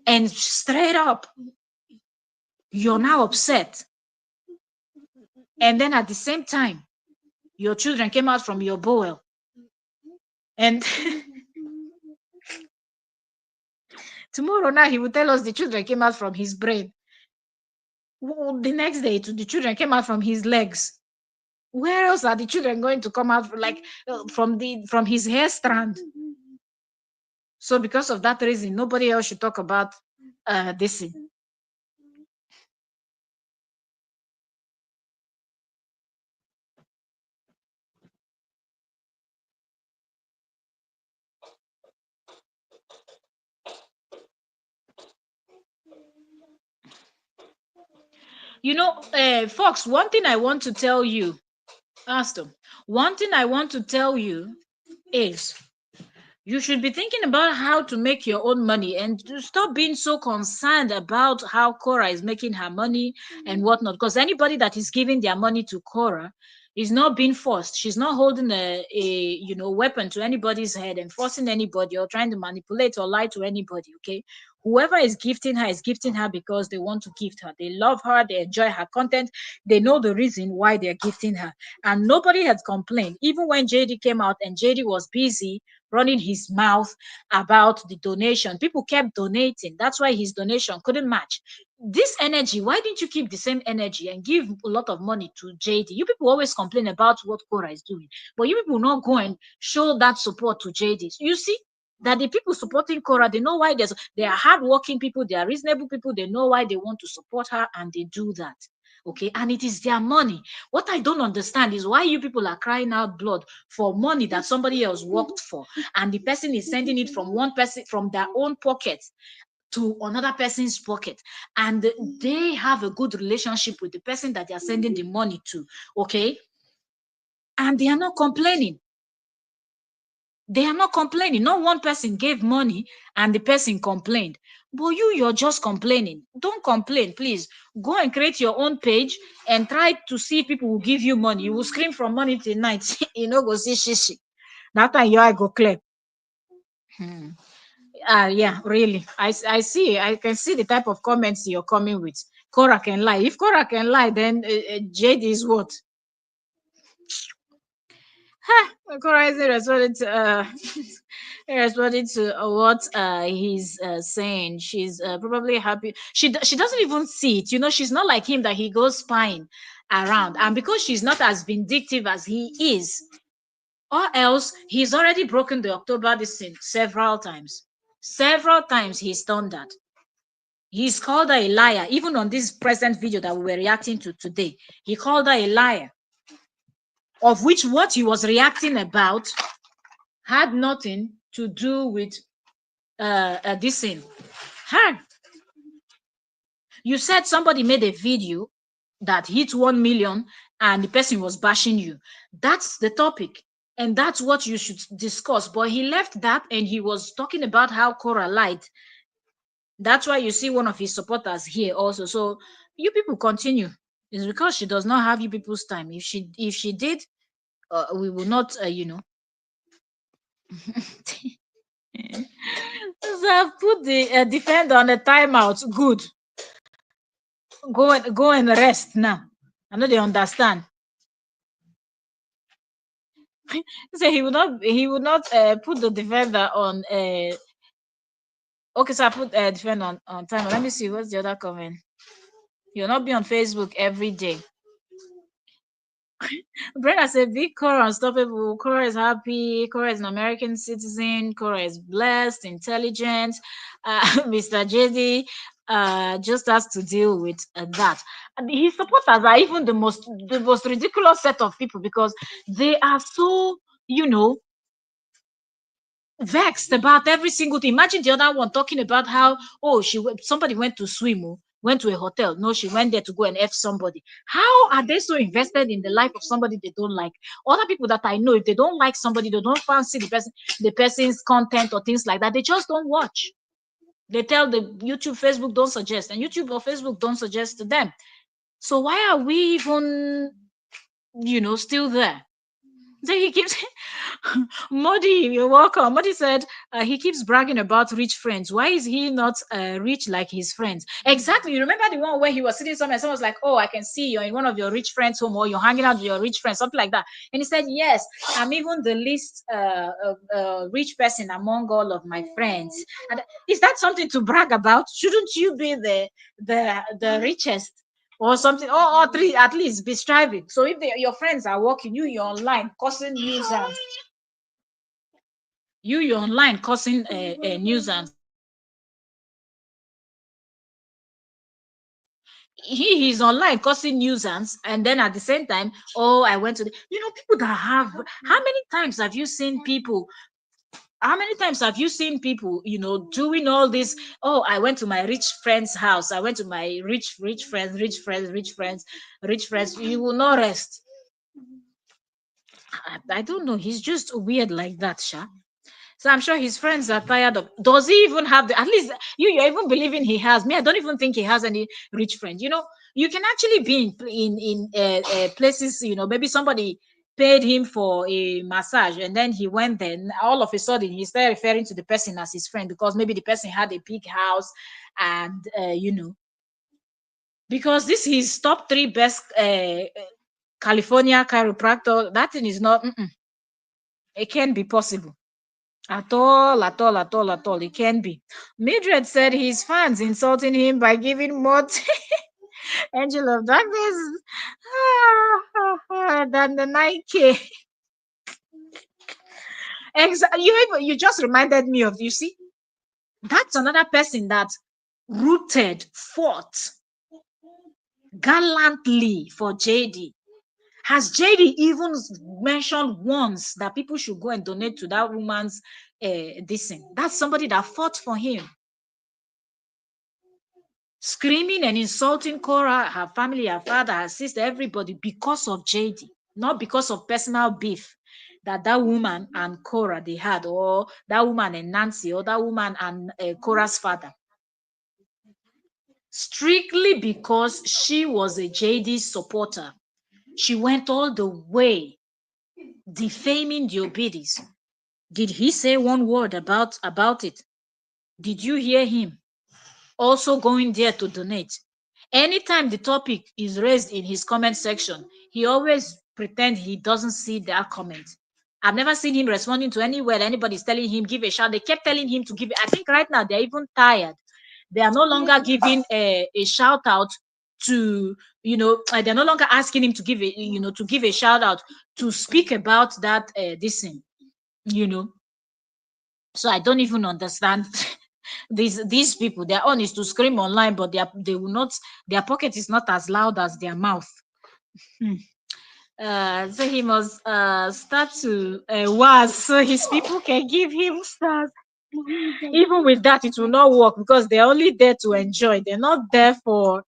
and straight up, you're now upset. And then at the same time, your children came out from your bowl. And tomorrow now he will tell us the children came out from his brain. The next day, the children came out from his legs. Where else are the children going to come out from his hair strand? So because of that reason, nobody else should talk about this thing. Fox, one thing I want to tell you, Aston, one thing I want to tell you is you should be thinking about how to make your own money and to stop being so concerned about how Kora is making her money and whatnot. Because anybody that is giving their money to Kora Is not being forced. She's not holding a weapon to anybody's head and forcing anybody or trying to manipulate or lie to anybody. Okay, whoever is gifting her because they want to gift her. They love her, they enjoy her content, they know the reason why they're gifting her, and nobody has complained. Even when JD came out and JD was busy running his mouth about the donation, people kept donating. That's why his donation couldn't match this energy. Why didn't you keep the same energy and give a lot of money to JD? You people always complain about what Kora is doing, but you people not go and show that support to JD. You see that the people supporting Kora, they know why. They are hardworking people, they are reasonable people, they know why they want to support her, and they do that. Okay, and it is their money. What I don't understand is why you people are crying out blood for money that somebody else worked for, and the person is sending it from one person from their own pocket to another person's pocket, and they have a good relationship with the person that they are sending the money to. Okay, and they are not complaining. They are not complaining. Not one person gave money and the person complained. But you're just complaining. Don't complain, please. Go and create your own page and try to see if people will give you money. You will scream from morning till night. You know, go see shishi. That time your eye go clear. Yeah, really. I see. I can see the type of comments you're coming with. Kora can lie. If Kora can lie, then Jade is what? Kora isn't responding to responding to what he's saying. She's probably happy. She doesn't even see it. You know, she's not like him that he goes spying around. And because she's not as vindictive as he is, or else he's already broken the October this thing several times. Several times he's done that. He's called her a liar. Even on this present video that we were reacting to today, he called her a liar. Of which what he was reacting about had nothing to do with this thing. Huh? You said somebody made a video that hit 1 million and the person was bashing you. That's the topic. And that's what you should discuss. But he left that and he was talking about how Kora lied. That's why you see one of his supporters here also. So you people continue. It's because she does not have you people's time. If she did, we will not, So I've put the defender on a timeout. Good. Go and rest now. I know they understand. So he would not put the defender on. Okay, so I put defender on timer. Let me see what's the other comment. You'll not be on Facebook every day. Brenda said, big Kora unstoppable. Kora is happy. Kora is an American citizen. Kora is blessed, intelligent. Mr. JD just has to deal with that. And his supporters are even the most ridiculous set of people because they are so, vexed about every single thing. Imagine the other one talking about how, somebody went to swim, went to a hotel. No, she went there to go and F somebody. How are they so invested in the life of somebody they don't like? Other people that I know, if they don't like somebody, they don't fancy the person's content or things like that, they just don't watch. They tell the YouTube, Facebook don't suggest, and YouTube or Facebook don't suggest to them. So why are we even, still there? So he keeps Modi, you're welcome. Modi said he keeps bragging about rich friends. Why is he not rich like his friends? Exactly. You remember the one where he was sitting somewhere and someone was like, oh, I can see you're in one of your rich friends' home or you're hanging out with your rich friends, something like that. And he said, yes, I'm even the least rich person among all of my friends. And is that something to brag about? Shouldn't you be the richest? Or something, or three, at least be striving. So if your friends are working, you're online causing nuisance. You're online causing a nuisance. He's online causing nuisance, and then at the same time, I went to people that have. How many times have you seen people? How many times have you seen people, doing all this? Oh, I went to my rich friend's house. I went to my rich friends, rich friends, rich friends, rich friends. You will not rest. I don't know. He's just weird like that, Sha. So I'm sure his friends are tired of. Does he even have at least you're even believing he has? Me, I don't even think he has any rich friends. You can actually be in places, maybe somebody paid him for a massage and then he went there. And all of a sudden, he started referring to the person as his friend because maybe the person had a big house and, because this is top three best California chiropractor. That thing is not, it can't be possible. At all, at all, at all, at all. It can be. Mildred said his fans insulting him by giving more Angel of Darkness than the 9K. You just reminded me of, you see, that's another person that fought gallantly for JD. Has JD even mentioned once that people should go and donate to that woman's this thing? That's somebody that fought for him. Screaming and insulting Kora, her family, her father, her sister, everybody because of JD, not because of personal beef that woman and Kora they had, or that woman and Nancy, or that woman and Kora's father. Strictly because she was a JD supporter. She went all the way defaming the Obidis. Did he say one word about it? Did you hear him also going there to donate? Anytime the topic is raised in his comment section, he always pretend he doesn't see that comment. I've never seen him responding to any word anybody's telling him give a shout. They kept telling him to give it. I think right now they're even tired. They are no longer giving a shout out to, they're no longer asking him to give a shout out to speak about that this thing, So I don't even understand these people. Their own is to scream online, but they will not. Their pocket is not as loud as their mouth. So he must start to was so his people can give him stars. Even with that, it will not work because they're only there to enjoy. They're not there for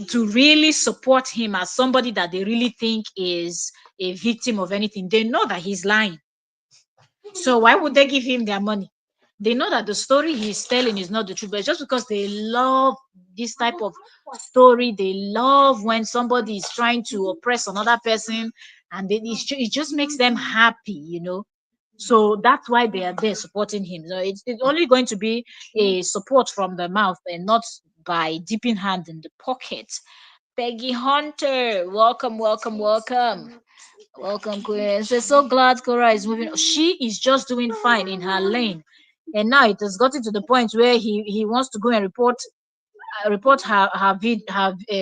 to really support him as somebody that they really think is a victim of anything. They know that he's lying. So why would they give him their money? They know that the story he's telling is not the truth, but it's just because they love this type of story. They love when somebody is trying to oppress another person, and it just makes them happy, So that's why they are there supporting him. So it's only going to be a support from the mouth and not by dipping hand in the pocket. Peggy Hunter, welcome, welcome, welcome. Welcome, Queen. So glad Kora is moving. She is just doing fine in her lane, and now it has gotten to the point where he wants to go and report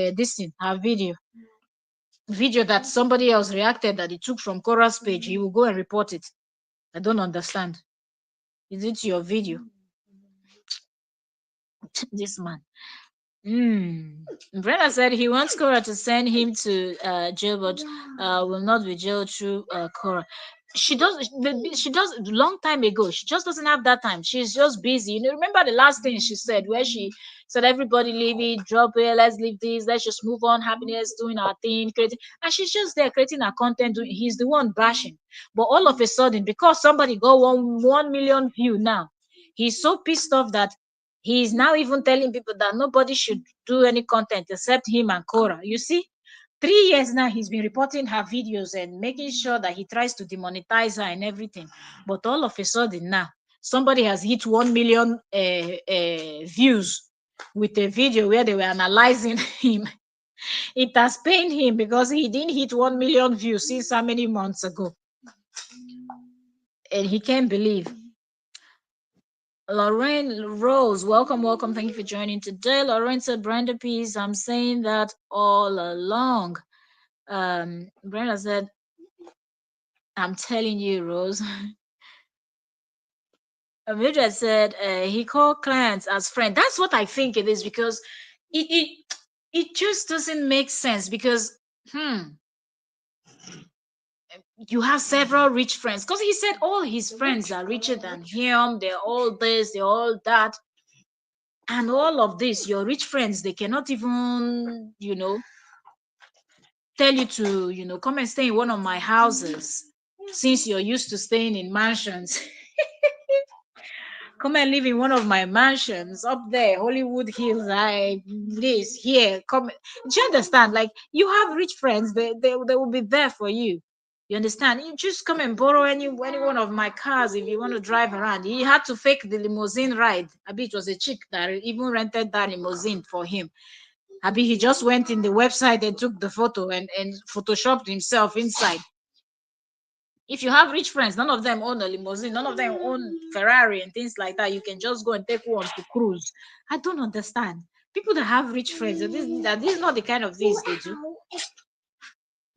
this thing, her video that somebody else reacted that he took from Kora's page. He will go and report it. I don't understand. Is it your video? This man. Brenda said he wants Kora to send him to jail, but will not be jailed through Kora. She does long time ago. She just doesn't have that time. She's just busy. Remember the last thing she said, where she said, everybody leave it, drop it, let's leave this, let's just move on, happiness, doing our thing, creating, and she's just there creating her content. He's the one bashing. But all of a sudden, because somebody got 1 million view now, he's so pissed off that he's now even telling people that nobody should do any content except him and Kora. You see, 3 years now he's been reporting her videos and making sure that he tries to demonetize her and everything. But all of a sudden now, somebody has hit 1 million views with a video where they were analyzing him. It has pained him because he didn't hit 1 million views since how many months ago. And he can't believe. Lorraine Rose, welcome, welcome. Thank you for joining today. Lorraine said, Brenda, peace. I'm saying that all along. Brenda said, I'm telling you, Rose. Mildred said he called clients as friend. That's what I think it is, because it just doesn't make sense, because you have several rich friends, because he said all his friends are richer than him. They're all this, they're all that. And all of this, your rich friends, they cannot even, tell you to, come and stay in one of my houses, since you're used to staying in mansions. Come and live in one of my mansions up there, Hollywood Hills. I this here. Come, do you understand? Like you have rich friends, they will be there for you. You understand? You just come and borrow any one of my cars if you want to drive around. He had to fake the limousine ride. Abi, it was a chick that even rented that limousine for him. Abi, he just went in the website and took the photo and photoshopped himself inside. If you have rich friends, none of them own a limousine, none of them own Ferrari and things like that. You can just go and take one to cruise. I don't understand. People that have rich friends, that this is not the kind of things they do.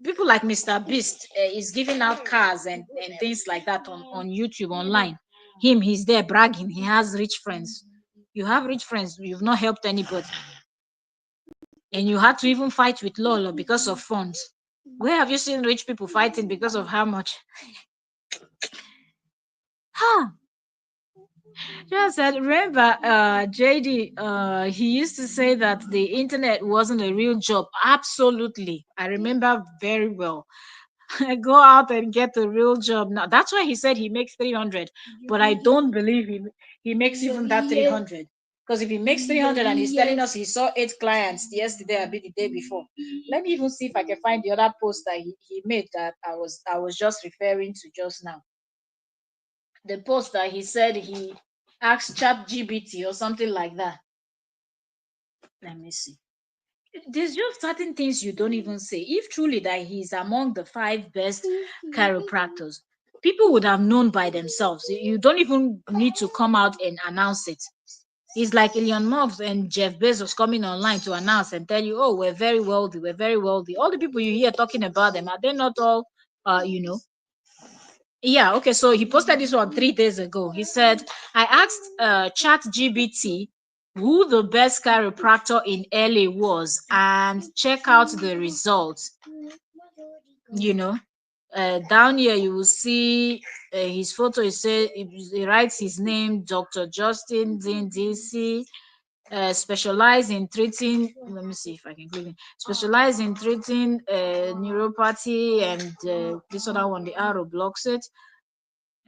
People like Mr. Beast is giving out cars and things like that on YouTube online. He's there bragging. He has rich friends. You have rich friends, you've not helped anybody. And you had to even fight with Lolo because of funds. Where have you seen rich people fighting because of how much? Huh. Just said, remember, JD, he used to say that the internet wasn't a real job. Absolutely. I remember very well. Go out and get a real job now. That's why he said he makes 300, but I don't believe he makes even that 300. Because if he makes 300 and he's telling us he saw 8 clients yesterday or the day before, let me even see if I can find the other post that he made that I was just referring to just now. The post that he said he asked chat GBT or something like that. Let me see. There's just certain things you don't even say. If truly that he's among the 5 best chiropractors, people would have known by themselves. You don't even need to come out and announce it. It's like Elon Musk and Jeff Bezos coming online to announce and tell you, oh, we're very wealthy, we're very wealthy. All the people you hear talking about them, are they not all yeah, okay. So he posted this one 3 days ago. He said, I asked Chat GBT who the best chiropractor in LA was and check out the results. You know, down here you will see his photo. He writes his name, Dr. Justin Dean DC. Specialize in treating, let me see if I can click it. Specialize in treating neuropathy and this other one, the arrow blocks it.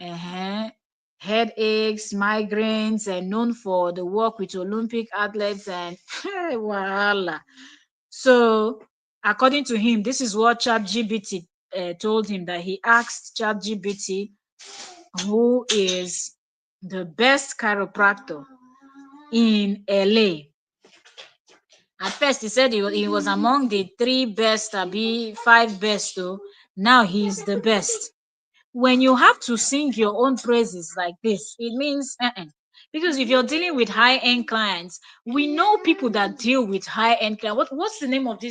uh Headaches, migraines, and known for the work with Olympic athletes and voila. So, according to him, this is what ChatGPT told him that he asked ChatGPT who is the best chiropractor in LA. At first, he said he was among the 3 best, be 5 best, though. Now he's the best. When you have to sing your own praises like this, it means because if you're dealing with high-end clients, we know people that deal with high-end clients. What's the name of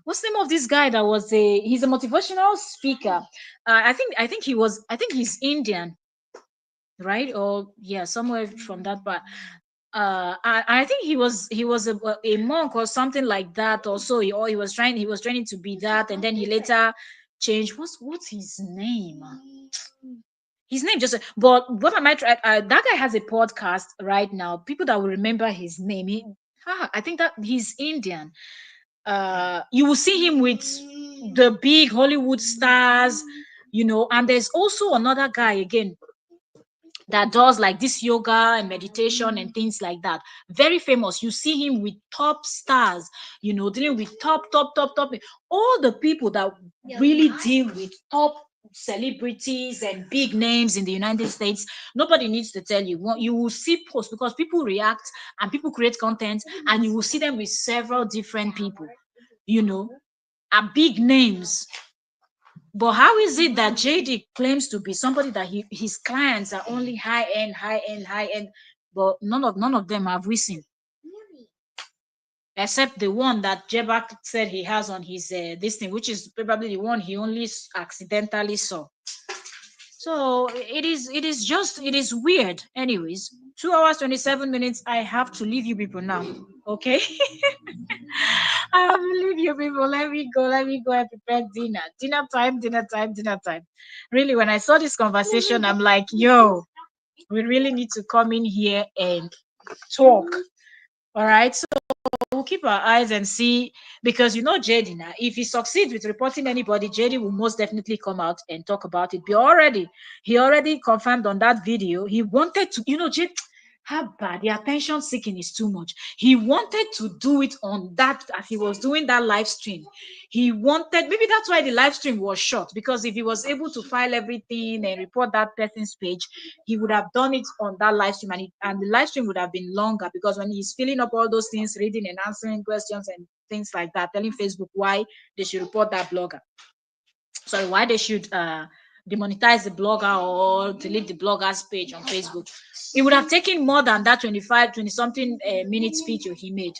what's the name of this guy that was he's a motivational speaker. I think he's Indian, right? Or yeah, somewhere from that part. I think he was a monk or something like that. Also, he was trying to be that, and then he later changed. What's his name? His name just. But what am I trying? That guy has a podcast right now. People that will remember his name. I think that he's Indian. You will see him with the big Hollywood stars, and there's also another guy again that does like this yoga and meditation and things like that. Very famous. You see him with top stars, dealing with top. All the people that really deal with top celebrities and big names in the United States. Nobody needs to tell you. You will see posts because people react and people create content, and you will see them with several different people, are big names. But how is it that JD claims to be somebody that his clients are only high end, but none of them have we seen, except the one that Jebak said he has on his this thing, which is probably the one he only accidentally saw. So it is weird. Anyways, 2 hours 27 minutes. I have to leave you people now. Okay. I have to leave you people. Let me go. Let me go and prepare dinner. Dinner time. Really, when I saw this conversation, I'm like, yo, we really need to come in here and talk. All right. So We'll keep our eyes and see, because you know JD now, if he succeeds with reporting anybody, JD will most definitely come out and talk about it. He already confirmed on that video. He wanted to, JD, how bad the attention seeking is too much. He wanted to do it on that as he was doing that live stream. He wanted, maybe that's why the live stream was short, because if he was able to file everything and report that person's page, he would have done it on that live stream, and the live stream would have been longer, because when he's filling up all those things, reading and answering questions and things like that, telling Facebook why they should report that blogger, sorry, why they should demonetize the blogger or delete the blogger's page on Facebook. It would have taken more than that 20 something minutes video he made.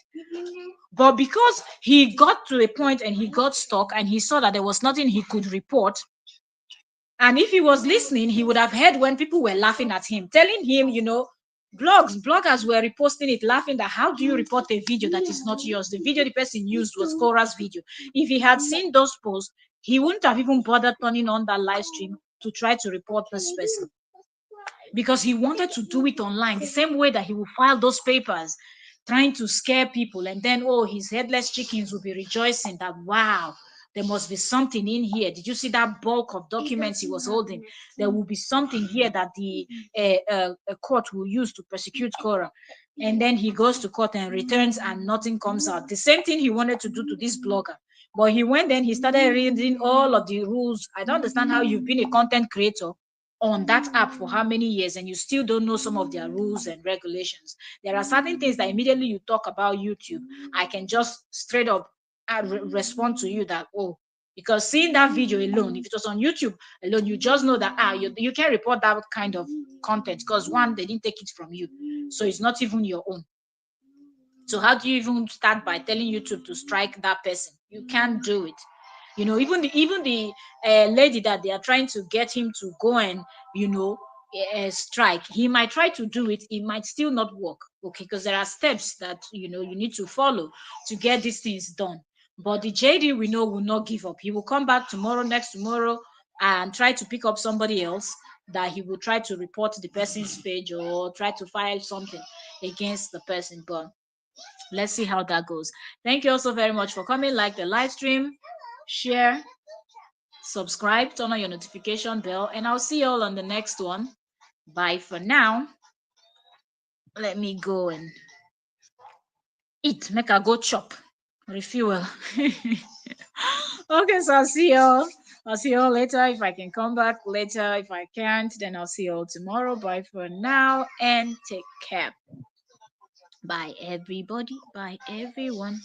But because he got to a point and he got stuck and he saw that there was nothing he could report, and if he was listening, he would have heard when people were laughing at him, telling him, bloggers were reposting it, laughing that how do you report a video that is not yours? The video the person used was Kora's video. If he had seen those posts, he wouldn't have even bothered turning on that live stream to try to report this person, because he wanted to do it online, the same way that he would file those papers trying to scare people, and then his headless chickens will be rejoicing that, wow, there must be something in here. Did you see that bulk of documents he was holding? There will be something here that the court will use to persecute Kora. And then he goes to court and returns and nothing comes out. The same thing he wanted to do to this blogger. But he went, then he started reading all of the rules. I don't understand how you've been a content creator on that app for how many years and you still don't know some of their rules and regulations. There are certain things that immediately you talk about YouTube, I can just straight up respond to you that, because seeing that video alone, if it was on YouTube alone, you just know that you can report that kind of content, because one, they didn't take it from you, so it's not even your own. So how do you even start by telling YouTube to strike that person? You can't do it. Even the lady that they are trying to get him to go and strike, he might try to do it, it might still not work, okay, because there are steps that you need to follow to get these things done. But the JD, we know, will not give up. He will come back tomorrow, next tomorrow, and try to pick up somebody else that he will try to report the person's page or try to file something against the person. But let's see how that goes. Thank you also very much for coming. Like the live stream, share, subscribe, turn on your notification bell, and I'll see you all on the next one. Bye for now. Let me go and eat. Make I go chop, refuel. Okay, so I'll see you all later. If I can come back later, if I can't, then I'll see you all tomorrow. Bye for now and take care. Bye everybody. Bye everyone.